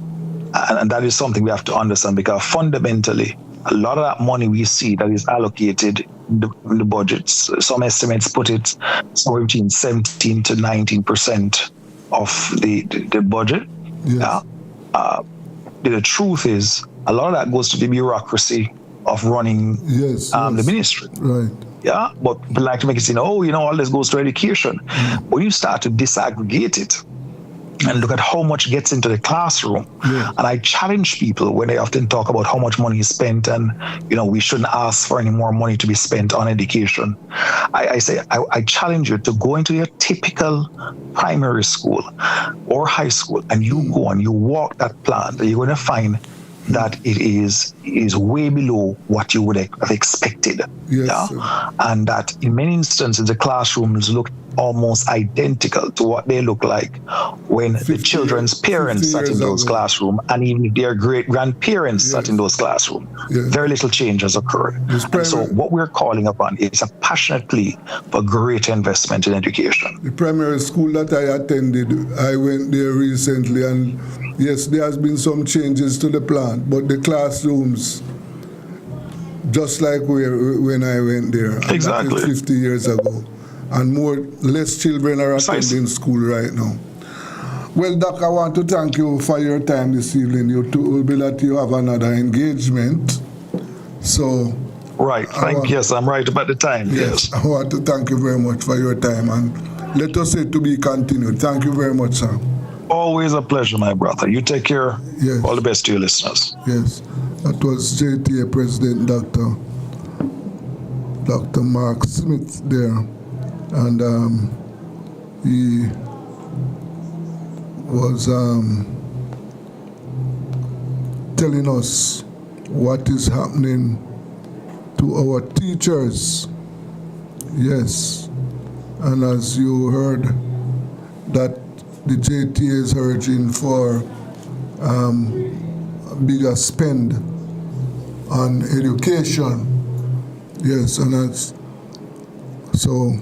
S13: that is something we have to understand, because fundamentally a lot of that money we see that is allocated in the budgets. Some estimates put it somewhere between 17 to 19% of the budget.
S2: Yes.
S13: The truth is, a lot of that goes to the bureaucracy of running the ministry.
S2: Right.
S13: Yeah, but people like to make it seem, all this goes to education. When you start to disaggregate it and look at how much gets into the classroom, and I challenge people when they often talk about how much money is spent and, we shouldn't ask for any more money to be spent on education. I say, I challenge you to go into your typical primary school or high school and you go and you walk that plant, and you're going to find that it is way below what you would have expected. And that in many instances, the classrooms look almost identical to what they look like when the children's parents sat in those classrooms, and even their great-grandparents sat in those classrooms. Very little change has occurred. And so what we're calling upon is a passionate plea for greater investment in education.
S2: The primary school that I attended, I went there recently, and yes, there has been some changes to the plant, but the classrooms, just like when I went there,
S13: exactly
S2: 50 years ago, and less children are attending school right now. Well, Doc, I want to thank you for your time this evening. You told me that you have another engagement, so.
S13: Right. Yes, I'm right about the time. Yes.
S2: I want to thank you very much for your time, and let us say to be continued. Thank you very much, sir.
S13: Always a pleasure, my brother. You take care.
S2: Yes.
S13: All the best to your listeners.
S2: Yes. That was JTA President Dr. Mark Smith there. And he was telling us what is happening to our teachers. Yes. And as you heard, that the JTA is urging for a bigger spend on education. Yes, and that's so.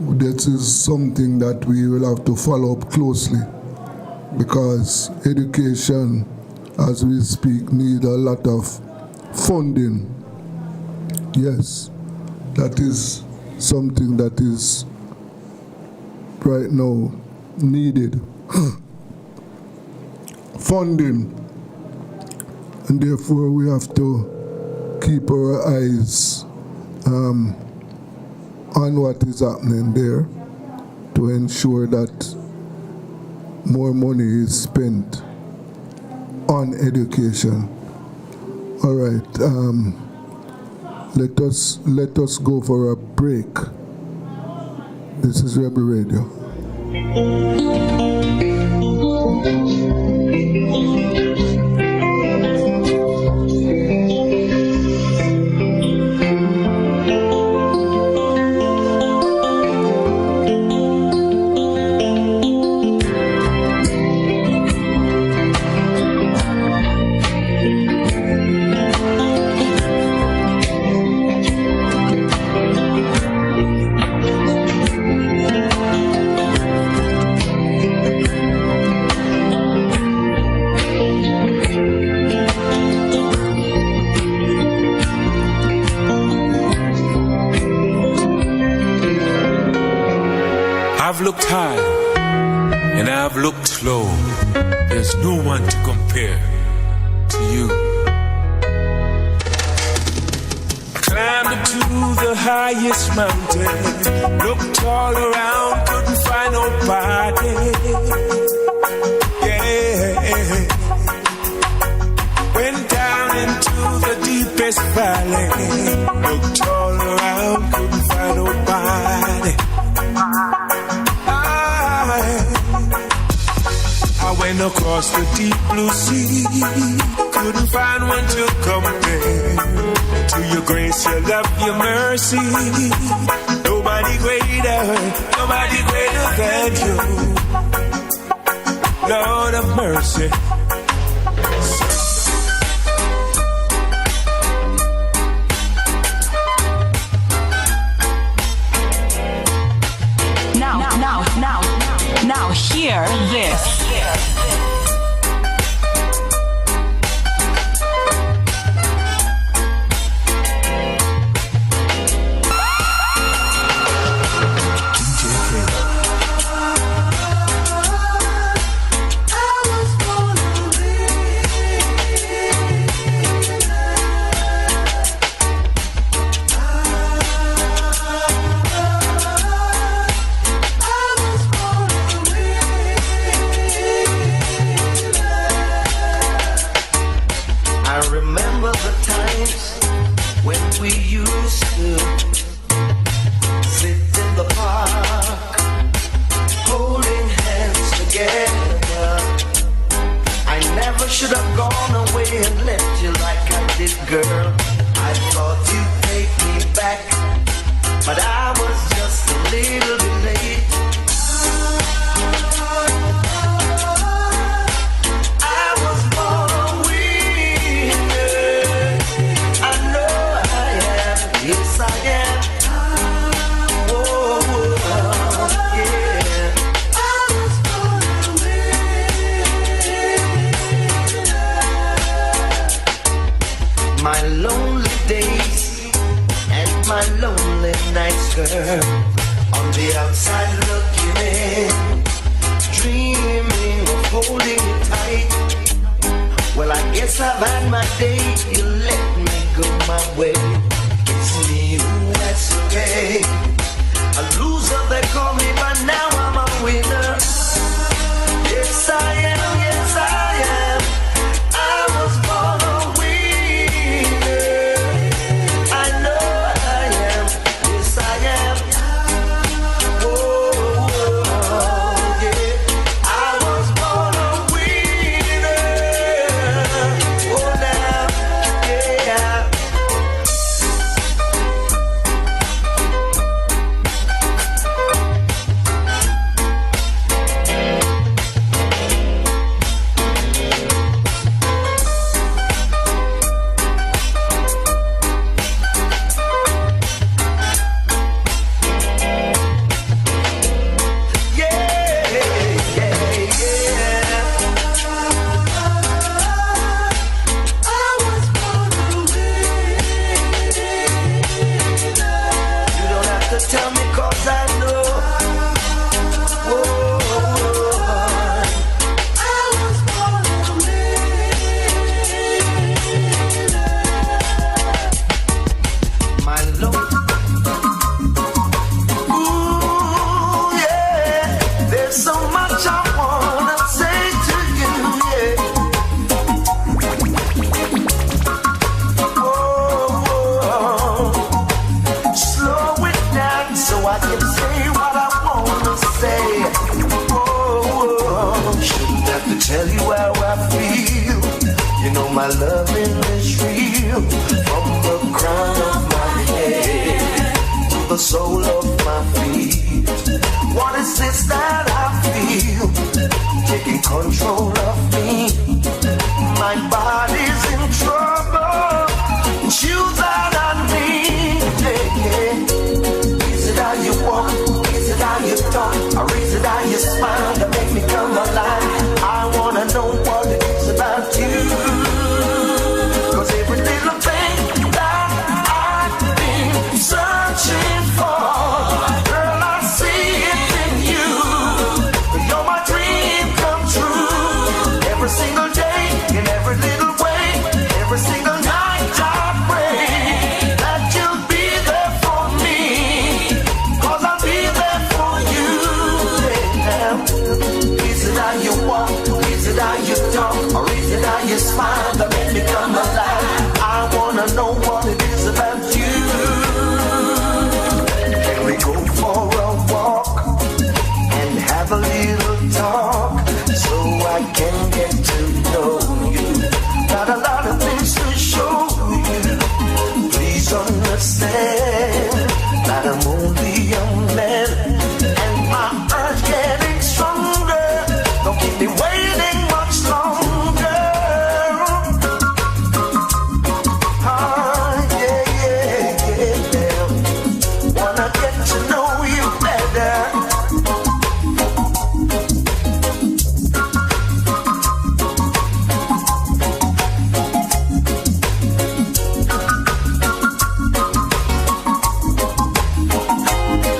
S2: This is something that we will have to follow up closely, because education, as we speak, needs a lot of funding. Yes, that is something that is right now needed. Funding, and therefore we have to keep our eyes on what is happening there to ensure that more money is spent on education. All right, let us go for a break. This is Rebel Radio.
S12: I've looked high and I've looked low. There's no one to compare to you. Climbed to the highest mountain, looked all around, couldn't find nobody. Yeah. Went down into the deepest valley, looked all around, couldn't find nobody. I went across the deep blue sea, couldn't find one to compare to your grace, your love, your mercy. Nobody greater than you, Lord of mercy.
S14: Now hear this.
S15: away and left you like I did, girl. I thought you'd take me back, but I was just a little bit late. I was born a winner. I know I am, yes I am. My lonely days and my lonely nights, girl, on the outside looking in, dreaming of holding you tight. Well, I guess I've had my day, you let me go my way. It's me who has to pay. A loser they call me, but now I'm a winner. Yes I am, yes I am. I was born a tell you how I feel. You know my loving is real. From the crown of my head to the sole of my feet. What is this that I feel? Taking control of me. My body's in trouble. Choose out on me. Is it how you walk? Is it how you talk? Or is it how you smile that make me come alive? I wanna know what it is about you. Cause every little thing that I've been searching for, girl, I see it in you. You're my dream come true. Every single day, in every little way, every single night I pray that you'll be there for me. Cause I'll be there for you. Is it how you walk? Is it how you talk? Or is it how you smile that make me come alive? I wanna know what it is about you. Can we go for a walk and have a little talk so I can get to know you? Got a lot of things to show you. Please understand that I'm only a man and my urge getting stronger. Don't keep me waiting much longer. Yeah. Wanna get to know you better.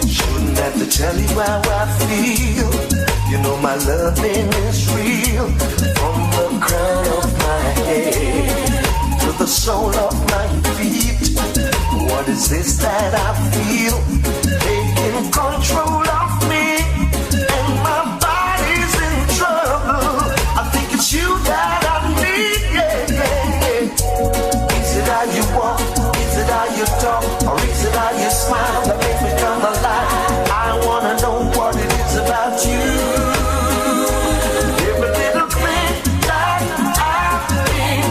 S15: Shouldn't have to tell you how I feel. You know my loving is real. From the crown of my head to the sole of my feet. What is this that I feel? Taking control of me. And my body's in trouble. I think it's you that I need. Yeah. Is it how you walk? Is it how you talk? Or is it how you smile that make me come alive? I wanna know what it is about you. Every little thing that I've been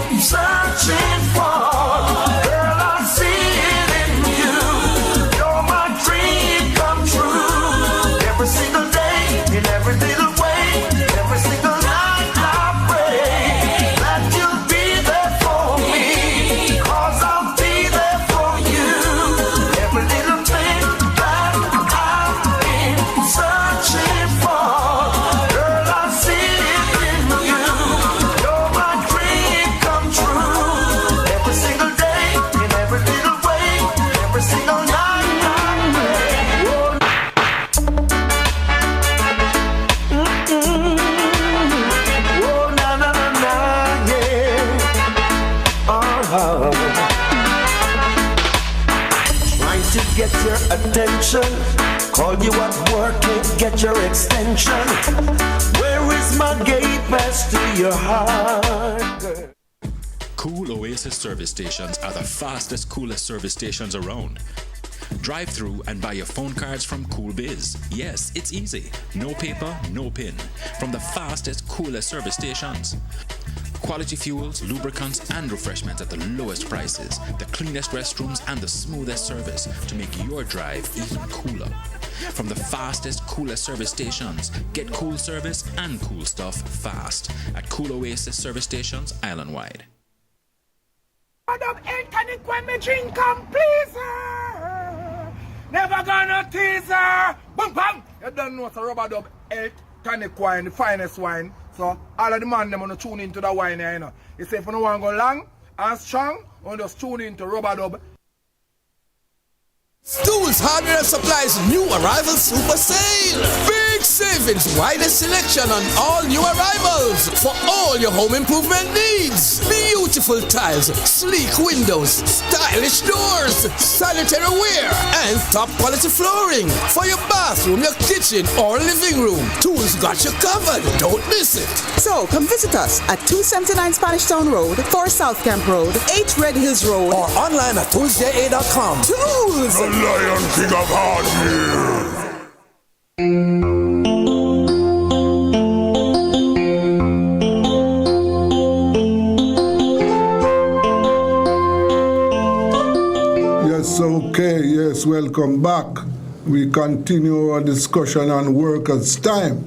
S15: get your attention. Call you at work, can't get your extension. Where is my gate pass to your heart, girl?
S5: Cool Oasis service stations are the fastest, coolest service stations around. Drive through and buy your phone cards from Cool Biz. Yes, it's easy. No paper, no pin. From the fastest, coolest service stations. Quality fuels, lubricants, and refreshments at the lowest prices. The cleanest restrooms and the smoothest service to make your drive even cooler. From the fastest, coolest service stations, get cool service and cool stuff fast at Cool Oasis service stations island-wide.
S9: When me drink come please never gonna tease her. Boom bang. You don't know it's a rubber dub health tonic wine, the finest wine. So all of the man them wanna tune into the wine here, you know. You say if you don't want to go long and strong, you just tune into rubber dub.
S6: Tools, hardware and supplies, new arrival super sale. Big savings, widest selection on all new arrivals for all your home improvement needs. Beautiful tiles, sleek windows, stylish doors, sanitary ware, and top quality flooring for your bathroom, your kitchen, or living room. Tools got you covered. Don't miss it.
S7: So come visit us at 279 Spanish Town Road, 4 South Camp Road, 8 Red Hills Road,
S6: or online at toolsja.com.
S7: Tools!
S1: The Lion King of Hardware.
S2: Yes, okay, yes, welcome back. We continue our discussion on workers' time.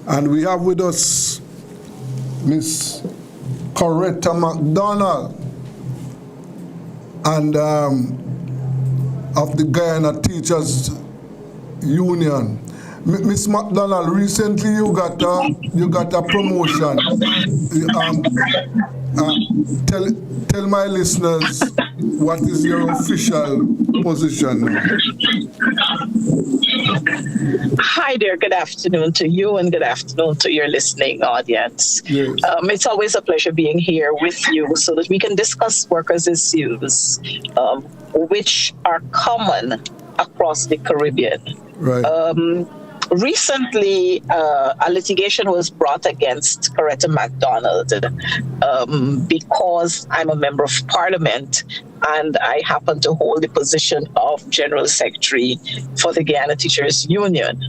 S2: And we have with us Miss Coretta McDonald and of the Guyana Teachers Union. Miss McDonald, recently you got a promotion. Tell my listeners what is your official position.
S16: Hi there, good afternoon to you and good afternoon to your listening audience.
S2: Yes.
S16: It's always a pleasure being here with you so that we can discuss workers' issues, which are common across the Caribbean.
S2: Right.
S16: Recently, a litigation was brought against Coretta McDonald because I'm a member of Parliament and I happen to hold the position of General Secretary for the Guyana Teachers Union.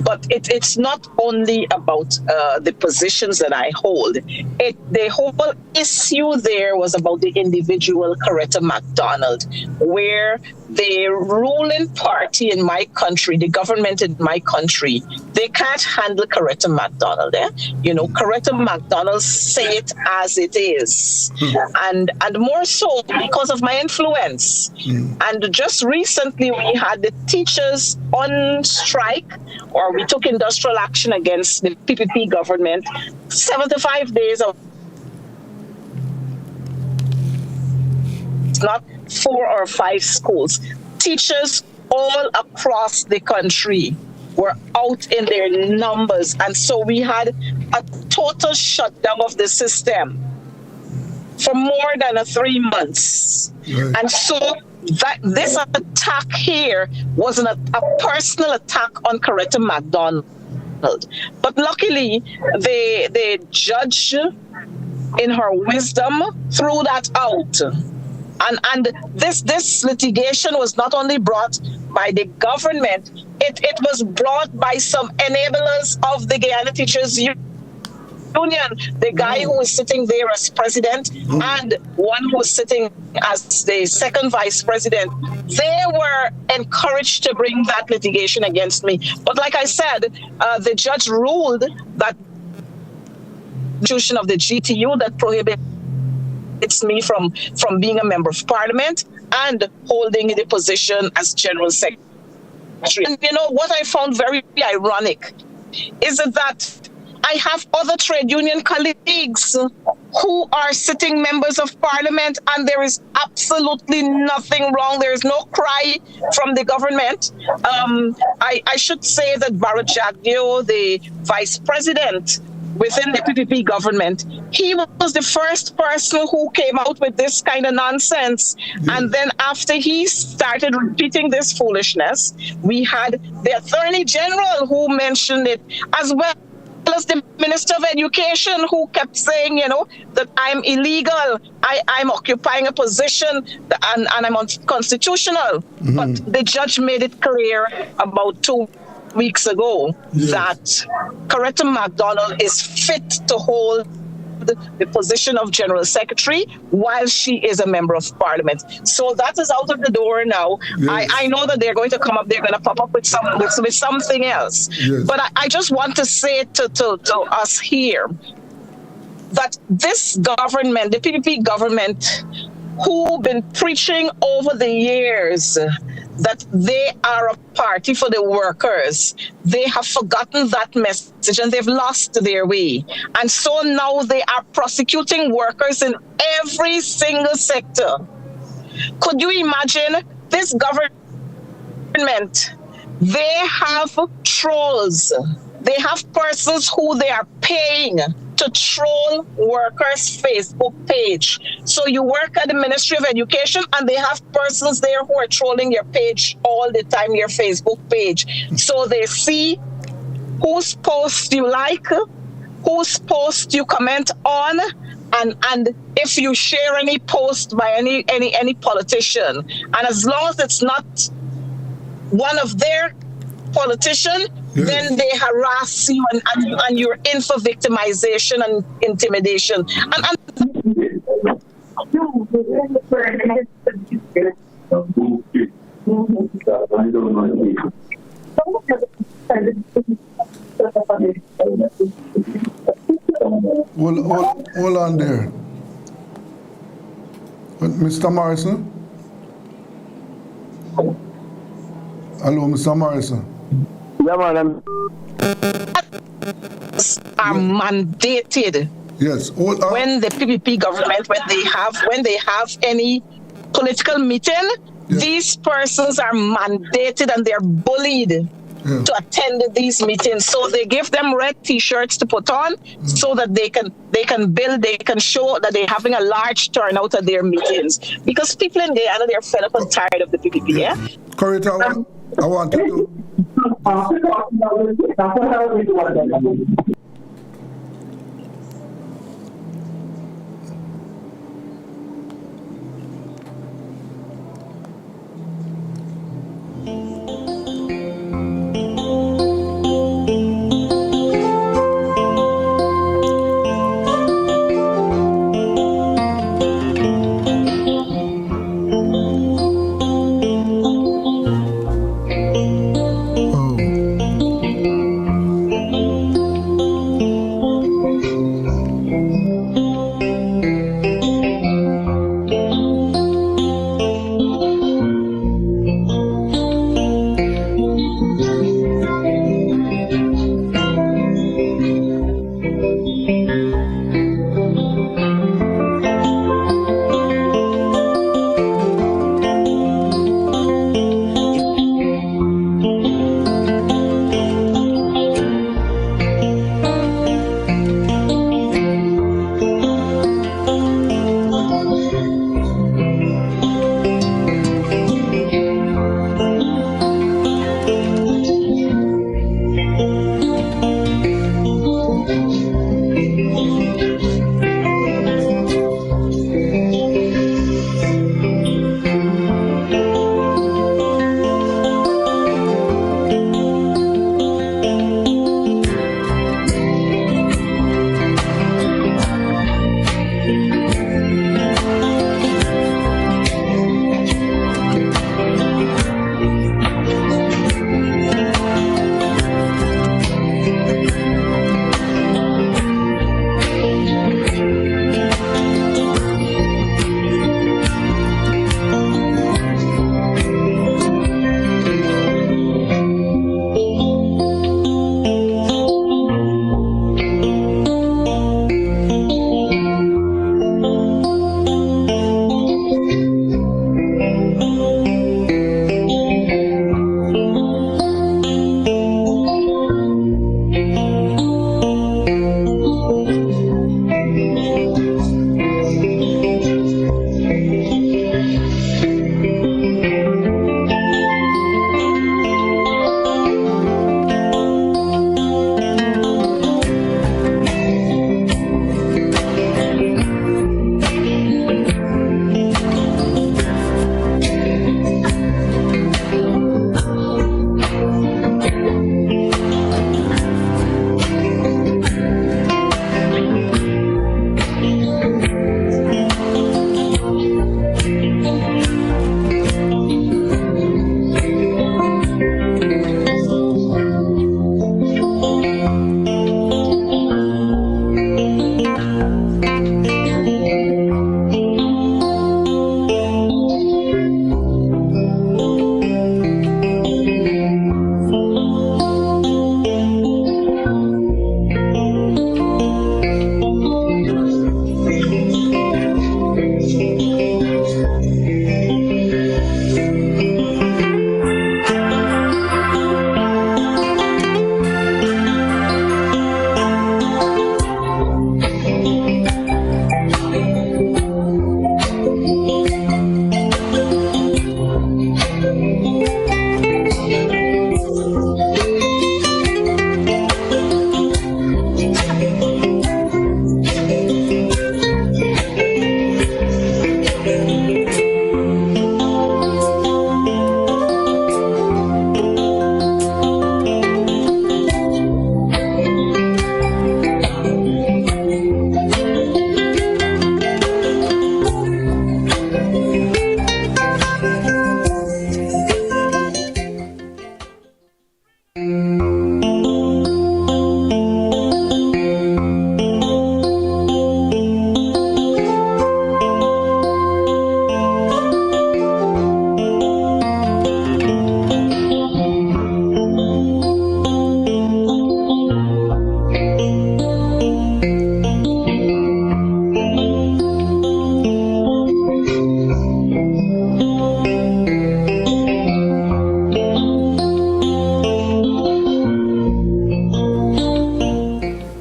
S16: But it's not only about the positions that I hold. The whole issue there was about the individual Coretta McDonald, where the ruling party in my country, the government in my country, they can't handle Coretta McDonald. You know, Coretta McDonald say it as it is. And more so because of my influence. And just recently we had the teachers on strike, or we took industrial action against the PPP government, 75 days of not 4 or 5 schools. Teachers all across the country were out in their numbers. And so we had a total shutdown of the system for more than 3 months. Right. And so that this attack here was a personal attack on Coretta McDonald. But luckily, the judge, in her wisdom, threw that out. And this litigation was not only brought by the government, it was brought by some enablers of the Guyana Teachers Union. The guy who was sitting there as president and one who was sitting as the second vice president, they were encouraged to bring that litigation against me. But like I said, the judge ruled that the constitution of the GTU that prohibits me from being a member of Parliament and holding the position as General Secretary. And you know what I found very ironic is that I have other trade union colleagues who are sitting members of Parliament, and there is absolutely nothing wrong. There is no cry from the government. I should say that Barajagio, the vice president, within the PPP government. He was the first person who came out with this kind of nonsense. And then after he started repeating this foolishness, we had the Attorney General who mentioned it, as well as the Minister of Education who kept saying, that I'm illegal, I'm occupying a position and I'm unconstitutional. But the judge made it clear about 2 weeks ago that Coretta MacDonald is fit to hold the position of General Secretary while she is a member of Parliament. So that is out of the door now. I know that they're going to come up, they're going to pop up with something else. But I just want to say to us here that this government, the PPP government, who've been preaching over the years that they are a party for the workers, they have forgotten that message and they've lost their way. And so now they are prosecuting workers in every single sector. Could you imagine this government? They have trolls. They have persons who they are paying to troll workers' Facebook page. So you work at the Ministry of Education and they have persons there who are trolling your page all the time, your Facebook page. So they see whose post you like, whose post you comment on, and if you share any post by any politician. And as long as it's not one of their politician, then they harass you and you're in for victimization and intimidation.
S2: Hold on there. Mr. Morrison? Hello, Mr. Morrison.
S16: Yeah, man. Are mandated.
S2: Yes.
S16: When the PPP government, when they have any political meeting, these persons are mandated and they're bullied to attend these meetings. So they give them red T-shirts to put on so that they can show that they're having a large turnout at their meetings. Because people in Guyana, they're fed up and tired of the PPP. Yeah.
S2: Correct. I want to.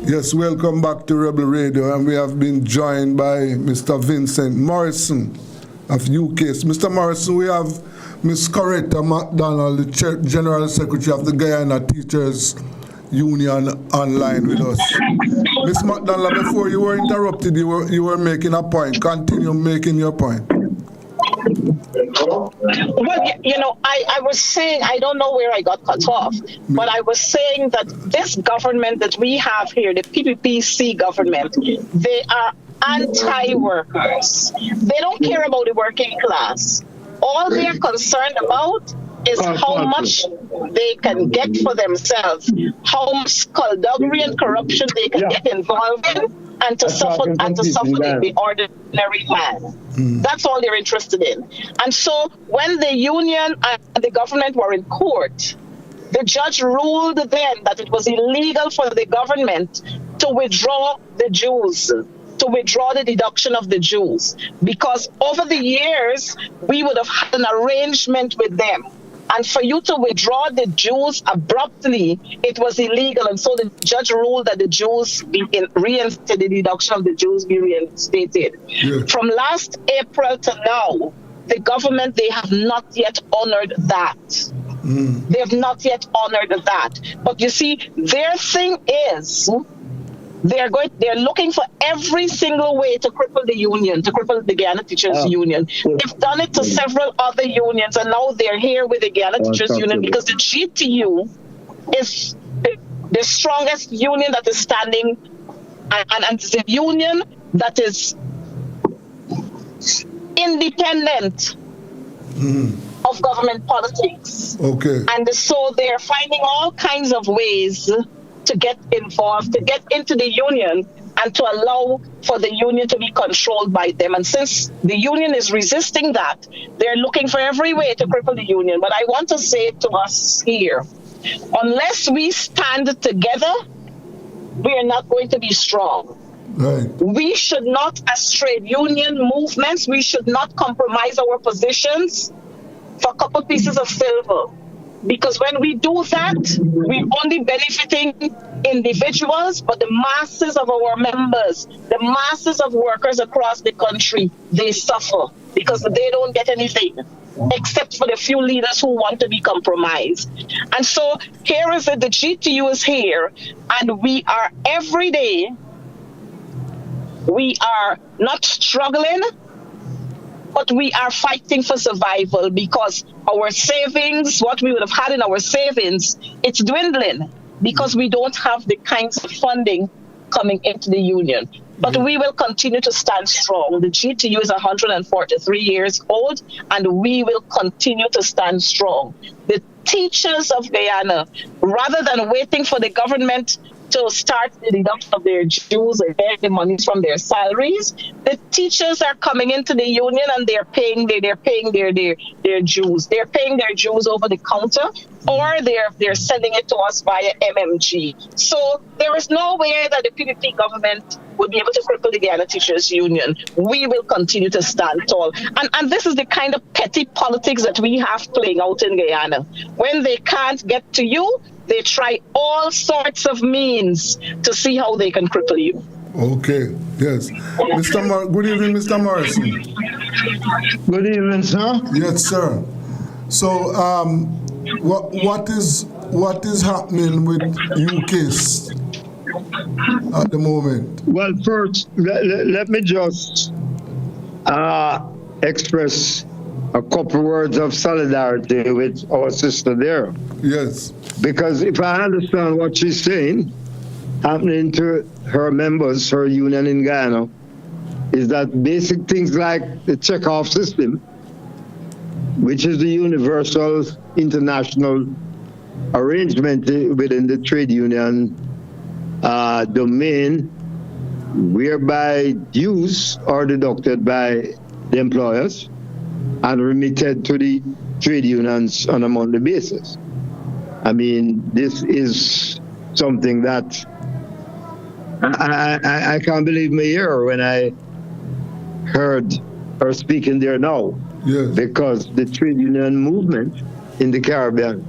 S2: Yes, welcome back to Rebel Radio, and we have been joined by Mr. Vincent Morrison of UCASE. Mr. Morrison, we have Ms. Coretta McDonald, the General Secretary of the Guyana Teachers Union, online with us. Ms. McDonald, before you were interrupted, you were making a point. Continue making your point.
S16: Well, I was saying, I don't know where I got cut off, but I was saying that this government that we have here, the PPPC government, they are anti-workers. They don't care about the working class. All they're concerned about is how much they can get for themselves, how much skullduggery and corruption they can get involved in, and to suffer the ordinary man. That's all they're interested in. And so when the union and the government were in court, the judge ruled then that it was illegal for the government to withdraw the dues, to withdraw the deduction of the dues, because over the years, we would have had an arrangement with them. And for you to withdraw the dues abruptly, it was illegal. And so the judge ruled that the dues be reinstated, the deduction of the dues be reinstated. Yeah. From last April to now, the government, they have not yet honored that. They have not yet honored that. But you see, their thing is, they're looking for every single way to cripple the union, to cripple the Guyana Teachers Union. They've done it to several other unions, and now they're here with the Guyana Teachers Union because the GTU is the strongest union that is standing, and it's a union that is independent of government politics.
S2: Okay.
S16: And so they're finding all kinds of ways to get involved, to get into the union, and to allow for the union to be controlled by them. And since the union is resisting that, they're looking for every way to cripple the union. But I want to say to us here, unless we stand together, we are not going to be strong.
S2: Right.
S16: We should not, as trade union movements, we should not compromise our positions for a couple pieces of silver. Because when we do that, we're only benefiting individuals, but the masses of our members, the masses of workers across the country, they suffer because they don't get anything except for the few leaders who want to be compromised. And so here is it, the GTU is here, and we are every day, we are not struggling, but we are fighting for survival because our savings, what we would have had in our savings, it's dwindling because we don't have the kinds of funding coming into the union. But we will continue to stand strong. The GTU is 143 years old, and we will continue to stand strong. The teachers of Guyana, rather than waiting for the government to start the deduction of their dues or get the monies from their salaries, the teachers are coming into the union and they're paying their dues. They're paying their dues over the counter, or they're sending it to us via MMG. So there is no way that the PPP government would be able to cripple the Guyana Teachers Union. We will continue to stand tall. And this is the kind of petty politics that we have playing out in Guyana. When they can't get to you, they try all sorts of means to see how they can cripple you.
S2: Okay, yes. Good evening, Mr. Morrison.
S11: Good evening, sir.
S2: Yes, sir. So, what is happening with UCASE at the moment?
S17: Well, first, let me just express a couple words of solidarity with our sister there.
S2: Yes.
S17: Because if I understand what she's saying, happening to her members, her union in Guyana, is that basic things like the check-off system, which is the universal international arrangement within the trade union domain, whereby dues are deducted by the employers and remitted to the trade unions on a monthly basis. I mean, this is something that I can't believe my ear when I heard her speaking there now.
S2: Yes.
S17: Because the trade union movement in the Caribbean,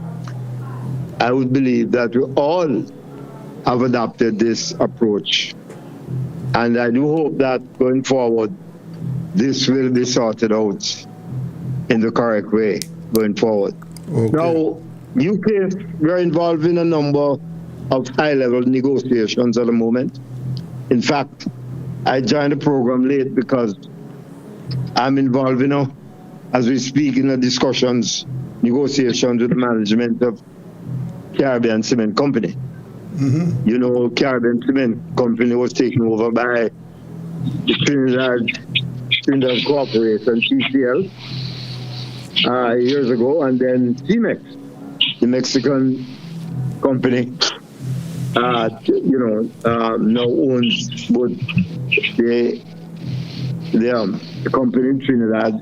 S17: I would believe that we all have adopted this approach. And I do hope that going forward, this will be sorted out in the correct way going forward.
S2: Okay.
S17: Now, UK, we are involved in a number of high-level negotiations at the moment. In fact, I joined the program late because I'm involved, as we speak, in the negotiations with the management of Caribbean Cement Company. Mm-hmm. Caribbean Cement Company was taken over by the Trinidad Corporation, TCL, years ago, and then CMEX, the Mexican company, now owns both the company in Trinidad.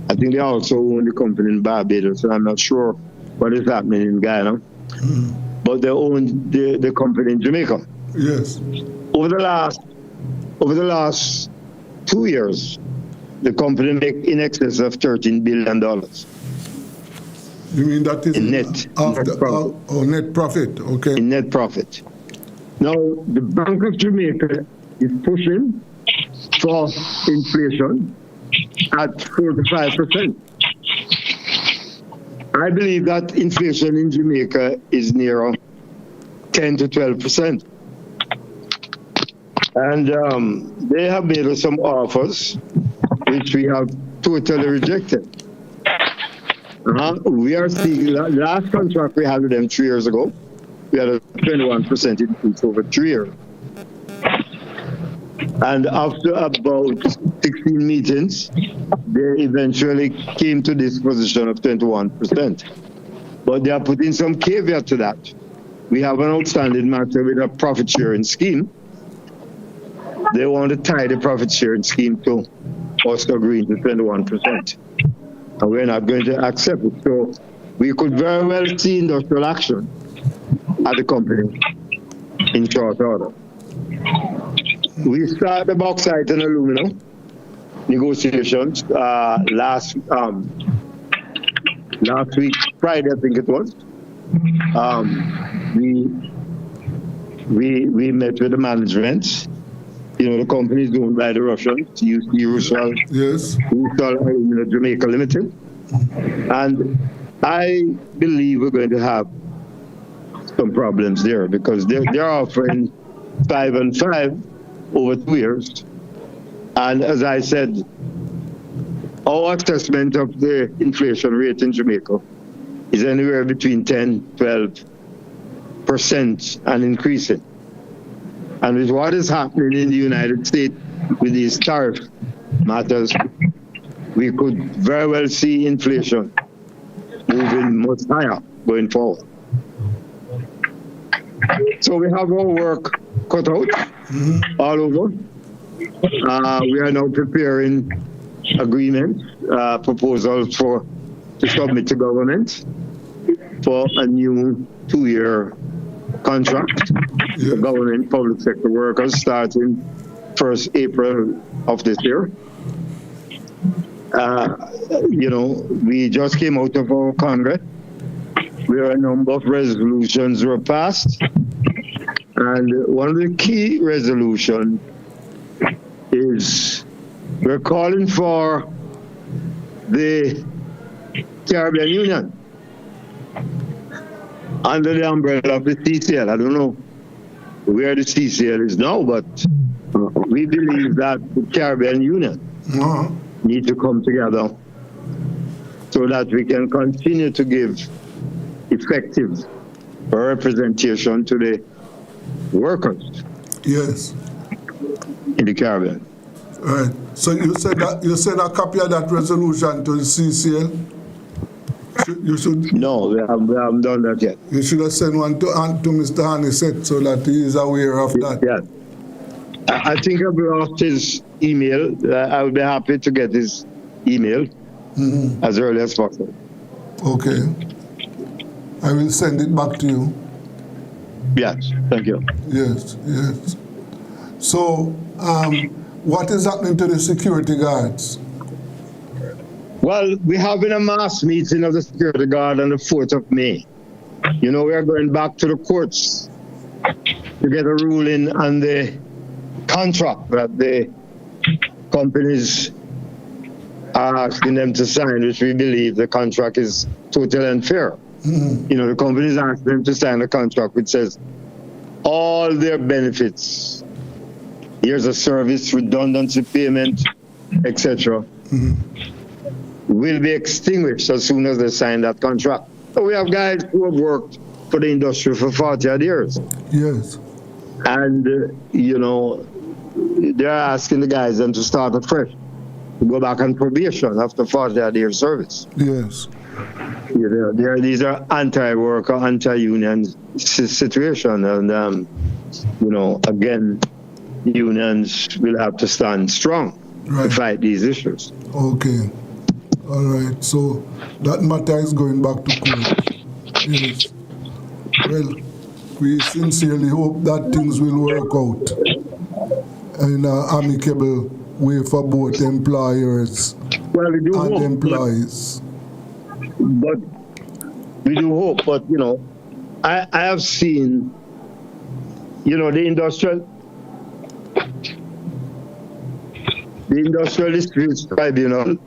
S17: I think they also own the company in Barbados, and I'm not sure what is happening in Guyana. But they own the company in Jamaica.
S2: Yes.
S17: Over the last 2 years, the company make in excess of $13 billion.
S2: You mean that is
S17: in net
S2: profit? Net profit, okay.
S17: In net profit. Now, the Bank of Jamaica is pushing for inflation at 4 to 5%. I believe that inflation in Jamaica is near 10 to 12%. And they have made us some offers, which we have totally rejected. We are seeing, last contract we had with them 3 years ago, we had a 21% increase over 3 years. And after about 16 meetings, they eventually came to this position of 21%. But they are putting some caveat to that. We have an outstanding matter with a profit sharing scheme. They want to tie the profit sharing scheme to us agreeing to 21%. And we're not going to accept it. So we could very well see industrial action at the company in short order. We started the bauxite and aluminum negotiations last week, Friday, I think it was. We met with the management. The company is owned by the Russians, Rusal Aluminum Jamaica Limited. And I believe we're going to have some problems there because they're offering 5 and 5 over 2 years. And as I said, our assessment of the inflation rate in Jamaica is anywhere between 10-12% and increasing. And with what is happening in the United States with these tariff matters, we could very well see inflation moving much higher going forward. So we have our work cut out all over. We are now preparing agreements, proposals to submit to government for a new 2-year contract for government public sector workers starting 1st April of this year. We just came out of our Congress where a number of resolutions were passed. And one of the key resolutions is we're calling for the Caribbean Union under the umbrella of the TCL. I don't know where the TCL is now, but we believe that the Caribbean Union need to come together so that we can continue to give effective representation to the workers.
S2: Yes.
S17: In the Caribbean.
S2: Right. So you said a copy of that resolution to the CCL? You should.
S17: No, we haven't done that yet.
S2: You should have sent one to Mr. Hanisett so that he is aware of that.
S17: Yeah. I think I've lost his email. I would be happy to get his email as early as possible.
S2: Okay. I will send it back to you.
S17: Yes, thank you.
S2: Yes. So, what is happening to the security guards?
S17: Well, we're having a mass meeting of the security guard on the 4th of May. We are going back to the courts to get a ruling on the contract that the companies are asking them to sign, which we believe the contract is totally unfair. You know, the companies ask them to sign a contract which says all their benefits, here's a service, redundancy payment, etc., will be extinguished as soon as they sign that contract. So we have guys who have worked for the industry for 40 odd years.
S2: Yes.
S17: And, you know, they're asking the guys then to start afresh, to go back on probation after 40 odd years service.
S2: Yes.
S17: You know, these are anti-worker, anti-union situation. And, you know, again, unions will have to stand strong to fight these issues.
S2: Okay. All right. So that matter is going back to court. Yes. Well, we sincerely hope that things will work out in an amicable way for both employers and employees.
S17: But we do hope. But, you know, I have seen, you know, the industrial disputes tribunal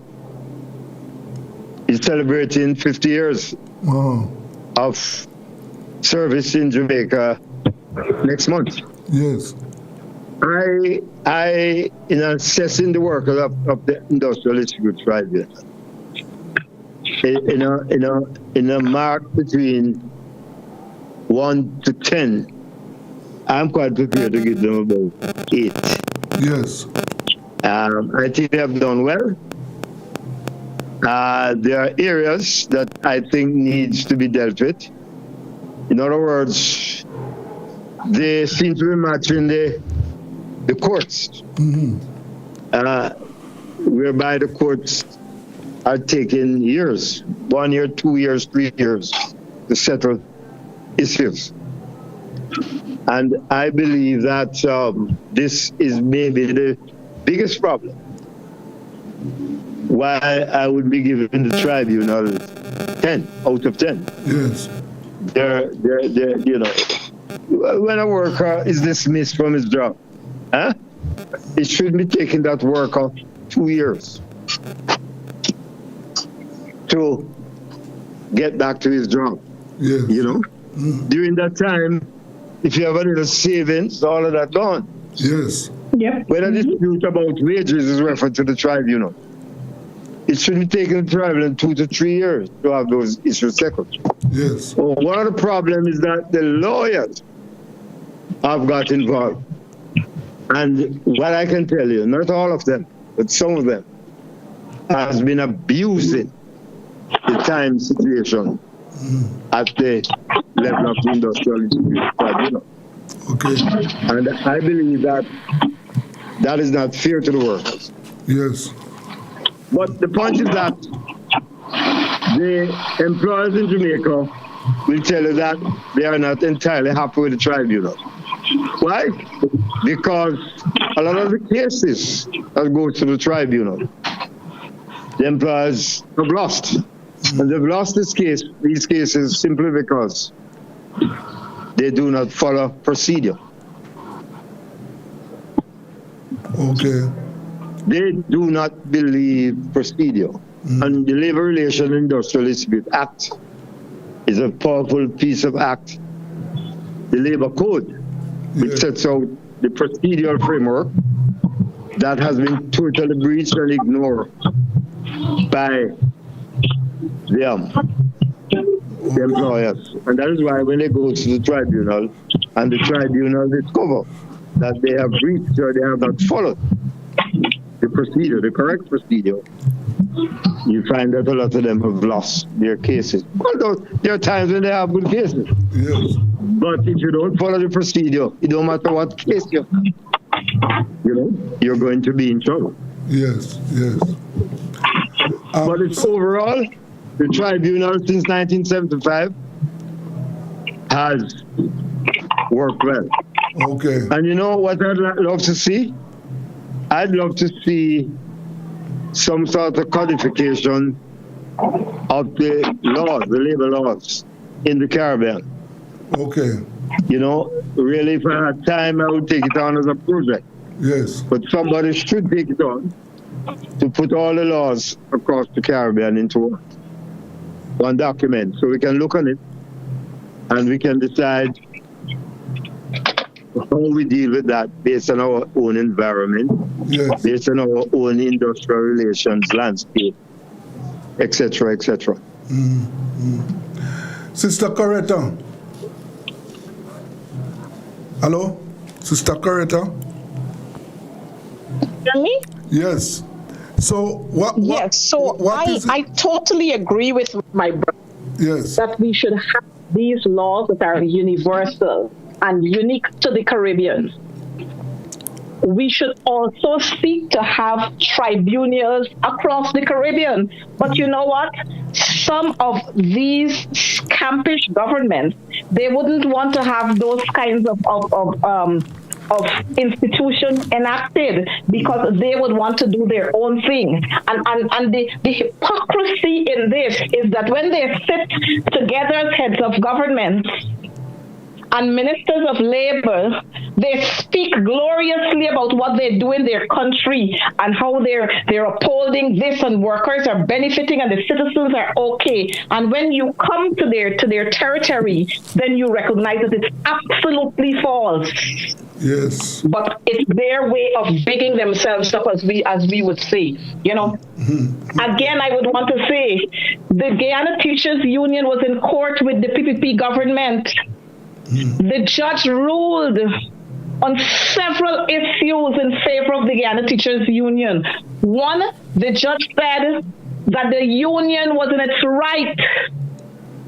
S17: is celebrating 50 years of service in Jamaica next month.
S2: Yes.
S17: I in assessing the work of the industrial dispute tribunal, in a mark between 1 to 10, I'm quite prepared to give them about 8.
S2: Yes.
S17: I think they have done well. There are areas that I think needs to be dealt with. In other words, they seem to be matching the courts, whereby the courts are taking years, 1 year, 2 years, 3 years to settle issues. And I believe that this is maybe the biggest problem. Why I would be giving the tribunal 10 out of 10.
S2: Yes.
S17: They're, you know, when a worker is dismissed from his job, it should be taking that worker 2 years to get back to his job.
S2: Yes.
S17: You know, during that time, if you have a little savings, all of that gone.
S2: Yes.
S17: Yeah. When a dispute about wages is referred to the tribunal, it should be taken to tribunal 2 to 3 years to have those issues settled.
S2: Yes.
S17: Well, one of the problems is that the lawyers have got involved. And what I can tell you, not all of them, but some of them, has been abusing the time situation at the level of the industrial tribunal.
S2: Okay.
S17: And I believe that that is not fair to the workers.
S2: Yes.
S17: But the point is that the employers in Jamaica will tell you that they are not entirely happy with the tribunal. Why? Because a lot of the cases that go to the tribunal, the employers have lost. And they've lost these cases simply because they do not follow procedure.
S2: Okay.
S17: They do not believe procedure. And the Labor Relations Industrial Dispute Act is a powerful piece of act. The Labor Code, which sets out the procedural framework that has been totally breached and ignored by them, the employers. And that is why when they go to the tribunal and the tribunal discover that they have breached or they have not followed the procedure, the correct procedure, you find that a lot of them have lost their cases. Although there are times when they have good cases.
S2: Yes.
S17: But if you don't follow the procedure, it don't matter what case you know, you're going to be in trouble.
S2: Yes, yes.
S17: But it's overall, the tribunal since 1975 has worked well.
S2: Okay.
S17: And you know what I'd love to see? I'd love to see some sort of codification of the laws, the labor laws in the Caribbean.
S2: Okay.
S17: Really, if I had time, I would take it on as a project.
S2: Yes.
S17: But somebody should take it on to put all the laws across the Caribbean into one document so we can look on it and we can decide how we deal with that based on our own environment, based on our own industrial relations landscape, etc., etc.
S2: Sister Coretta. Hello? Sister Coretta?
S16: Hear me?
S2: Yes. So
S16: I totally agree with my brother.
S2: Yes.
S16: That we should have these laws that are universal and unique to the Caribbean. We should also seek to have tribunals across the Caribbean. But you know what? Some of these scampish governments, they wouldn't want to have those kinds of institutions enacted because they would want to do their own thing. And the hypocrisy in this is that when they sit together as heads of government and ministers of labor, they speak gloriously about what they do in their country and how they're upholding this and workers are benefiting and the citizens are okay. And when you come to their territory, then you recognize that it's absolutely false.
S2: Yes.
S16: But it's their way of bigging themselves up, as we would say. Again, I would want to say the Guyana Teachers Union was in court with the PPP government. The judge ruled on several issues in favor of the Guyana Teachers Union. One, the judge said that the union was in its right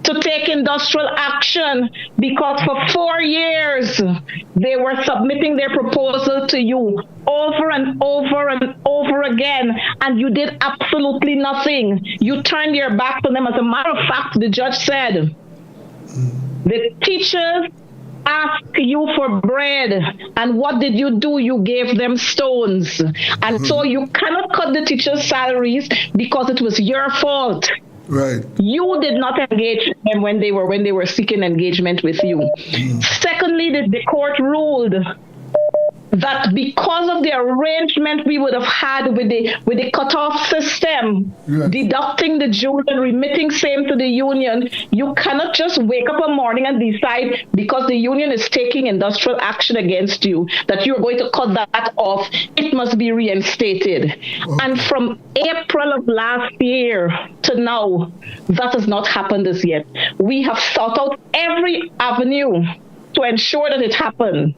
S16: to take industrial action because for 4 years they were submitting their proposal to you over and over and over again, and you did absolutely nothing. You turned your back on them. As a matter of fact, the judge said, the teachers asked you for bread, and what did you do? You gave them stones. And so you cannot cut the teachers' salaries because it was your fault.
S2: Right.
S16: You did not engage them when they were seeking engagement with you. Secondly, the court ruled that because of the arrangement we would have had with the cutoff system, deducting the dues and remitting same to the union, you cannot just wake up one morning and decide because the union is taking industrial action against you that you're going to cut that off. It must be reinstated. And from April of last year to now, that has not happened as yet. We have sought out every avenue to ensure that it happened.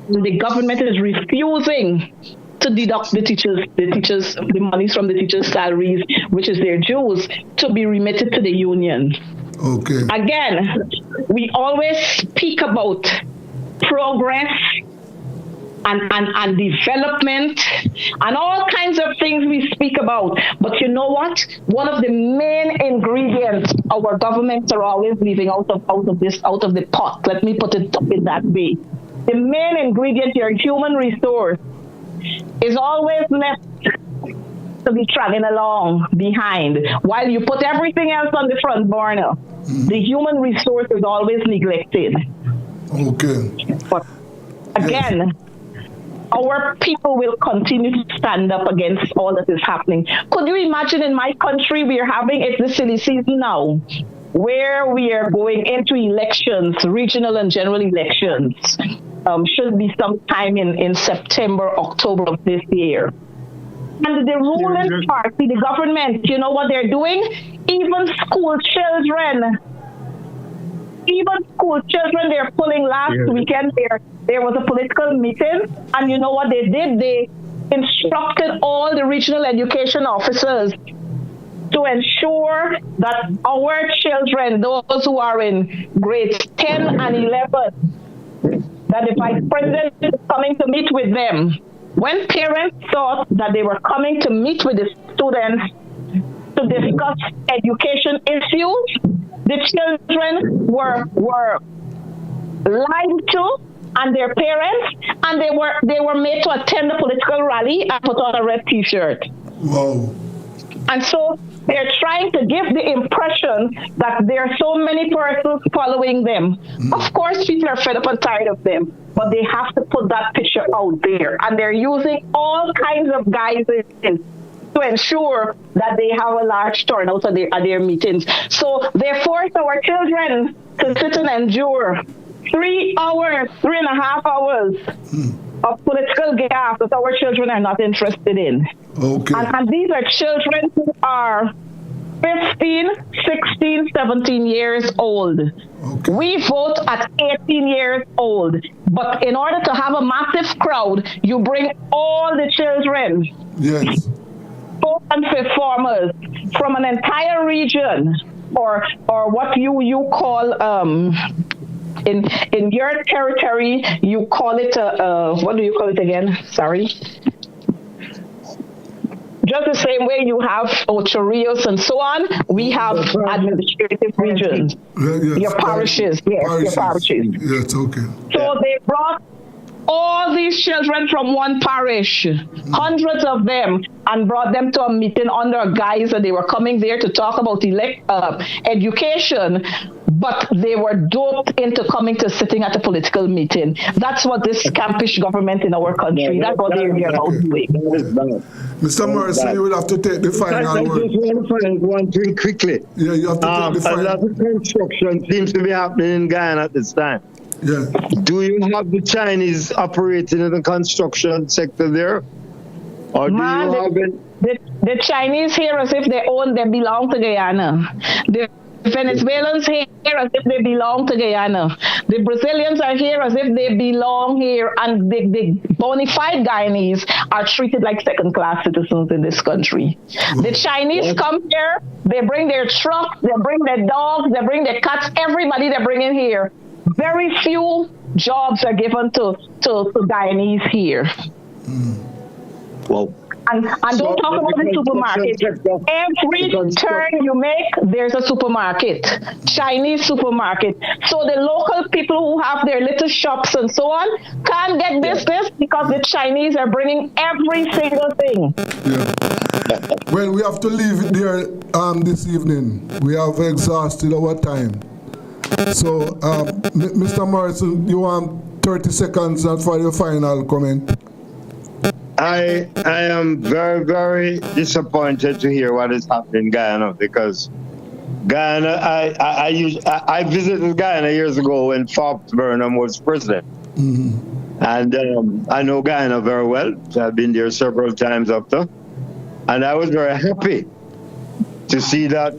S16: The government is refusing to deduct the monies from the teachers' salaries, which is their dues, to be remitted to the union.
S2: Okay.
S16: Again, we always speak about progress and development and all kinds of things we speak about. But you know what? One of the main ingredients our governments are always leaving out of the pot. Let me put it in that way. The main ingredient, your human resource, is always left to be dragging along behind while you put everything else on the front burner. The human resource is always neglected.
S2: Okay.
S16: But again, our people will continue to stand up against all that is happening. Could you imagine in my country, it's the silly season now, where we are going into elections, regional and general elections. Should be sometime in September, October of this year. And the ruling party, the government, you know what they're doing? Even school children, they're pulling. Last weekend, there was a political meeting, and you know what they did? They instructed all the regional education officers to ensure that our children, those who are in grades 10 and 11, that the vice president is coming to meet with them. When parents thought that they were coming to meet with the students to discuss education issues, the children were lied to and their parents, and they were made to attend the political rally and put on a red T-shirt.
S2: Wow.
S16: And so They're trying to give the impression that there are so many persons following them. Of course, people are fed up and tired of them, but they have to put that picture out there. And they're using all kinds of guises to ensure that they have a large turnout at their meetings. So they force our children to sit and endure 3 hours, 3.5 hours of political gas that our children are not interested in.
S2: Okay.
S16: And these are children who are 15, 16, 17 years old.
S2: Okay.
S16: We vote at 18 years old. But in order to have a massive crowd, you bring all the children.
S2: Yes.
S16: And performers from an entire region, or what you call in your territory, you call it what do you call it again? Sorry. Just the same way you have Ochorios and so on, we have administrative regions.
S2: Yes.
S16: Your parishes, your parishes.
S2: Yes, okay.
S16: So they brought all these children from one parish, hundreds of them, and brought them to a meeting under a guise that they were coming there to talk about education, but they were doped into coming to sitting at a political meeting. That's what this scampish government in our country, that's what they're about doing.
S2: Mr. Morrison, you will have to take the final word.
S17: I just want to find one thing quickly.
S2: Yeah, you have to take the final.
S17: A lot of construction seems to be happening in Guyana at this time.
S2: Yeah.
S17: Do you have the Chinese operating in the construction sector there? Or do you have
S16: the Chinese here as if they belong to Guyana. The Venezuelans here as if they belong to Guyana. The Brazilians are here as if they belong here, and the bona fide Guyanese are treated like second-class citizens in this country. The Chinese come here, they bring their trucks, they bring their dogs, they bring their cats, everybody they bring in here. Very few jobs are given to Guyanese here.
S17: Well,
S16: and don't talk about the supermarket. Every turn you make, there's a supermarket, Chinese supermarket. So the local people who have their little shops and so on can't get business because the Chinese are bringing every single thing.
S2: Yeah. Well, we have to leave it there this evening. We have exhausted our time. So, Mr. Morrison, you want 30 seconds for your final comment?
S17: I am very, very disappointed to hear what is happening in Guyana, because Guyana, I visited Guyana years ago when Fox Burnham was president.
S2: Mm-hmm.
S17: And I know Guyana very well. I've been there several times after. And I was very happy to see that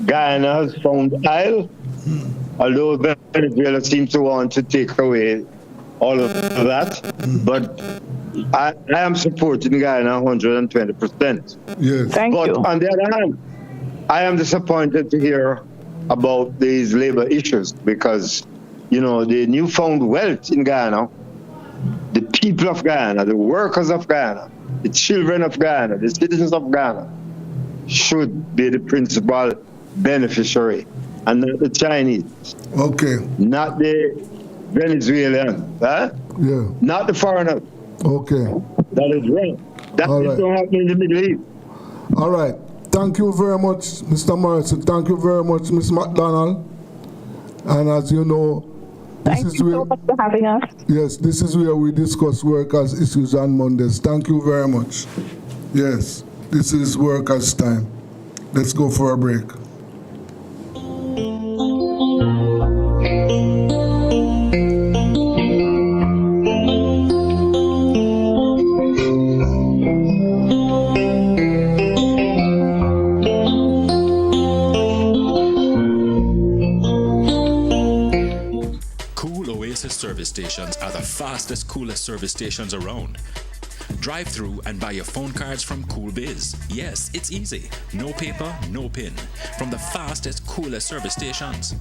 S17: Guyana has found oil, although Venezuela seems to want to take away all of that. But I am supporting Guyana 120%.
S2: Yes.
S16: Thank you.
S17: But on the other hand, I am disappointed to hear about these labor issues, because, you know, the newfound wealth in Guyana, the people of Guyana, the workers of Guyana, the children of Guyana, the citizens of Guyana should be the principal beneficiary, and not the Chinese.
S2: Okay.
S17: Not the Venezuelan, huh?
S2: Yeah.
S17: Not the foreigners.
S2: Okay.
S17: That is wrong. That is not happening in the Middle East.
S2: All right. Thank you very much, Mr. Morrison. Thank you very much, Ms. McDonald. And as you know,
S16: Thank you so much for having us.
S2: Yes, this is where we discuss workers' issues on Mondays. Thank you very much. Yes, this is workers' time. Let's go for a break.
S5: Service stations are the fastest, coolest service stations around. Drive through and buy your phone cards from Cool Biz. Yes, it's easy. No paper, no pin. From the fastest, coolest service stations.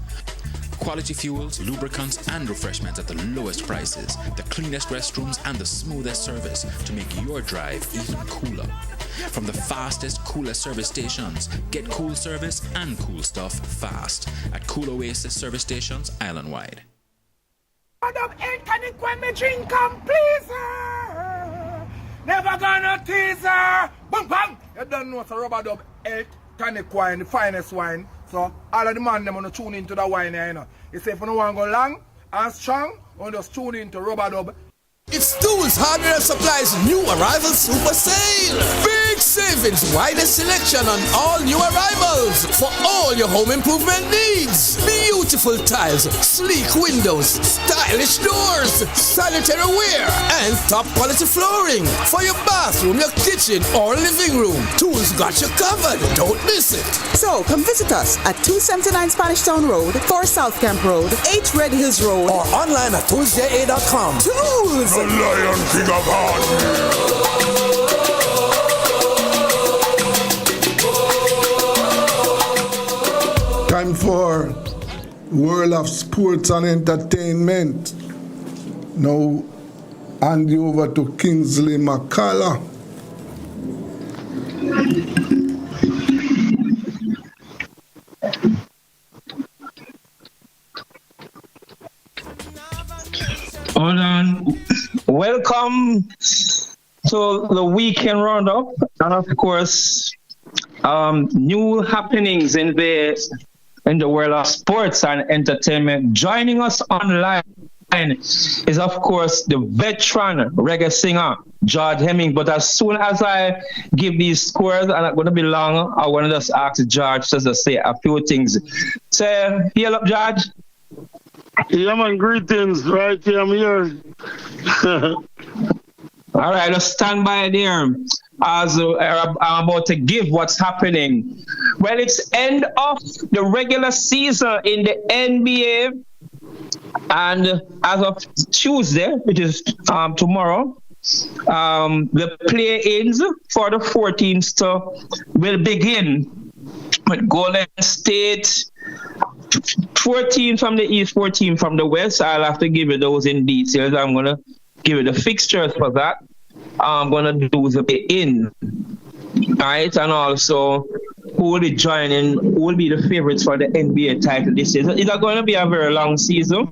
S5: Quality fuels, lubricants, and refreshments at the lowest prices. The cleanest restrooms and the smoothest service to make your drive even cooler. From the fastest, coolest service stations, get cool service and cool stuff fast at Cool Oasis service stations island-wide.
S9: Never gonna tease her. Boom, bang. You don't know it's a rubber dub 8 tonic wine, the finest wine. So all of the man them want to tune into the wine here, you know. You say if you don't want to go long and strong, you just tune into Rubber Dub.
S6: It's Tools Hardware and Supplies new arrival super sale. Big savings, widest selection on all new arrivals for all your home improvement needs. Beautiful tiles, sleek windows, stylish doors, sanitary ware, and top quality flooring for your bathroom, your kitchen, or living room. Tools got you covered. Don't miss it.
S7: So come visit us at 279 Spanish Town Road, 4 South Camp Road, 8 Red Hills Road,
S6: or online at toolsja.com.
S7: Tools!
S1: The Lion King of Heart.
S2: Time for World of Sports and Entertainment. Now, hand you over to Kingsley McCullough.
S18: Hold on. Welcome to the weekend roundup, and of course, new happenings in the world of sports and entertainment. Joining us online is, of course, the veteran reggae singer George Hemming. But as soon as I give these scores, and it's going to be long, I want to just ask George just to say a few things. Say, heal up, George.
S19: Yeah, man, greetings. Right here, I'm here.
S18: All right, let's stand by there as I'm about to give what's happening. Well, it's end of the regular season in the NBA. And as of Tuesday, which is tomorrow, the play-ins for the 14th will begin with Golden State, 14 from the East, 14 from the West. I'll have to give you those in details. I'm going to give you the fixtures for that. I'm going to do the play-in. All right, and also who will be joining, who will be the favorites for the NBA title this season. It's going to be a very long season,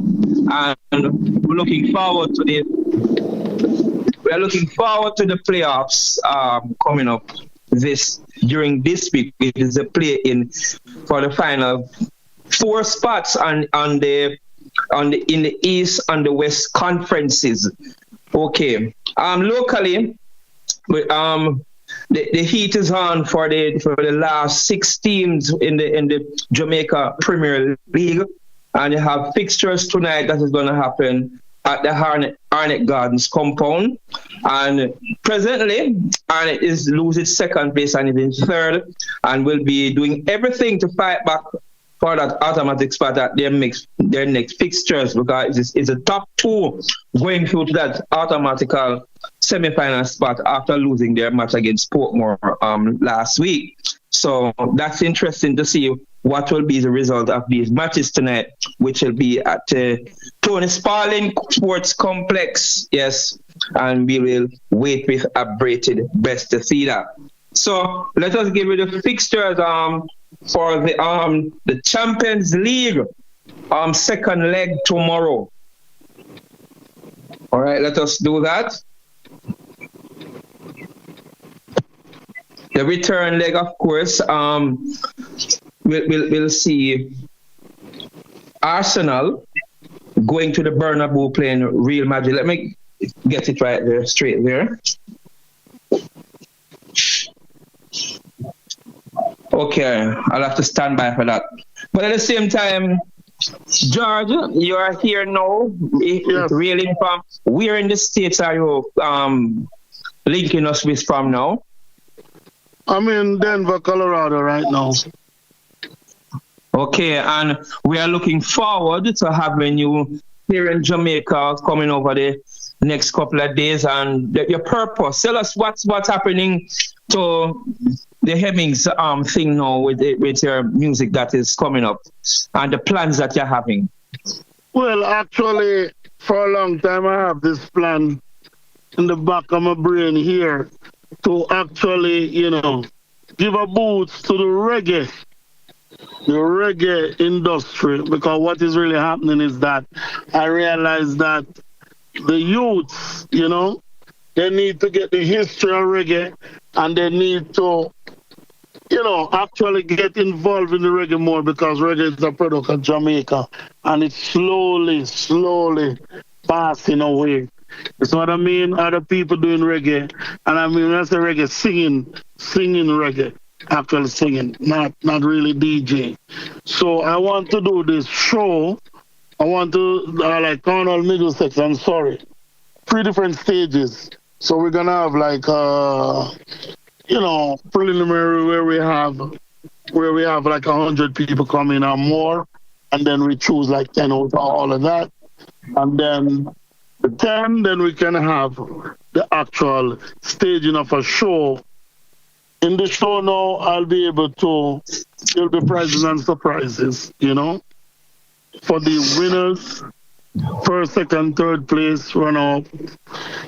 S18: and we're looking forward to the playoffs coming up during this week. It is a play-in for the final 4 spots in the East and the West conferences. Okay. Locally, the heat is on for the last 6 teams in the Jamaica Premier League, and you have fixtures tonight that is going to happen at the Arnett Gardens compound. And presently, Arnett is losing second place and is in third, and will be doing everything to fight back for that automatic spot at their next fixtures, because it's a top 2 going through to that automatical semi-final spot after losing their match against Portmore last week. So that's interesting to see what will be the result of these matches tonight, which will be at Tony Sparling Sports Complex. Yes, and we will wait with abated breath to see that. So let us give you the fixtures for the Champions League second leg tomorrow. All right, let us do that. The return leg, of course, we'll see Arsenal going to the Bernabeu playing Real Madrid. Let me get it right there, straight there. Okay, I'll have to stand by for that. But at the same time, George, you are here now. Yes. Really from where in the States are you linking us with from now?
S19: I'm in Denver, Colorado right now.
S18: Okay, and we are looking forward to having you here in Jamaica coming over the next couple of days. And your purpose, tell us what's happening to the Hemmings thing now with your music that is coming up and the plans that you're having.
S19: Well, actually, for a long time I have this plan in the back of my brain here to actually, give a boost to the reggae industry, because what is really happening is that I realize that the youths, they need to get the history of reggae, and they need to actually get involved in the reggae more because reggae is a product of Jamaica and it's slowly passing away. That's what I mean. Other people doing reggae, and I mean when I say reggae, singing reggae, actually singing, not really DJ. So I want to do this show. I want to like Cornwall Middlesex. I'm sorry, 3 different stages. So we're gonna have like preliminary where we have like 100 people coming or more, and then we choose like 10 out of all of that, and then the 10, then we can have the actual staging of a show. In the show now, I'll be able to, there'll be prizes and surprises, for the winners, first, second, third place runner-up,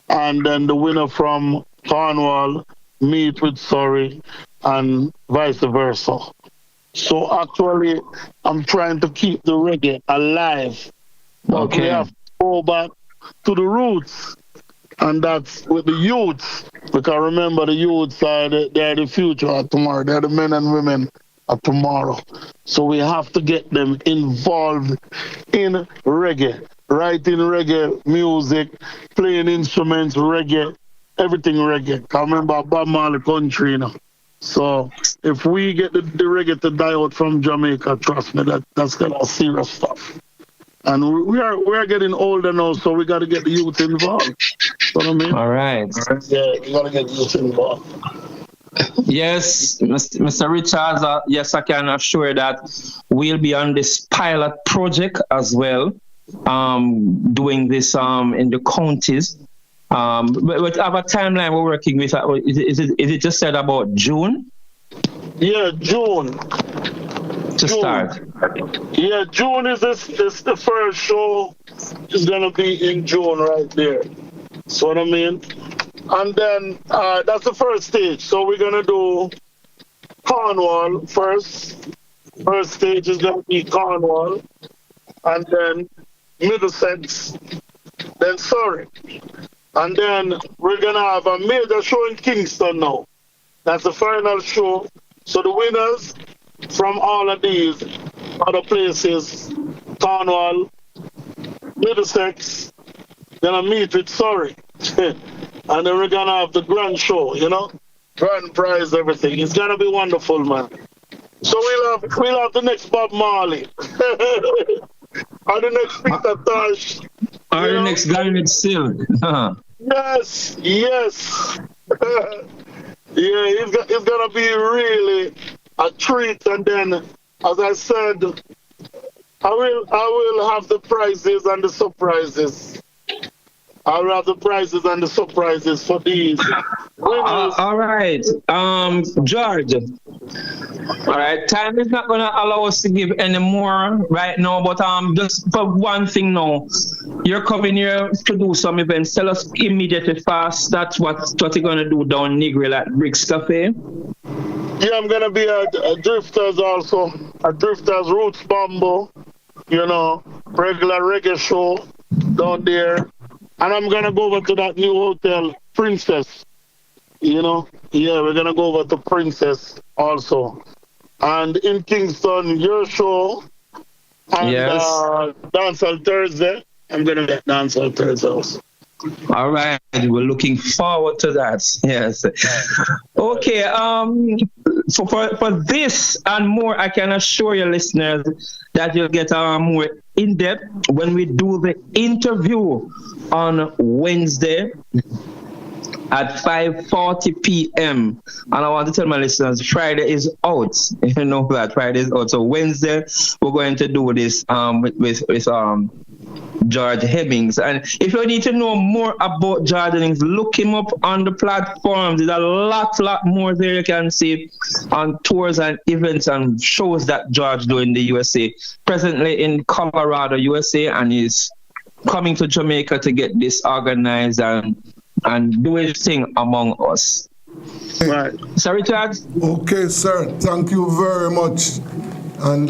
S19: and then the winner from Cornwall meet with Surrey, and vice versa. So actually, I'm trying to keep the reggae alive, but we have to go back to the roots, and that's with the youths, because remember the youths they're the future of tomorrow. They're the men and women of tomorrow. So we have to get them involved in reggae, writing reggae music, playing instruments, reggae, everything reggae. I remember Bob Marley country, So if we get the reggae to die out from Jamaica, trust me, that's kind of serious stuff. And we are getting older now, so we got to get the youth involved. You know what I mean?
S18: All right.
S19: Yeah, we got to get the youth involved.
S18: Yes, Mr. Richards, yes, I can assure that we'll be on this pilot project as well, doing this in the counties. But have a timeline we're working with. Is it just said about June?
S19: Yeah, June.
S18: To start.
S19: Yeah, June is the first show. It's gonna be in June right there. So what I mean? And then that's the first stage. So we're gonna do Cornwall first. First stage is gonna be Cornwall, and then Middlesex, then Surrey. And then we're gonna have a major show in Kingston now. That's the final show. So the winners from all of these other places, Cornwall, Middlesex, gonna meet with Surrey. And then we're gonna have the grand show, grand prize, everything. It's gonna be wonderful, man. So we'll have the next Bob Marley. Or the next Peter Tosh.
S18: Or the next Garnet Silk.
S19: Yes. Yeah, it's gonna be really a treat. And then, as I said, I will have the prizes and the surprises. I'll have the prizes and the surprises for these winners.
S18: All right, George. All right, time is not gonna allow us to give any more right now, but just for one thing now, you're coming here to do some events. Tell us immediately fast. That's what you're gonna do down Negril at Bricks Cafe.
S19: Yeah, I'm gonna be at Drifters also. At Drifters Roots Bamboo, regular reggae show down there. And I'm going to go over to that new hotel, Princess. Yeah, we're going to go over to Princess also. And in Kingston, your show. And
S18: yes.
S19: Dance on Thursday. I'm going to get Dance on Thursday also.
S18: All right. We're looking forward to that. Yes. Okay. For this and more, I can assure your listeners that you'll get more in-depth when we do the interview on Wednesday at 5:40 p.m. And I want to tell my listeners, Friday is out. You know that Friday is out. So Wednesday, we're going to do this with George Hemmings. And if you need to know more about George Hemmings, look him up on the platforms. There's a lot more there you can see on tours and events and shows that George do in the USA. Presently in Colorado, USA, and he's coming to Jamaica to get this organized and do his thing among us.
S19: Right.
S18: Sorry, Chad?
S2: Okay, sir. Thank you very much. And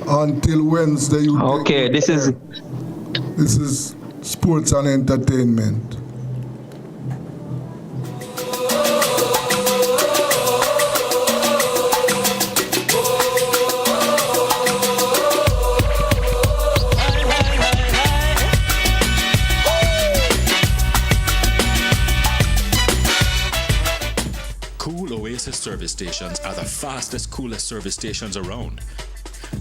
S2: until Wednesday,
S18: okay, this is
S2: sports and entertainment.
S5: service stations are the fastest, coolest service stations around.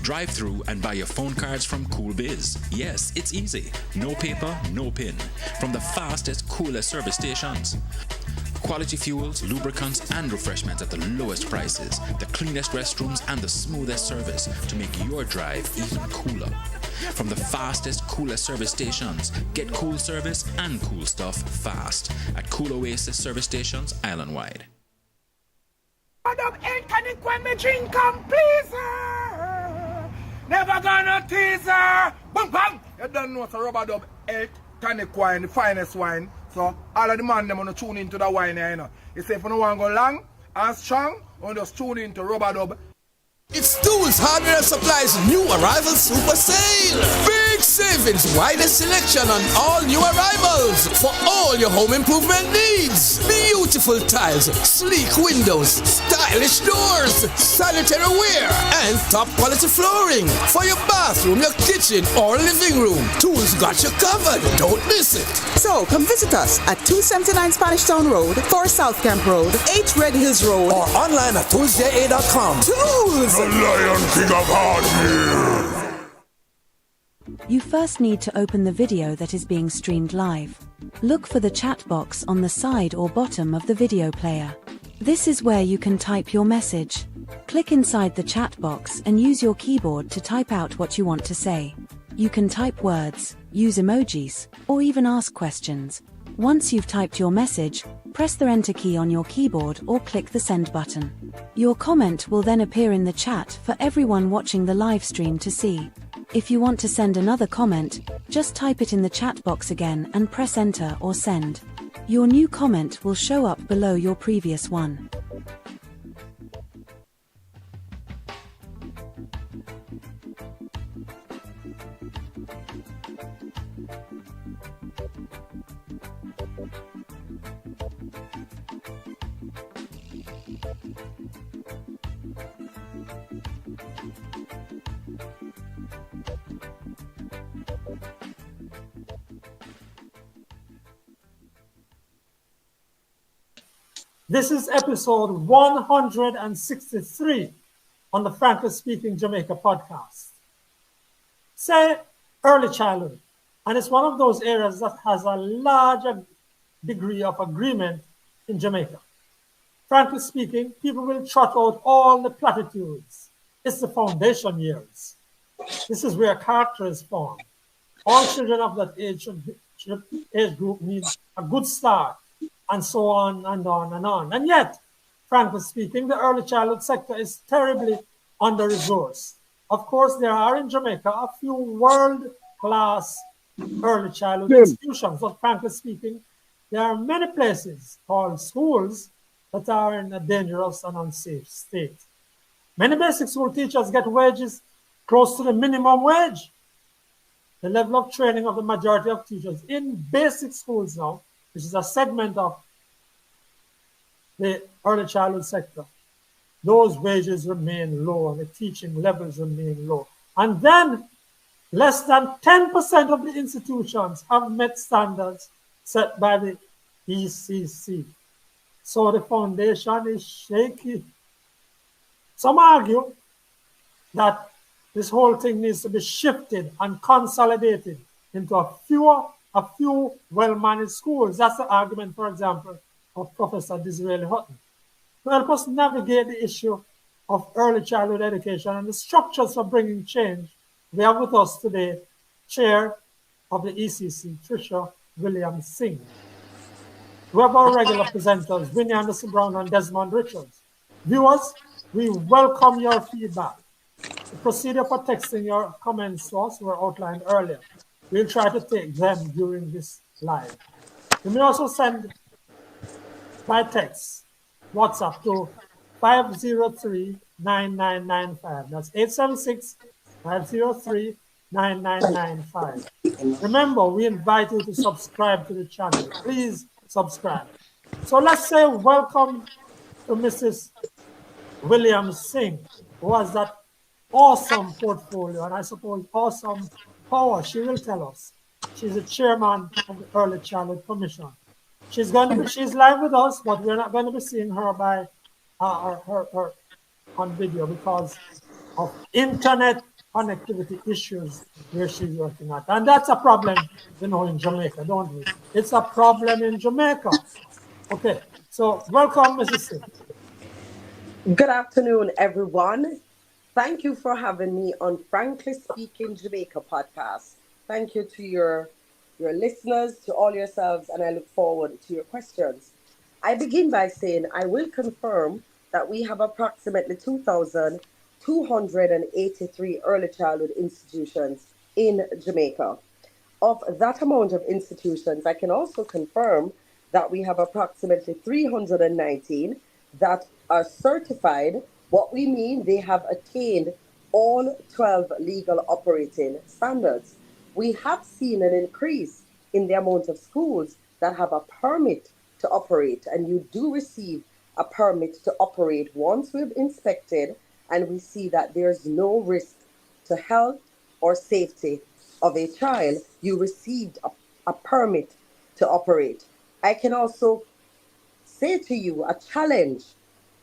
S5: Drive through and buy your phone cards from Cool Biz. Yes, it's easy. No paper, no pin. From the fastest, coolest service stations. Quality fuels, lubricants, and refreshments at the lowest prices, the cleanest restrooms, and the smoothest service to make your drive even cooler. From the fastest, coolest service stations, get cool service and cool stuff fast at Cool Oasis service stations island-wide.
S9: Never gonna tease her. Boom, bam. You don't know it's a rubber dub, elk, tonic wine, the finest wine. So all of the man them wanna tune into the wine here, you know. You say if you don't want to go long and strong, you just tune into rubber dub.
S6: It's Tools Hardware and Supplies new arrival super sale. Big savings, widest selection on all new arrivals for all your home improvement needs. Beautiful tiles, sleek windows, stylish doors, sanitary ware, and top quality flooring for your bathroom, your kitchen, or living room. Tools got you covered. Don't miss it.
S7: So come visit us at 279 Spanish Town Road, 4 South Camp Road, 8 Red Hills Road,
S6: or online at toolsja.com. Tools!
S1: The Lion King of Hardware.
S20: You first need to open the video that is being streamed live. Look for the chat box on the side or bottom of the video player. This is where you can type your message. Click inside the chat box and use your keyboard to type out what you want to say. You can type words, use emojis, or even ask questions. Once you've typed your message, press the enter key on your keyboard or click the send button. Your comment will then appear in the chat for everyone watching the live stream to see. If you want to send another comment, just type it in the chat box again and press enter or send. Your new comment will show up below your previous one.
S21: This is episode 163 on the Frankly Speaking Jamaica podcast. Say early childhood, and it's one of those areas that has a larger degree of agreement in Jamaica. Frankly speaking, people will trot out all the platitudes. It's the foundation years. This is where character is formed. All children of that age group need a good start, and so on and on and on. And yet, frankly speaking, the early childhood sector is terribly under-resourced. Of course, there are in Jamaica a few world-class early childhood institutions, but frankly speaking, there are many places called schools that are in a dangerous and unsafe state. Many basic school teachers get wages close to the minimum wage. The level of training of the majority of teachers in basic schools now, which is a segment of the early childhood sector, those wages remain low and the teaching levels remain low. And then less than 10% of the institutions have met standards set by the ECC. So the foundation is shaky. Some argue that this whole thing needs to be shifted and consolidated into a few well-managed schools. That's the argument, for example, of Professor Disraeli Hutton. To help us navigate the issue of early childhood education and the structures for bringing change, we have with us today Chair of the ECC, Tricia Williams-Singh. We have our regular presenters, Winnie Anderson Brown and Desmond Richards. Viewers, we welcome your feedback. The procedure for texting your comments to us were outlined earlier. We'll try to take them during this live. You may also send by text, WhatsApp to 503-9995. That's 876-503-9995. Remember, we invite you to subscribe to the channel. Please subscribe. So let's say welcome to Mrs. Williams-Singh, who has that awesome portfolio and I suppose awesome power. She will tell us. She's the chairman of the Early Childhood Commission. She's live with us, but we're not going to be seeing her by her on video because of internet connectivity issues where she's working at. And that's a problem, in Jamaica, don't we? It's a problem in Jamaica. Okay, so welcome, Mrs. Singh.
S3: Good afternoon, everyone. Thank you for having me on Frankly Speaking Jamaica podcast. Thank you to your listeners, to all yourselves, and I look forward to your questions. I begin by saying I will confirm that we have approximately 2,283 early childhood institutions in Jamaica. Of that amount of institutions, I can also confirm that we have approximately 319 that are certified. What we mean, they have attained all 12 legal operating standards. We have seen an increase in the amount of schools that have a permit to operate, and you do receive a permit to operate once we've inspected and we see that there's no risk to health or safety of a child, you received a permit to operate. I can also say to you a challenge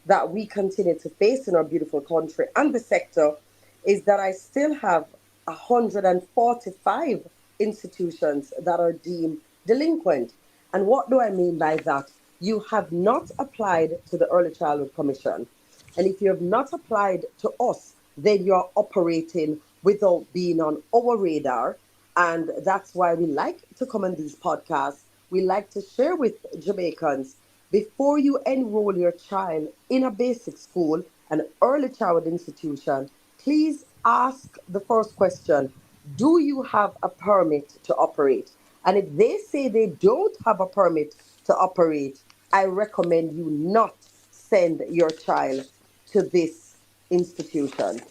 S3: that we continue to face in our beautiful country and the sector is that I still have 145 institutions that are deemed delinquent. And what do I mean by that? You have not applied to the Early Childhood Commission. And if you have not applied to us, then you're operating without being on our radar. And that's why we like to come on these podcasts. We like to share with Jamaicans before you enroll your child in a basic school, an early childhood institution, please ask the first question: do you have a permit to operate? And if they say they don't have a permit to operate, I recommend you not send your child to this institution.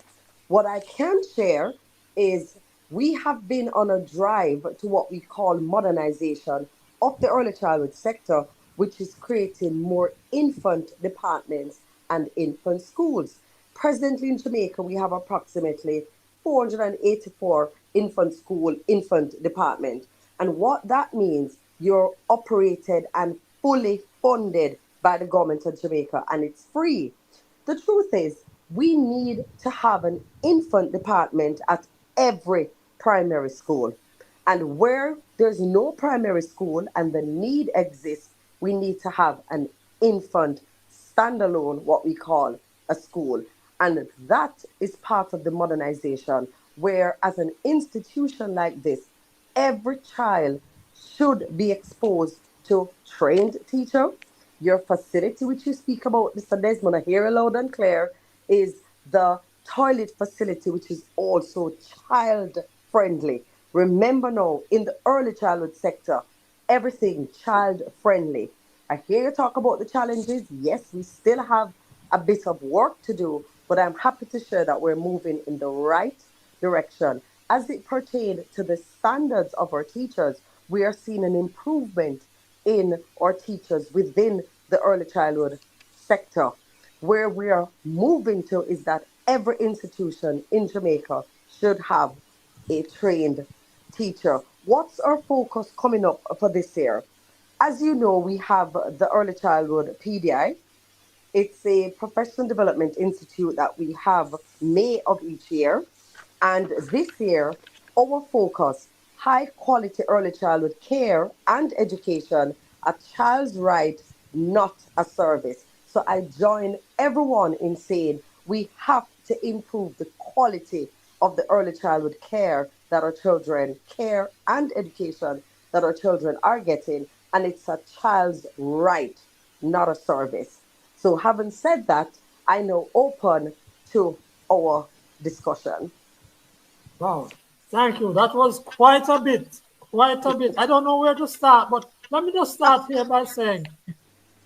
S3: What I can share is we have been on a drive to what we call modernization of the early childhood sector, which is creating more infant departments and infant schools. Presently in Jamaica, we have approximately 484 infant department. And what that means, you're operated and fully funded by the government of Jamaica, and it's free. The truth is, we need to have an infant department at every primary school. And where there's no primary school and the need exists, we need to have an infant standalone, what we call a school. And that is part of the modernization, where as an institution like this, every child should be exposed to trained teacher. Your facility, which you speak about, Mr. Desmond, I hear it loud and clear, is the toilet facility, which is also child friendly. Remember now, in the early childhood sector, everything child friendly. I hear you talk about the challenges. Yes, we still have a bit of work to do, but I'm happy to share that we're moving in the right direction. As it pertains to the standards of our teachers, we are seeing an improvement in our teachers within the early childhood sector. Where we are moving to is that every institution in Jamaica should have a trained teacher. What's our focus coming up for this year? As you know, we have the Early Childhood PDI. It's a professional development institute that we have May of each year. And this year, our focus, high quality early childhood care and education, a child's right, not a service. So I join everyone in saying we have to improve the quality of the early childhood care that our children, care and education that our children are getting. And it's a child's right, not a service. So having said that, I now open to our discussion.
S21: Wow, thank you. That was quite a bit, quite a bit. I don't know where to start, but let me just start here by saying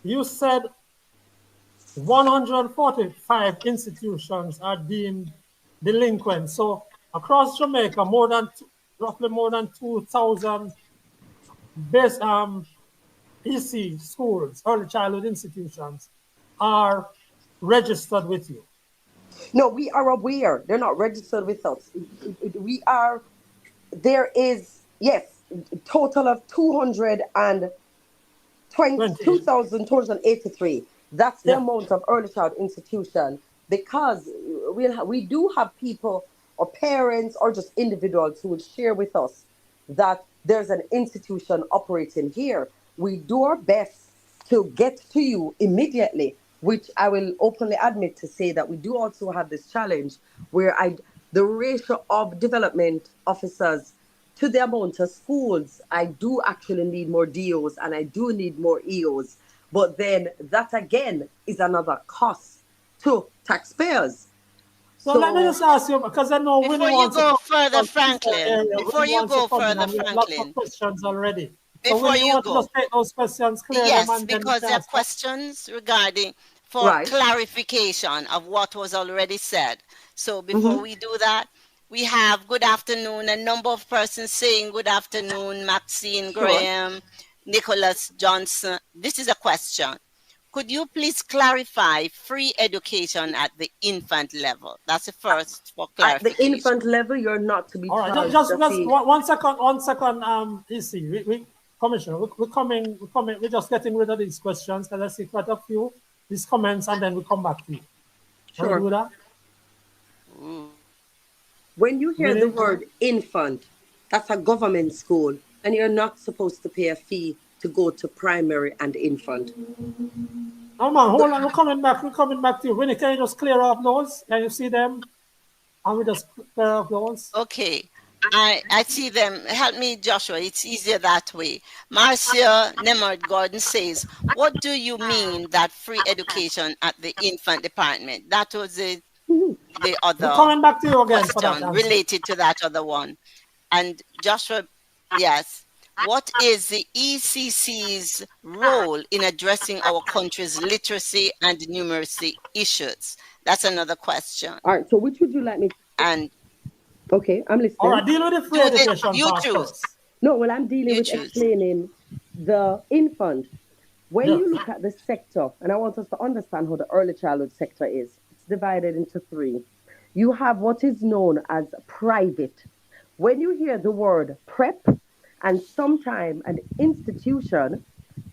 S21: you said 145 institutions are deemed delinquent. So across Jamaica, roughly more than 2,000 base EC schools, early childhood institutions, are registered with you.
S3: No, we are aware. They're not registered with us. We are, there is, yes, total of 2,283. That's the amount of early child institution, because we do have people or parents or just individuals who would share with us that there's an institution operating here. We do our best to get to you immediately, which I will openly admit to say that we do also have this challenge where the ratio of development officers to the amount of schools, I do actually need more DOs and I do need more EOs. But then that again is another cost to taxpayers.
S21: So let me just ask you, because I know Winnie
S4: Before you
S21: wants to
S4: go
S21: come
S4: further,
S21: from this
S4: Franklin,
S21: area.
S4: before
S21: Winnie
S4: you
S21: wants to
S4: go
S21: come in,
S4: further,
S21: and we have lots of
S4: Franklin,
S21: questions already. So
S4: before
S21: Winnie, you
S4: you
S21: want to
S4: go,
S21: just take those questions, clear them,
S4: yes,
S21: and then we
S4: because
S21: can
S4: there are
S21: answer?
S4: questions regarding for
S3: Right.
S4: clarification of what was already said. So before
S3: Mhm.
S4: we do that, we have good afternoon, a number of persons saying good afternoon, Maxine
S3: Sure.
S4: Graham, Nicholas Johnson. This is a question. Could you please clarify free education at the infant level? That's the first for
S3: At the
S4: clarification.
S3: infant level, you're not to be
S21: All right,
S3: charged
S21: just
S3: a fee.
S21: 1 second. Easy. Commissioner, we're coming. We're just getting rid of these questions, and let's see quite a few these comments, and then we come back to you. Can we
S3: Sure.
S21: do that?
S3: When you hear the
S21: Winnie?
S3: word infant, that's a government school, and you're not supposed to pay a fee to go to primary and infant.
S21: Oh man, hold on. We're coming back. We're coming back to you. Winnie, can you just clear off those? Can you see them? And we just clear off those.
S4: Okay. I see them. Help me, Joshua. It's easier that way. Marcia Nemard Gordon says, what do you mean that free education at the infant department? That was the
S21: We're
S4: other
S21: coming back to you again for that
S4: question
S21: answer.
S4: related to that other one. And Joshua, yes. What is the ECC's role in addressing our country's literacy and numeracy issues? That's another question.
S3: All right, so which would you like me to?
S4: And
S3: okay, I'm listening.
S21: All right, deal with the free education
S4: you
S21: part
S4: choose.
S21: first.
S3: No, well, I'm dealing
S4: You
S3: with
S4: choose.
S3: explaining the infant. When
S21: Yeah.
S3: you look at the sector, and I want us to understand how the early childhood sector is, it's divided into three. You have what is known as private. When you hear the word prep and sometime an institution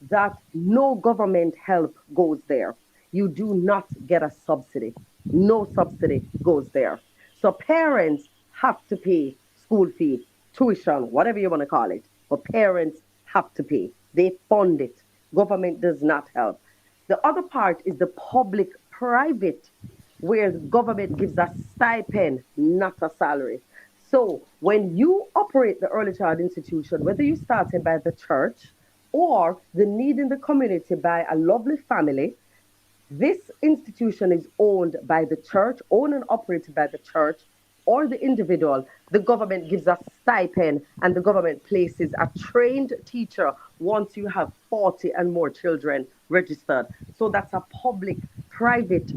S3: that no government help goes there, you do not get a subsidy. No subsidy goes there. So parents have to pay school fee, tuition, whatever you want to call it. But parents have to pay. They fund it. Government does not help. The other part is the public private, where the government gives a stipend, not a salary. So when you operate the early child institution, whether you started by the church or the need in the community by a lovely family, this institution is owned by the church, owned and operated by the church or the individual. The government gives a stipend and the government places a trained teacher once you have 40 and more children registered. So that's a public-private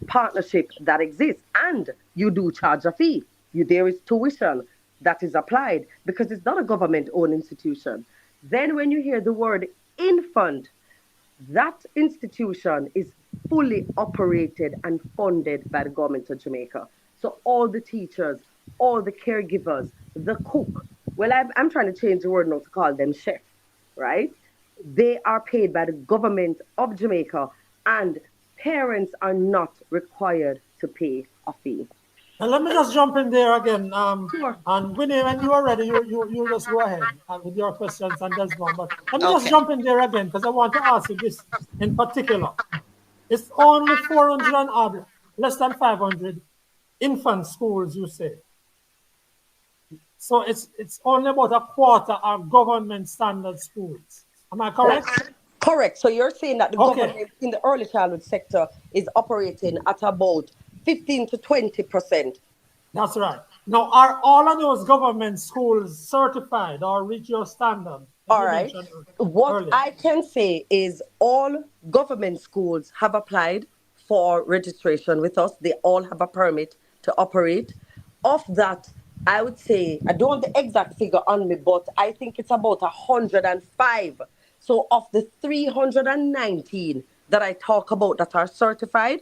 S3: partnership that exists, and you do charge a fee. There is tuition that is applied because it's not a government-owned institution. Then when you hear the word infant, that institution is fully operated and funded by the government of Jamaica. So all the teachers, all the caregivers, the cook, well, I'm trying to change the word now to call them chef, right? They are paid by the government of Jamaica, and parents are not required to pay a fee.
S21: And let me just jump in there again. And Winnie, when you are ready, you just go ahead with your questions and Desmond. But let me just jump in there again because I want to ask you this in particular. It's only 400 and odd, less than 500 infant schools, you say. So it's only about a quarter are government standard schools. Am I correct?
S3: Correct. So you're saying that the government in the early childhood sector is operating at about 15 to 20%.
S21: That's right. Now, are all of those government schools certified or reach your standard?
S3: All right. What I can say is all government schools have applied for registration with us. They all have a permit to operate. Of that, I would say, I don't have the exact figure on me, but I think it's about 105. So of the 319 that I talk about that are certified,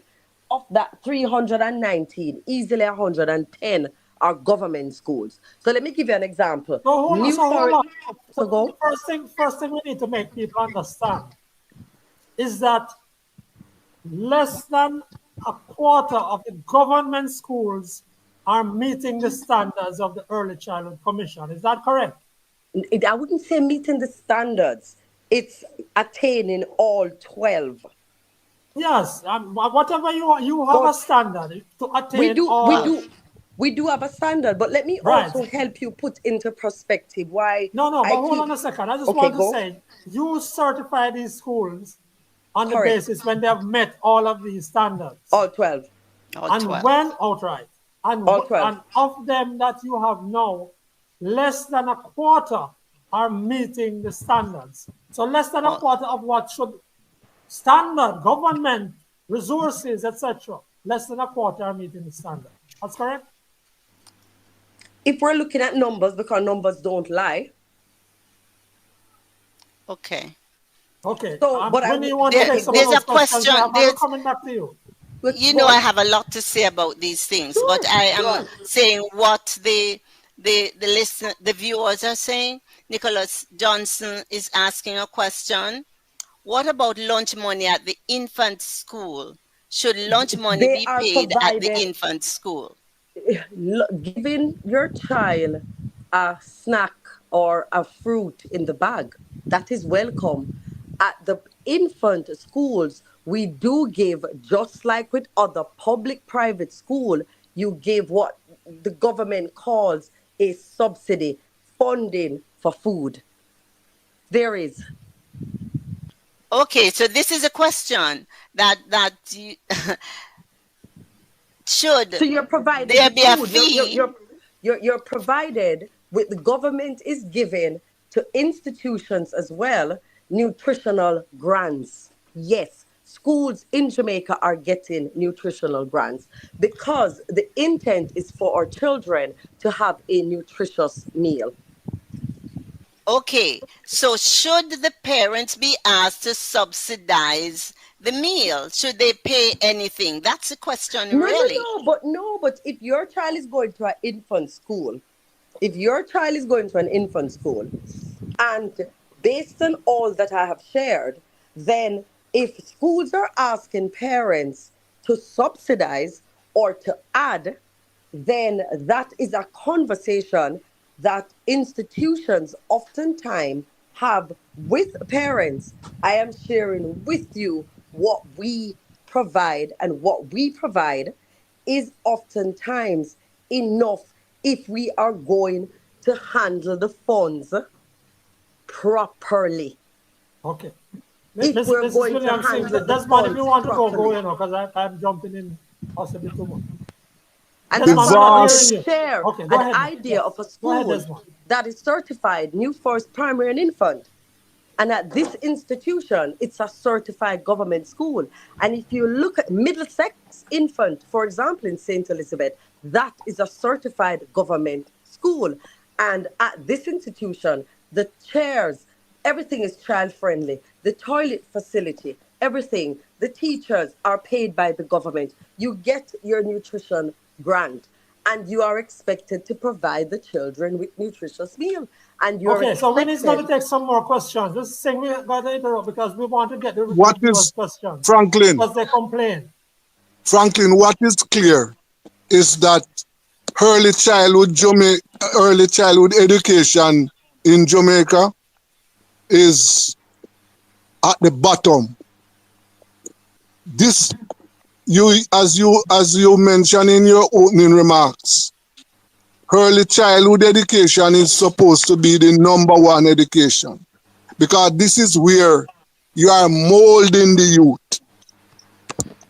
S3: of that 319, easily 110 are government schools. So let me give you an example.
S21: So hold on.
S3: So go.
S21: The first thing we need to make people understand is that less than a quarter of the government schools are meeting the standards of the Early Childhood Commission. Is that correct?
S3: I wouldn't say meeting the standards. It's attaining all 12.
S21: Yes, whatever you have a standard to attain
S3: We do have a standard, but let me
S21: Right.
S3: also help you put into perspective why.
S21: No, but hold on a second. I just want to say, you certify these schools on the basis when they have met all of these standards.
S3: All 12.
S21: When outright. And,
S3: all 12.
S21: And of them that you have now, less than a quarter are meeting the standards. So less than a quarter of what should standard, government, resources, etc. Less than a quarter are meeting the standard. That's correct?
S3: If we're looking at numbers, because numbers don't lie.
S21: Okay.
S3: So, but
S4: there's a question.
S21: Coming back to you.
S4: You know, I have a lot to say about these things, but I am saying what the listener, the viewers are saying. Nicholas Johnson is asking a question. What about lunch money at the infant school? Should lunch money be paid at the infant school?
S3: Giving your child a snack or a fruit in the bag, that is welcome. At the infant schools, we do give, just like with other public-private school, you give what the government calls a subsidy, funding for food. There is.
S4: Okay, so this is a question that you, should
S3: so you're provided
S4: there be a
S3: food.
S4: fee?
S3: You're provided with, the government is giving to institutions as well nutritional grants. Yes, schools in Jamaica are getting nutritional grants because the intent is for our children to have a nutritious meal.
S4: Okay, so should the parents be asked to subsidize the meal? Should they pay anything? That's a question, really.
S3: No, but if your child is going to an infant school, and based on all that I have shared, then if schools are asking parents to subsidize or to add, then that is a conversation that institutions oftentimes have with parents. I am sharing with you what we provide, and what we provide is oftentimes enough if we are going to handle the funds properly.
S21: Okay.
S3: If we're going to handle the
S21: that's why if
S3: funds
S21: you want to go,
S3: properly.
S21: you know, because I'm jumping in possibly too much.
S3: And
S21: Desmond,
S3: that's why we
S21: Desmond.
S3: share
S21: Okay, go
S3: an
S21: ahead.
S3: idea
S21: Yes.
S3: of a
S21: Go ahead,
S3: school
S21: Desmond.
S3: that is certified New First Primary and Infant. And at this institution, it's a certified government school. And if you look at Middlesex Infant, for example, in St. Elizabeth, that is a certified government school. And at this institution, the chairs, everything is child-friendly. The toilet facility, everything, the teachers are paid by the government. You get your nutrition grant, and you are expected to provide the children with nutritious meal. And you're
S21: Okay, so we need
S3: expected-
S21: to take some more questions. This thing we got to interrupt because we want to get the
S2: What
S21: viewers'
S2: is,
S21: questions.
S2: Franklin?
S21: Because they complain.
S2: Franklin, what is clear is that early childhood education in Jamaica is at the bottom. This, as you mentioned in your opening remarks, early childhood education is supposed to be the #1 education, because this is where you are molding the youth.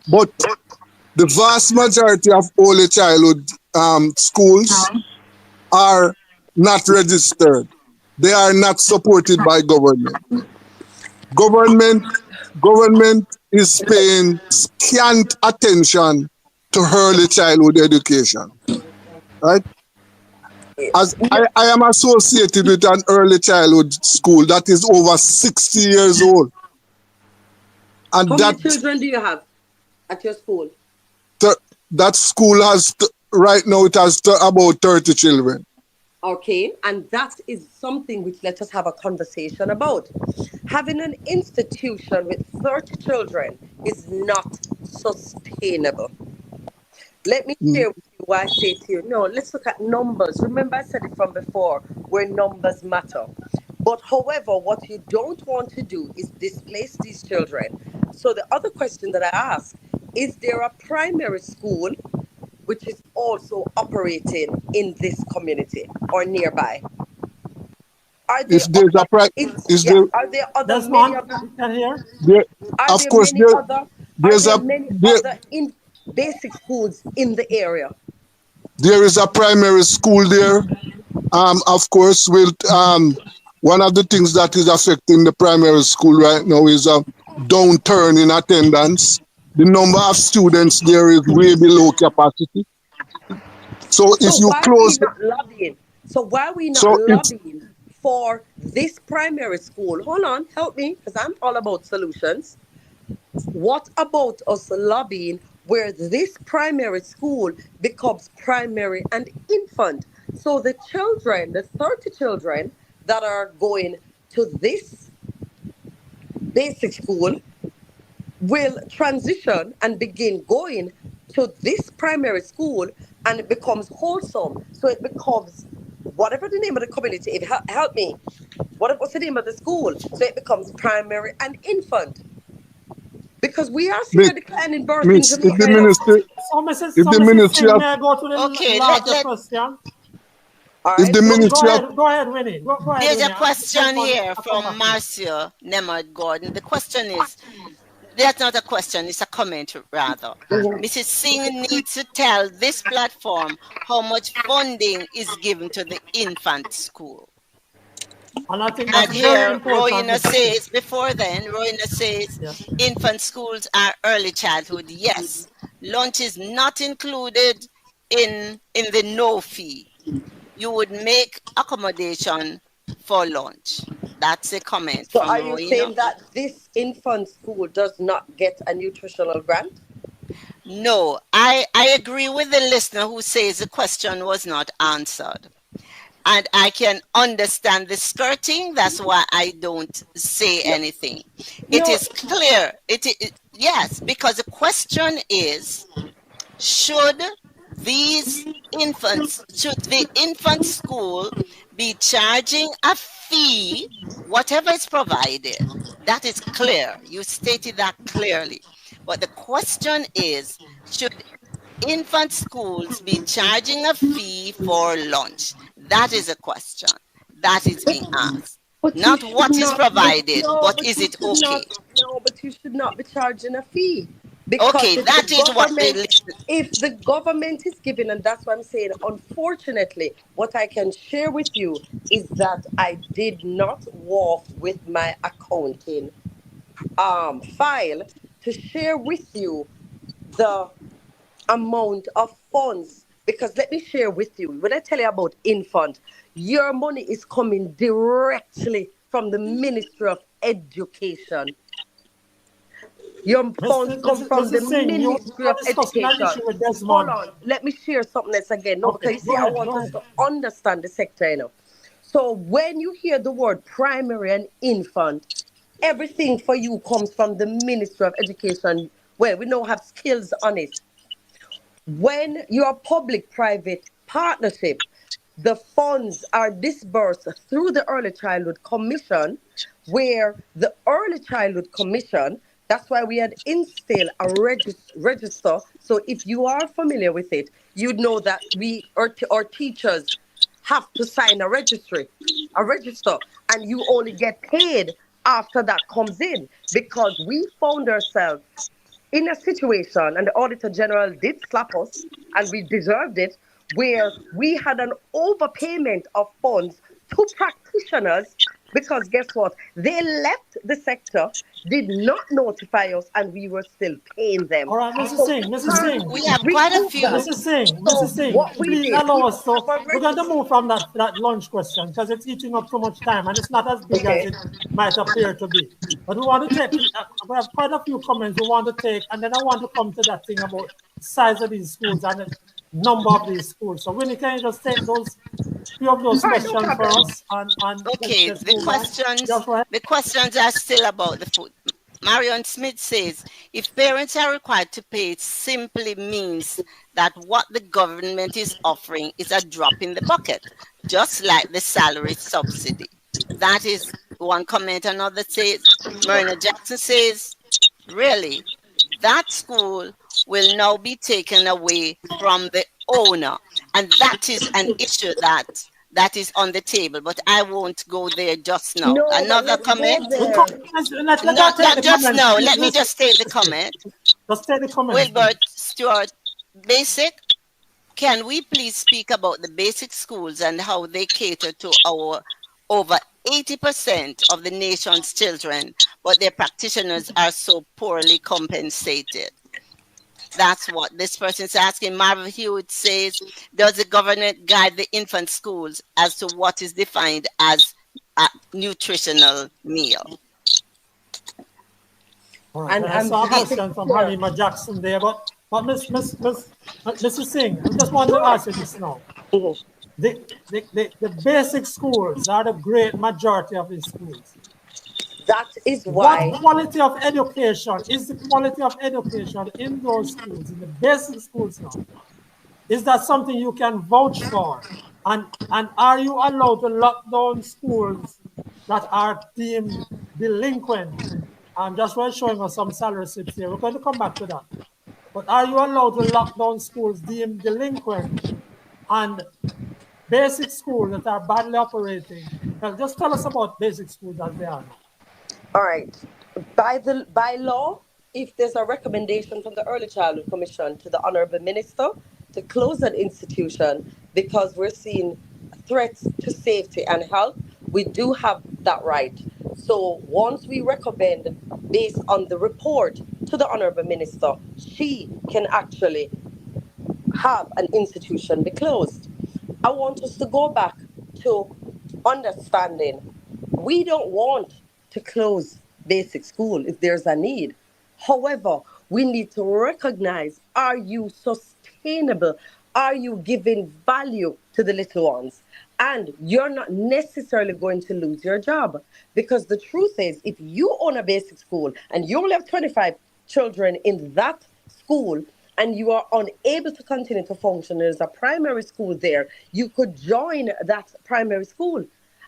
S2: But the vast majority of early childhood schools are not registered. They are not supported by government. Government is paying scant attention to early childhood education, right? As I am associated with an early childhood school that is over 60 years old. And
S3: How many children do you have at your school?
S2: That school has, right now it has about 30 children.
S3: Okay, and that is something which let us have a conversation about. Having an institution with 30 children is not sustainable. Let me share with you why I say to you, no, let's look at numbers. Remember, I said it from before, where numbers matter. But however, what you don't want to do is displace these children. So the other question that I ask, is there a primary school which is also operating in this community or nearby? Are there
S2: If there's a is there
S3: are there other
S21: That's
S3: many
S21: one
S3: other
S21: you can hear.
S2: there
S3: are
S2: of
S3: there
S2: course
S3: many other are
S2: there's
S3: there
S2: a
S3: many
S2: there,
S3: other in basic schools in the area?
S2: there is a primary school there. Of course, with one of the things that is affecting the primary school right now is a downturn in attendance. The number of students there is way below capacity. So
S3: So
S2: if you
S3: why are we
S2: close,
S3: not lobbying? So why are we not
S2: so it's
S3: lobbying for this primary school? Hold on, help me, because I'm all about solutions. What about us lobbying where this primary school becomes primary and infant? So the children, the 30 children that are going to this basic school will transition and begin going to this primary school, and it becomes wholesome. So it becomes whatever the name of the community, it help me. What's the name of the school? So it becomes primary and infant. Because we are seeing a decline in birth in
S2: Miss, if
S3: Jamaica,
S2: the
S3: you know.
S2: ministry,
S21: So
S2: if the
S21: Mrs.
S2: ministry
S21: Singh,
S2: of,
S21: may I go to the
S4: Okay,
S21: larger question?
S3: All
S2: if
S3: right.
S2: the ministry of,
S21: Go ahead, Winnie. Go ahead,
S4: there's a
S21: Winnie.
S4: question here
S21: I'll come
S4: from
S21: back.
S4: Marcia Nemard Gordon. The question is, that's not a question, it's a comment rather. Mrs. Singh needs to tell this platform how much funding is given to the infant school.
S21: And I think
S4: And
S21: that's very
S4: here,
S21: important,
S4: Roina
S21: Mrs. Singh.
S4: says, before then, Roina says,
S21: Yeah.
S4: infant schools are early childhood. Yes, lunch is not included in the no fee. You would make accommodation for lunch. That's a comment
S3: So
S4: from
S3: are you
S4: Roina.
S3: saying that this infant school does not get a nutritional grant?
S4: No, I agree with the listener who says the question was not answered. And I can understand the skirting. That's why I don't say anything. It
S3: No.
S4: is clear. Yes, because the question is, should the infant school be charging a fee, whatever is provided? That is clear. You stated that clearly. But the question is, should infant schools be charging a fee for lunch? That is a question that is being asked.
S3: But you
S4: Not
S3: should
S4: what is
S3: not.
S4: provided,
S3: No,
S4: but
S3: but
S4: is
S3: you
S4: it
S3: should
S4: okay?
S3: not. No, but you should not be charging a fee because
S4: Okay, that is what the
S3: if the government is giving, and that's what I'm saying. Unfortunately, what I can share with you is that I did not walk with my accounting file to share with you the amount of funds, because let me share with you, when I tell you about infant, your money is coming directly from the Ministry of Education. Your funds come from the
S21: Mrs. Singh, you
S3: Ministry
S21: are
S3: of
S21: discussing an
S3: Education.
S21: issue with
S3: Hold
S21: Desmond.
S3: on, let me share something else again. No,
S21: Okay,
S3: because you see, I want us to understand the sector, you know. So when you hear the word primary and infant, everything for you comes from the Ministry of Education. Well, we now have skills on it. When you're public-private partnership, the funds are disbursed through the Early Childhood Commission, where the Early Childhood Commission, that's why we had instilled a register. So if you are familiar with it, you'd know that our teachers have to sign a register, and you only get paid after that comes in, because we found ourselves in a situation, and the Auditor General did slap us, and we deserved it, where we had an overpayment of funds to practitioners, because guess what? They left the sector, did not notify us, and we were still paying them.
S21: All right, Mrs.
S3: So
S21: Singh,
S3: we
S21: Mrs.
S3: can't
S21: Singh.
S4: We have quite a
S3: recoup
S4: few.
S3: that.
S21: Mrs.
S3: So
S21: Singh,
S3: what we
S21: please
S3: did,
S21: allow
S3: we
S21: us to,
S3: have a
S21: we're going to
S3: register.
S21: move from that lunch question because it's eating up too much time and it's not as big as
S3: Okay.
S21: it might appear to be. But we want to take, we have quite a few comments we want to take, and then I want to come to that thing about the size of these schools and the number of these schools. So Winnie, can you just take those few of those
S4: All right, no
S21: questions for
S4: problem.
S21: us, and
S4: Okay,
S21: let's move on.
S4: the questions are still about the food. Marion Smith says, if parents are required to pay, it simply means that what the government is offering is a drop in the bucket, just like the salary subsidy. That is one comment. Another says, Myrna Jackson says, really, that school will now be taken away from the owner. And that is an issue that is on the table, but I won't go there just now.
S3: No, but
S4: Another
S3: let's
S4: comment?
S3: go there.
S4: Not just now. Let me just take the comment.
S21: Just take the comment.
S4: Wilbert Stewart, basic. Can we please speak about the basic schools and how they cater to our over 80% of the nation's children, but their practitioners are so poorly compensated? That's what this person is asking. Marvin Hewitt says, does the government guide the infant schools as to what is defined as a nutritional meal?
S21: All right, I saw a question from Halima Jackson there, but Mrs. Singh, I just want to ask you this now. The basic schools are the great majority of these schools.
S3: That is why.
S21: What quality of education is the quality of education in those schools, in the basic schools now? Is that something you can vouch for? And are you allowed to lock down schools that are deemed delinquent? I'm just showing us some salary slips here. We're going to come back to that. But are you allowed to lock down schools deemed delinquent and basic schools that are badly operating? Well, just tell us about basic schools as they are now.
S3: All right. By law, if there's a recommendation from the Early Childhood Commission to the Honorable Minister to close an institution because we're seeing threats to safety and health, we do have that right. So once we recommend based on the report to the Honorable Minister, she can actually have an institution be closed. I want us to go back to understanding. We don't want to close basic school if there's a need. However, we need to recognize, are you sustainable? Are you giving value to the little ones? And you're not necessarily going to lose your job. Because the truth is, if you own a basic school and you only have 25 children in that school, and you are unable to continue to function, there's a primary school there, you could join that primary school.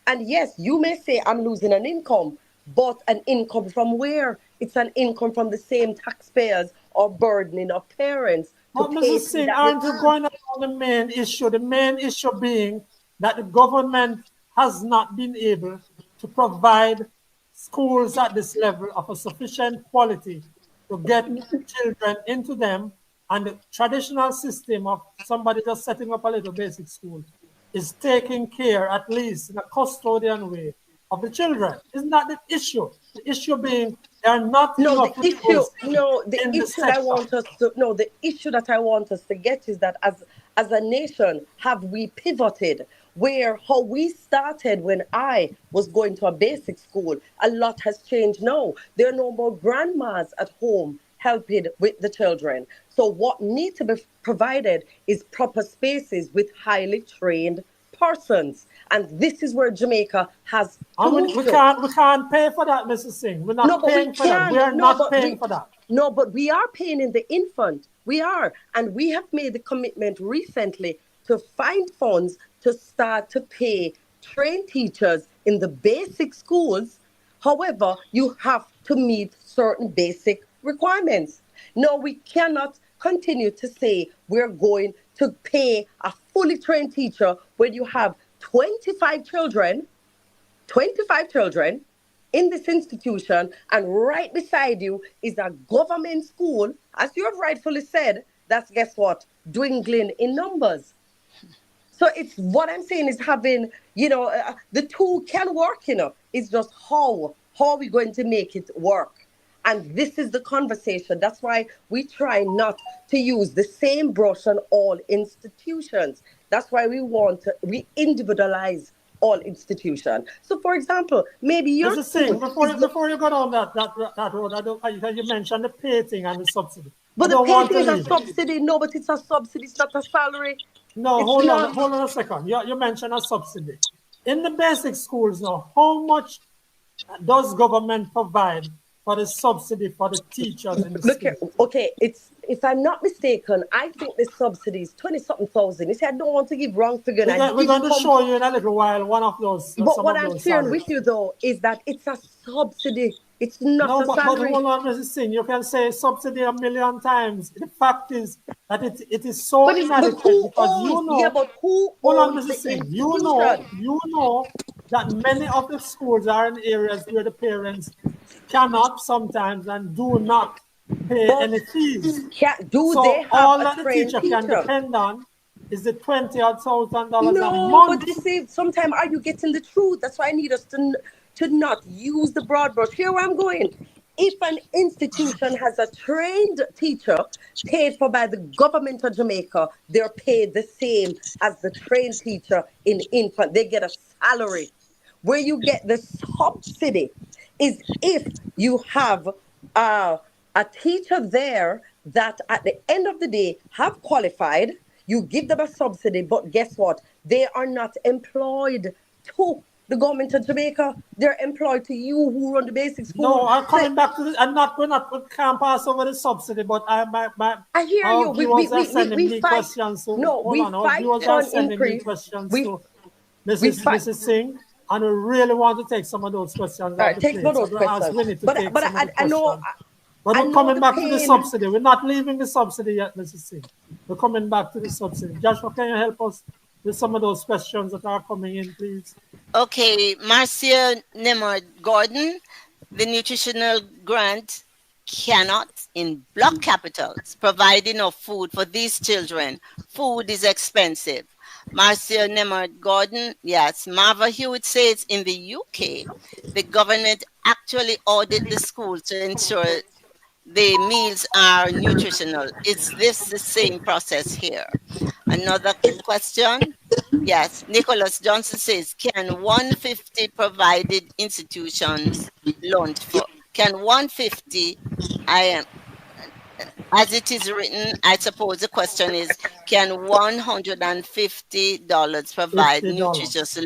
S3: And yes, you may say, I'm losing an income, but an income from where? It's an income from the same taxpayers or burdening of parents.
S21: But Mrs. Singh, aren't you going on the main issue? The main issue being that the government has not been able to provide schools at this level of a sufficient quality to get children into them, and the traditional system of somebody just setting up a little basic school is taking care, at least in a custodian way, of the children. Isn't that the issue? The issue being they are not
S3: the issue that I want us to get is that as a nation, have we pivoted where how we started when I was going to a basic school? A lot has changed now. There are no more grandmas at home helping with the children. So what needs to be provided is proper spaces with highly trained persons. And this is where Jamaica has
S21: we can't pay for that, Mrs. Singh. We're not paying for that. We are not paying for that.
S3: No, but we are paying in the infant. We are. And we have made the commitment recently to find funds to start to pay trained teachers in the basic schools. However, you have to meet certain basic requirements. No, we cannot continue to say we're going to pay a fully trained teacher when you have 25 children in this institution, and right beside you is a government school, as you have rightfully said, that's, guess what, dwindling in numbers. So it's what I'm saying is having, the two can work, It's just how are we going to make it work? And this is the conversation. That's why we try not to use the same brush on all institutions. That's why we individualize all institutions. So, for example, maybe you're
S21: before you go down that road, you mentioned the pay thing and the subsidy.
S3: But the pay thing is a subsidy. No, but it's a subsidy. It's not a salary.
S21: No,
S3: It's
S21: hold
S3: not.
S21: on a second. You mentioned a subsidy. In the basic schools now, how much does government provide for the subsidy for the teachers in the
S3: Look
S21: school?
S3: here, okay, it's if I'm not mistaken, I think the subsidy is 20 something thousand. You see, I don't want to give wrong figure and I
S21: We're
S3: didn't
S21: going to
S3: come.
S21: show you in a little while one of those,
S3: But
S21: some
S3: what
S21: of
S3: I'm
S21: those
S3: sharing
S21: salaries.
S3: with you though is that it's a subsidy. It's not
S21: No,
S3: a
S21: but
S3: salary.
S21: hold on, Mrs. Singh. You can say subsidy a million times. The fact is that it is so
S3: But
S21: inadequate
S3: who
S21: because
S3: owns? Yeah, but who
S21: hold on,
S3: owns
S21: Mrs.
S3: the
S21: Singh.
S3: institution?
S21: You know that many of the schools are in areas where the parents cannot sometimes and do not pay
S3: But
S21: any fees.
S3: do they
S21: So
S3: have
S21: all
S3: a
S21: that the
S3: trained
S21: teacher can
S3: teacher?
S21: depend on is the $20,000 a
S3: No, but
S21: month.
S3: you see, sometimes are you getting the truth? That's why I need us to not use the broad brush. Here where I'm going. If an institution has a trained teacher paid for by the government of Jamaica, they're paid the same as the trained teacher in infant. They get a salary. Where you get the subsidy is if you have uh, a teacher there that at the end of the day have qualified, you give them a subsidy, but guess what? They are not employed to the government of Jamaica. They're employed to you who run the basic school.
S21: No, I'm
S3: So
S21: coming back to this. We can't pass over the subsidy, but
S3: I hear you.
S21: our viewers are
S3: We
S21: sending me
S3: fight.
S21: questions. So,
S3: No,
S21: hold
S3: we
S21: on, our
S3: fight
S21: viewers are
S3: on
S21: sending me
S3: increase.
S21: questions
S3: We
S21: to
S3: we fight.
S21: Mrs. Singh, and we really want to take some of those questions
S3: All
S21: off
S3: right,
S21: the
S3: take some
S21: plate.
S3: of
S21: So I'm
S3: those
S21: going to ask
S3: questions.
S21: Winnie to
S3: But
S21: take
S3: but
S21: some of the
S3: I know
S21: questions. But
S3: I
S21: we're
S3: know
S21: coming
S3: the
S21: back to the
S3: pain.
S21: subsidy. We're not leaving the subsidy yet, Mrs. Singh. We're coming back to the subsidy. Joshua, can you help us with some of those questions that are coming in, please?
S4: Okay, Marcia Nemord Gordon, the nutritional grant cannot, in block capitals, provide enough food for these children. Food is expensive. Marcia Nemord Gordon, yes. Marva Hewitt says in the UK, the government actually audit the schools to ensure the meals are nutritional. Is this the same process here? Another question. Yes, Nicholas Johnson says, can 150 provided institutions launch for? Can 150, I am, as it is written, I suppose the question is, can $150 provide nutritious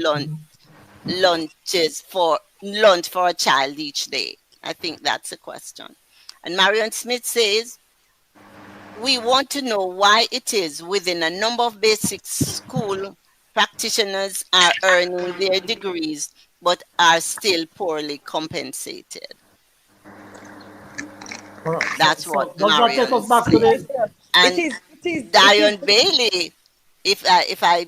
S4: lunches for lunch for a child each day? I think that's a question. And Marion Smith says, we want to know why it is within a number of basic school practitioners are earning their degrees but are still poorly compensated. That's what
S21: Does that take
S4: Marion
S21: us back to
S4: says.
S21: the?
S4: And
S3: It is.
S4: Diane Bailey, if I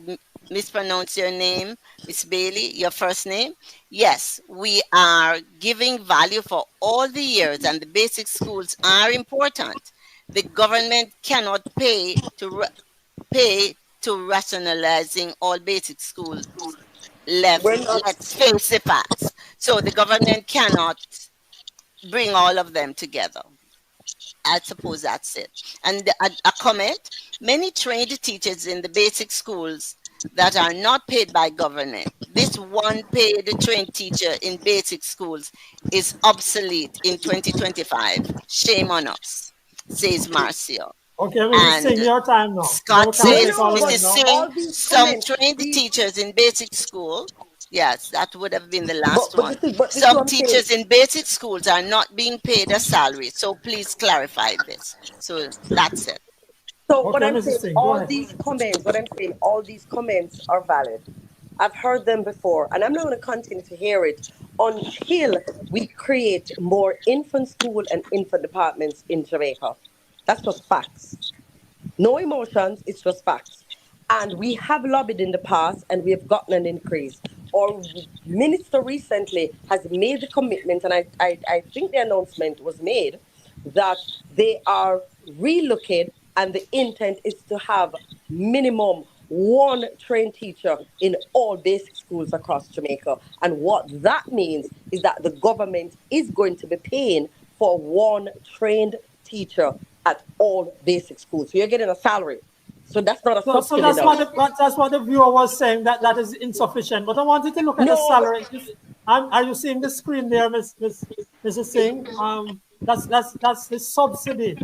S4: mispronounce your name, Miss Bailey, your first name, yes, we are giving value for all the years, and the basic schools are important. The government cannot pay to rationalizing all basic schools. Let's face the facts. So the government cannot bring all of them together. I suppose that's it. And a comment, many trained teachers in the basic schools that are not paid by government. This one paid trained teacher in basic schools is obsolete in 2025. Shame on us, says Marcio.
S21: Okay, Mrs. Singh, your time now.
S4: Scott says, Mrs. Singh,
S3: all these
S4: some
S3: comments,
S4: trained teachers in basic school, yes, that would have been the last
S3: but
S4: one.
S3: this is what
S4: Some
S3: I'm saying.
S4: teachers in basic schools are not being paid a salary. So please clarify this. So that's it.
S3: So
S21: Okay,
S3: what I'm
S21: Mrs.
S3: saying,
S21: Singh, go ahead.
S3: all these comments are valid. I've heard them before, and I'm not going to continue to hear it until we create more infant school and infant departments in Jamaica. That's just facts. No emotions, it's just facts. And we have lobbied in the past and we have gotten an increase. Our minister recently has made the commitment, and I think the announcement was made that they are relooking, and the intent is to have minimum one trained teacher in all basic schools across Jamaica. And what that means is that the government is going to be paying for one trained teacher at all basic schools. So you're getting a salary. So that's not a
S21: So
S3: subsidy
S21: that's
S3: now.
S21: that's what the viewer was saying, that is insufficient. But I wanted to look at the
S3: No,
S21: salary. Are you seeing the screen there, Mrs. Singh? That's the subsidy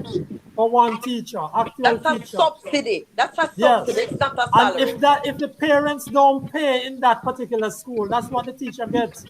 S21: for one teacher, actual
S3: That's a
S21: teacher.
S3: subsidy. That's a
S21: Yes.
S3: subsidy. It's not a
S21: And
S3: salary.
S21: if the parents don't pay in that particular school, that's what the teacher gets.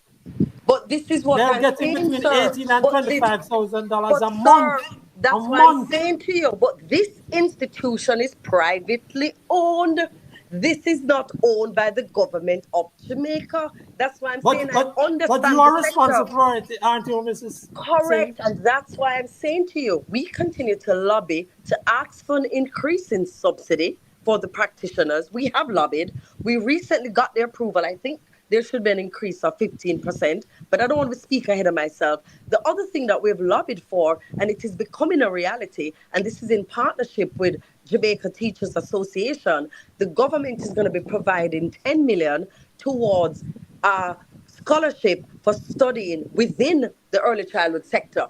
S3: But this is what
S21: They're
S3: I'm
S21: getting
S3: saying,
S21: between
S3: sir.
S21: $18,000 and $25,000
S3: But
S21: a month.
S3: sir, that's
S21: A
S3: what I'm
S21: month.
S3: saying to you. But this institution is privately owned. This is not owned by the government of Jamaica. That's why I'm saying I understand
S21: But you are
S3: the
S21: responsible
S3: sector.
S21: for it, aren't you, Mrs.
S3: Correct,
S21: Singh?
S3: and that's why I'm saying to you, we continue to lobby to ask for an increase in subsidy for the practitioners. We have lobbied. We recently got the approval. I think there should be an increase of 15%, but I don't want to speak ahead of myself. The other thing that we've lobbied for, and it is becoming a reality, and this is in partnership with Jamaica Teachers Association, the government is going to be providing 10 million towards scholarship for studying within the early childhood sector.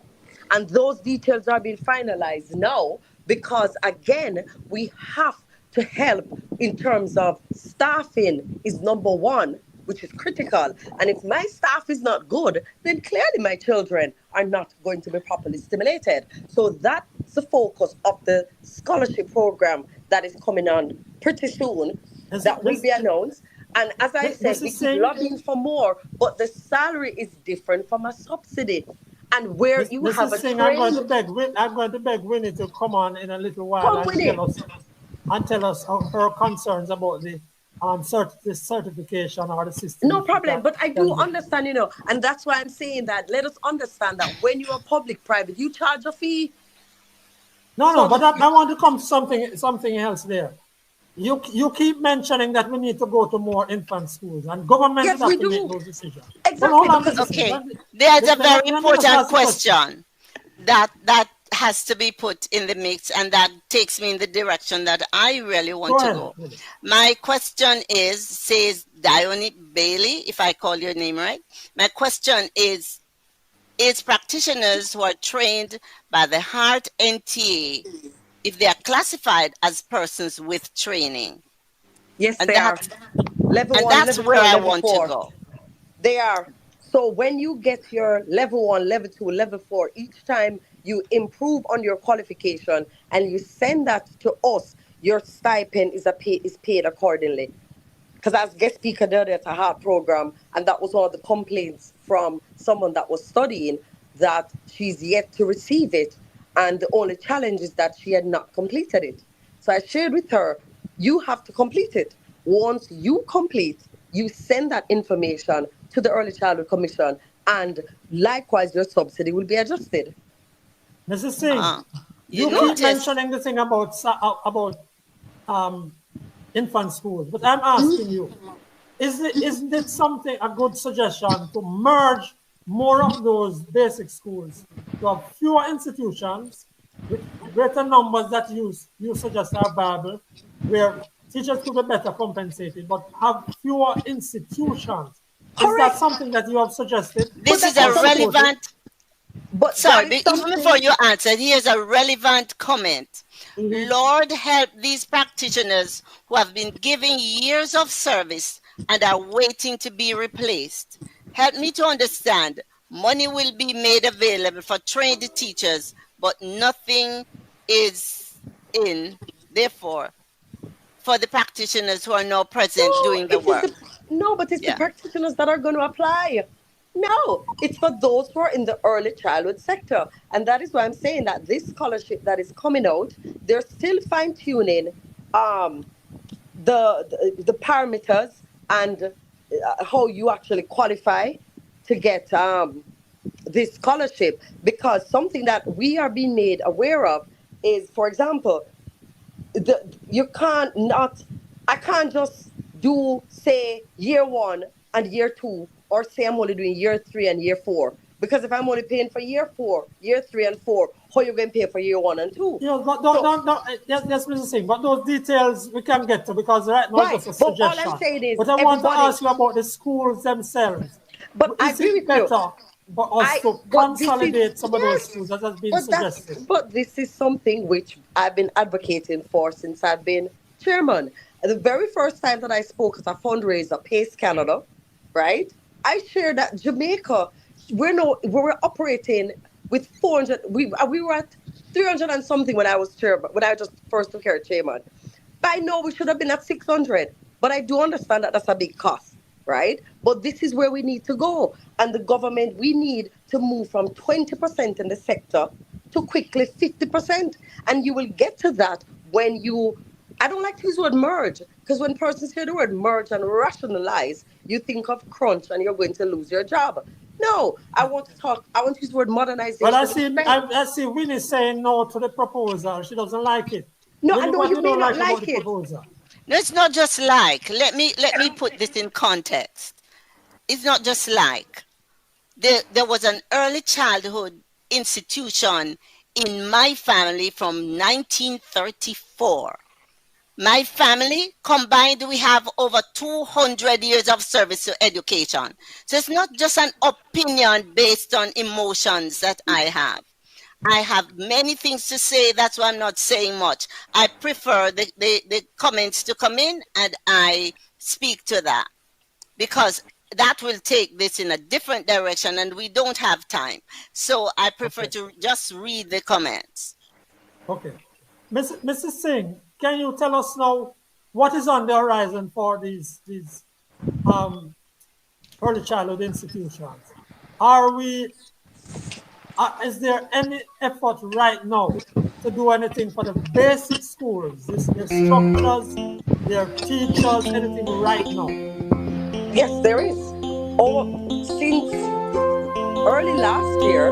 S3: And those details are being finalized now because, again, we have to help in terms of staffing is number one, which is critical. And if my staff is not good, then clearly my children are not going to be properly stimulated. So that's the focus of the scholarship program that is coming on pretty soon, that will be announced. And as I said, we keep lobbying for more, but the salary is different from a subsidy. And where you have a
S21: Singh,
S3: trained...
S21: I'm going to beg Winnie to come on in a little while
S3: Come, Winnie.
S21: and tell us her concerns about the certification or the system.
S3: No problem, but I do understand, and that's why I'm saying that let us understand that when you are public-private, you charge a fee.
S21: No, but I want to come to something else there. You keep mentioning that we need to go to more infant schools, and government have to make those decisions.
S3: Exactly.
S4: Okay, there's a very important question that has to be put in the mix, and that takes me in the direction that I really want to go. My question says Dione Bailey, if I call your name right. My question is practitioners who are trained by the Heart NTA, if they are classified as persons with training?
S3: Yes,
S4: and
S3: they are. Level 1,
S4: that's
S3: level
S4: where
S3: 4,
S4: I
S3: level
S4: want
S3: 4.
S4: to go.
S3: They are. So when you get your level 1, level 2, level 4, each time you improve on your qualification and you send that to us, your stipend is paid accordingly. Because as guest speaker there at a heart program, and that was one of the complaints from someone that was studying, that she's yet to receive it. And the only challenge is that she had not completed it. So I shared with her, you have to complete it. Once you complete, you send that information to the Early Childhood Commission, and likewise your subsidy will be adjusted.
S21: Mrs. Singh, you keep mentioning the thing about infant schools, but I'm asking you, isn't it a good suggestion to merge more of those basic schools to have fewer institutions with greater numbers that you suggest are viable, where teachers could be better compensated, but have fewer institutions? Is that something that you have suggested?
S4: This is a relevant... Sorry, even before you answer, here's a relevant comment. Lord help these practitioners who have been giving years of service and are waiting to be replaced. Help me to understand. Money will be made available for trained teachers, but nothing is in, therefore, for the practitioners who are now present doing the work.
S3: But it's the practitioners that are going to apply. No, it's for those who are in the early childhood sector. And that is why I'm saying that this scholarship that is coming out, they're still fine-tuning the parameters and how you actually qualify to get this scholarship. Because something that we are being made aware of is, for example, I can't just do, say, year 1 and year 2, or say I'm only doing year 3 and year 4. Because if I'm only paying for year 4, year 3 and 4, how are you going to pay for year 1 and 2?
S21: Yes, Mr. Singh, but those details we can get to, because right now it's just a suggestion.
S3: All I'm saying is,
S21: but I want to ask you about the schools themselves.
S3: But I agree with you.
S21: For us to consolidate some of those schools that has been suggested.
S3: But this is something which I've been advocating for since I've been chairman. The very first time that I spoke at a fundraiser, Pace Canada, right? I shared that Jamaica, we're operating with 400. We were at 300 and something when I was chairman, when I just first took care of chairman. By now, we should have been at 600. But I do understand that that's a big cost, right? But this is where we need to go. And the government, we need to move from 20% in the sector to quickly 50%. And you will get to that when you, I don't like to use the word merge, because when persons hear the word merge and rationalize, you think of crunch and you're going to lose your job. No, I want to use the word modernization.
S21: But I see Winnie saying no to the proposal. She doesn't like it.
S3: No,
S21: Winnie,
S3: I know
S21: what
S3: you may
S21: don't
S3: not
S21: about
S3: like
S21: the
S3: it.
S21: proposal?
S4: No, it's not just like. Let me put this in context. It's not just like. There was an early childhood institution in my family from 1934. My family combined, we have over 200 years of service to education. So it's not just an opinion based on emotions that I have. I have many things to say. That's why I'm not saying much. I prefer the comments to come in and I speak to that, because that will take this in a different direction and we don't have time. So I prefer to just read the comments.
S21: Okay. Mrs. Singh, can you tell us now what is on the horizon for these early childhood institutions? Is there any effort right now to do anything for the basic schools, their structures, their teachers, anything right now?
S3: Yes, there is. Since early last year,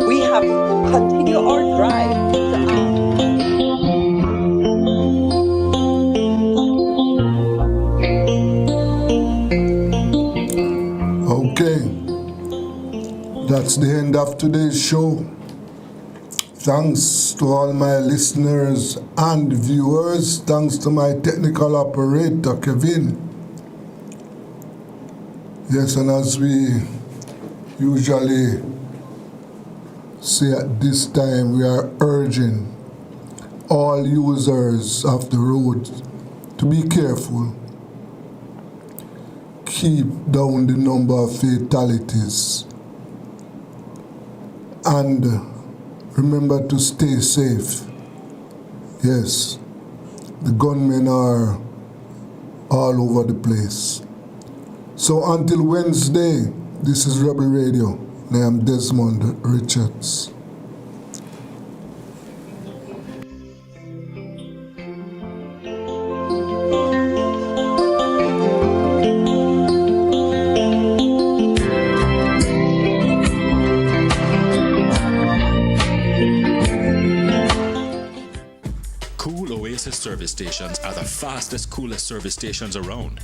S3: we have continued our drive to
S2: Okay, that's the end of today's show. Thanks to all my listeners and viewers. Thanks to my technical operator, Kevin. Yes, and as we usually say at this time, we are urging all users of the road to be careful. Keep down the number of fatalities. And remember to stay safe. Yes, the gunmen are all over the place. So until Wednesday, this is Rebel Radio. I am Desmond Richards.
S5: Service stations are the fastest, coolest service stations around.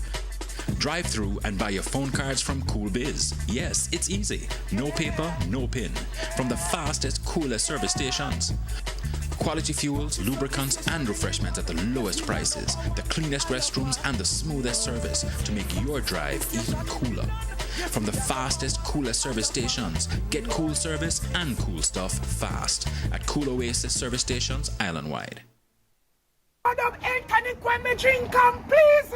S5: Drive through and buy your phone cards from Cool Biz. Yes, it's easy. No paper, no pin. From the fastest, coolest service stations. Quality fuels, lubricants, and refreshments at the lowest prices. The cleanest restrooms and the smoothest service to make your drive even cooler. From the fastest, coolest service stations, get cool service and cool stuff fast at Cool Oasis service stations island-wide.
S9: Drink please.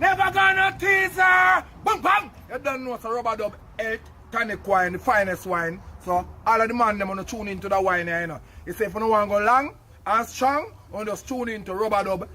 S9: Never gonna tease her. Boom, bang. You don't know, so rubber dub, elk, tonic wine, the finest wine. So all of the man them want to tune into the wine here, you know. You say if you don't want to go long and strong, you just tune into rubber dub.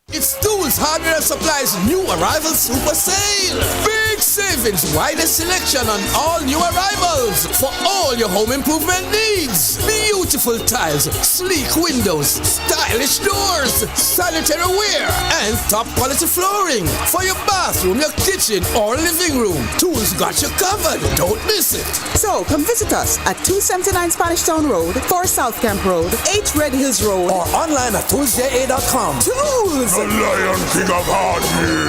S6: It's Tools Hardware and Supplies new arrival super sale. Big savings, widest selection on all new arrivals for all your home improvement needs. Beautiful tiles, sleek windows, stylish doors, sanitary ware, and top quality flooring for your bathroom, your kitchen, or living room. Tools got you covered. Don't miss it.
S7: So come visit us at 279 Spanish Town Road, 4 South Camp Road, 8 Red Hills Road,
S6: or online at toolsja.com.
S7: Tools!
S1: The Lion King of Hardware.